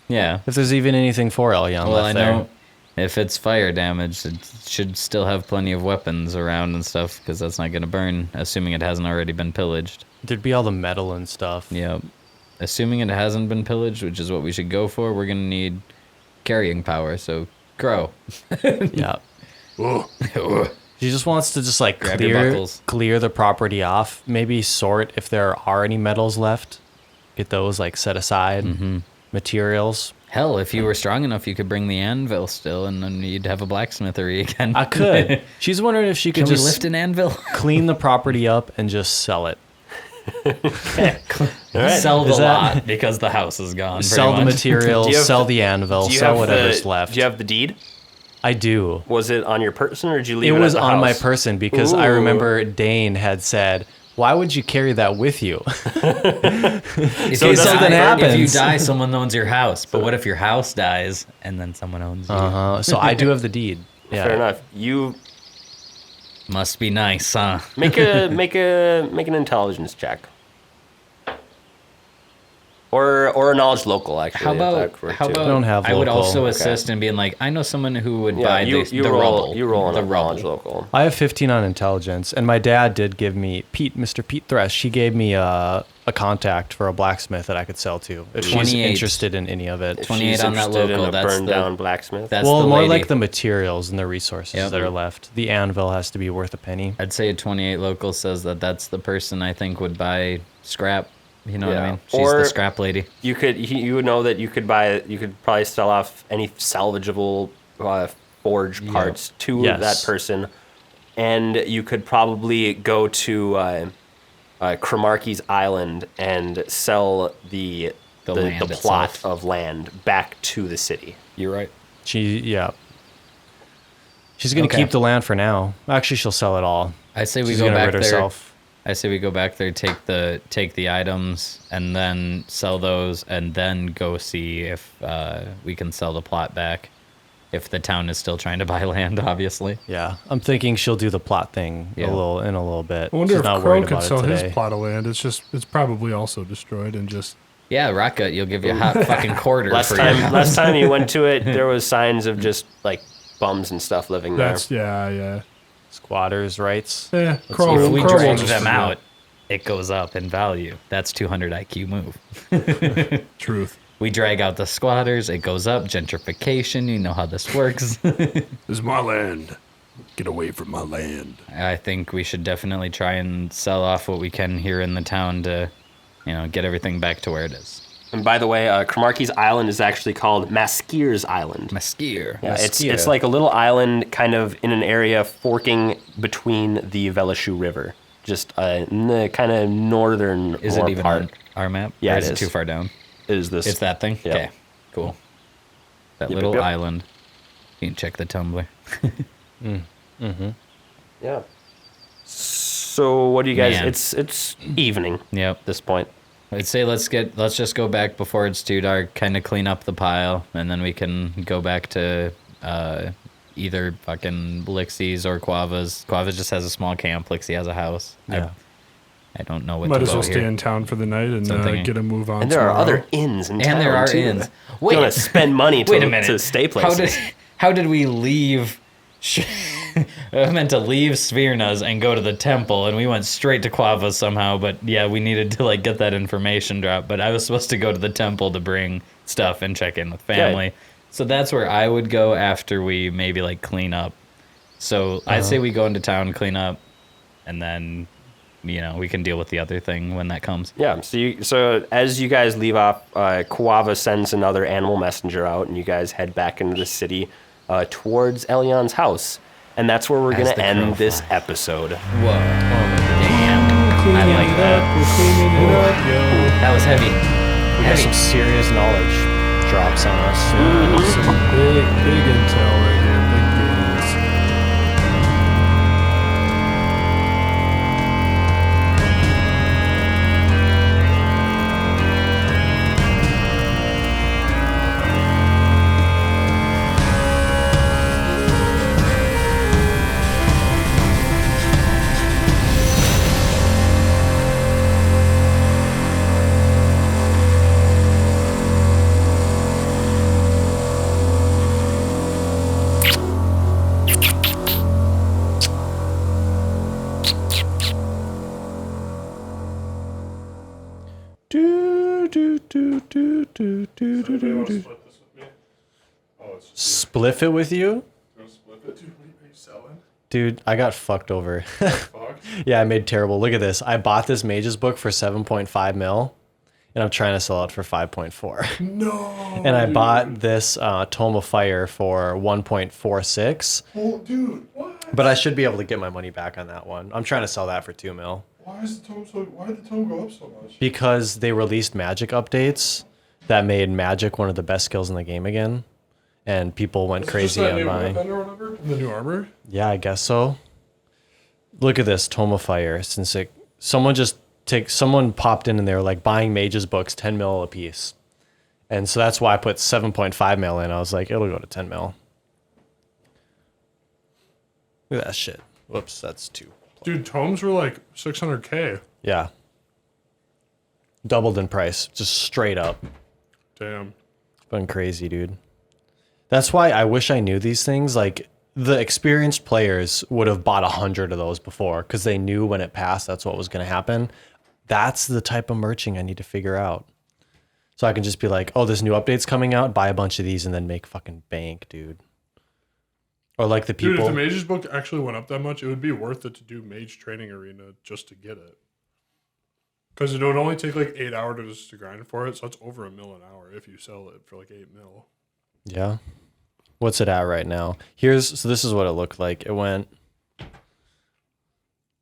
Yeah. If there's even anything for Elyon Well, I left know there. if it's fire damage, it should still have plenty of weapons around and stuff, because that's not going to burn, assuming it hasn't already been pillaged. There'd be all the metal and stuff. Yep. Assuming it hasn't been pillaged, which is what we should go for, we're going to need carrying power, so grow. Yeah. She just wants to just like Grab your buckles. clear the property off. Maybe sort if there are any metals left. Get those like set aside. Mm-hmm. Materials. Hell, if you were strong enough, you could bring the anvil still, and then you'd have a blacksmithery again. I could. She's wondering if she could Can we just lift an anvil? clean the property up and just sell it. Sell the Is that- lot, because the house is gone. Sell the pretty much. materials, Do you have sell the- the anvil, Do you sell have whatever's the, left. Do you have the deed? I do. Was it on your person or did you leave It it was at the on my house? person because I Ooh. remember Dayne had said, "Why would you carry that with you?" If So you does it die, burn? if you happens. die, someone owns your house. But what if your house dies and then someone owns you? So I do have the deed. Yeah. Fair enough. You Must be nice, huh? make an intelligence check. Or a knowledge local, actually. How if that about worked how too. about I don't have I would local. also Okay. assist in being like, I know someone who would Yeah, buy you the roll. rubble. You roll on the a knowledge rubble. local. I have 15 on intelligence, and my dad did give me Mr. Pete Thresh. He gave me a contact for a blacksmith that I could sell to if she's 28. interested in any of it. 28 She's on that interested local. in a That's burned the- down blacksmith. That's Well, the more lady. like the materials and the resources Yep. that are left. The anvil has to be worth a penny. I'd say a 28 local says that that's the person I think would buy scrap. You know what I Yeah. mean? She's Or- the scrap lady. You would know that you could probably sell off any salvageable forge parts to Yes. that person, and you could probably go to Cromarkey's Island and sell the land plot itself. of land back to the city. You're right. She's gonna Okay. keep the land for now. Actually, she'll sell it all. I say we She's go gonna back rid there. herself. I say we go back there, take the items, and then sell those, and then go see if we can sell the plot back. If the town is still trying to buy land, obviously. Yeah, I'm thinking she'll do the plot thing Yeah. in a little bit. I wonder She's if not Crow worried could about it sell his today. plot of land. It's probably also destroyed and just. Yeah, Rocket, you'll give you a hot fucking quarter Last for your house. last time you went to it, there was signs of just like bums and stuff living there. That's yeah. Squatters' rights. Yeah, Crow. If we Crow will drag just them forget. out, it goes up in value. That's 200 IQ move. Truth. We drag out the squatters, it goes up. Gentrification, you know how this works. This is my land. Get away from my land. I think we should definitely try and sell off what we can here in the town to, get everything back to where it is. And by the way, Cromarkey's Island is actually called Maskier's Island. Maskier. Yeah, it's like a little island kind of in an area forking between the Velashu River, just in the kind of northern Is it even part. on our map? Yeah, Or it is it is. too far down? Is this? It's that thing? Yep. Okay, cool. That Yep, little yep. island. You can check the Tumblr. Yeah. So what do you guys? Man. It's evening Yep. at this point. I'd say let's just go back before it's too dark, kind of clean up the pile, and then we can go back to either fucking Lixie's or Quava's. Quava just has a small camp. Lixie has a house. Yeah. I don't know what Might to as well vote stay here. in town for the night and Something- get a move on. And there are tomorrow. other inns in town And there are too. inns. If you want to spend money Wait a minute. to stay places. How did we leave? I meant to leave Svirna's and go to the temple, and we went straight to Quava somehow. But yeah, we needed to get that information drop. But I was supposed to go to the temple to bring stuff and check in with family. Okay. So that's where I would go after we maybe clean up. So I'd say we go into town, clean up, and then we can deal with the other thing when that comes. Yeah. So as you guys leave off, Quava sends another animal messenger out, and you guys head back into the city towards Elyon's house, and that's where we're As gonna the crow end this flies. episode. Whoa. I like that. We're cleaning it up, yo. That was heavy. We got some serious knowledge drops on us. Some big intel right here. Big gains. Spliff it with you? Dude, I got fucked over. Yeah, I made terrible. Look at this. I bought this Mage's book for 7.5 mil, and I'm trying to sell it for 5.4. No. And I bought this Tome of Fire for 1.46. Oh, dude, what? But I should be able to get my money back on that one. I'm trying to sell that for 2 mil. Why did the tone go up so much? Because they released Magic updates that made Magic one of the best skills in the game again. And people went crazy on buying. The new armor? Yeah, I guess so. Look at this Tome of Fire. Someone popped in and they were like buying Mage's books 10 mil a piece. And so that's why I put 7.5 mil in. I was like, it'll go to 10 mil. Look at that shit. Whoops, that's 2. Dude, tomes were like 600K. Yeah. Doubled in price, just straight up. Damn. It's been crazy, dude. That's why I wish I knew these things. Like, the experienced players would have bought 100 of those before because they knew when it passed that's what was going to happen. That's the type of merching I need to figure out. So I can just be like, oh, this new update's coming out, buy a bunch of these and then make fucking bank, dude. Or like the people. Dude, if the Mage's book actually went up that much, it would be worth it to do Mage Training Arena just to get it. Because it would only take like 8 hours to grind for it, so it's over $1 million an hour if you sell it for like 8 mil. Yeah. What's it at right now? So this is what it looked like. It went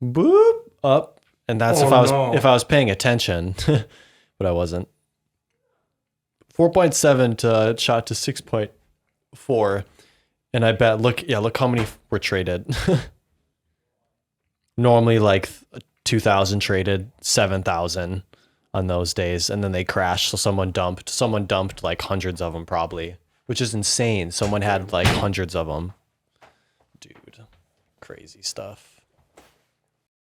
boop up, and that's if I was paying attention, but I wasn't. 4.7 to shot to 6.4, and I bet look how many were traded. Normally like 2,000 traded, 7,000 on those days, and then they crashed. So someone dumped like hundreds of them probably. Which is insane. Someone had like hundreds of them. Dude, crazy stuff.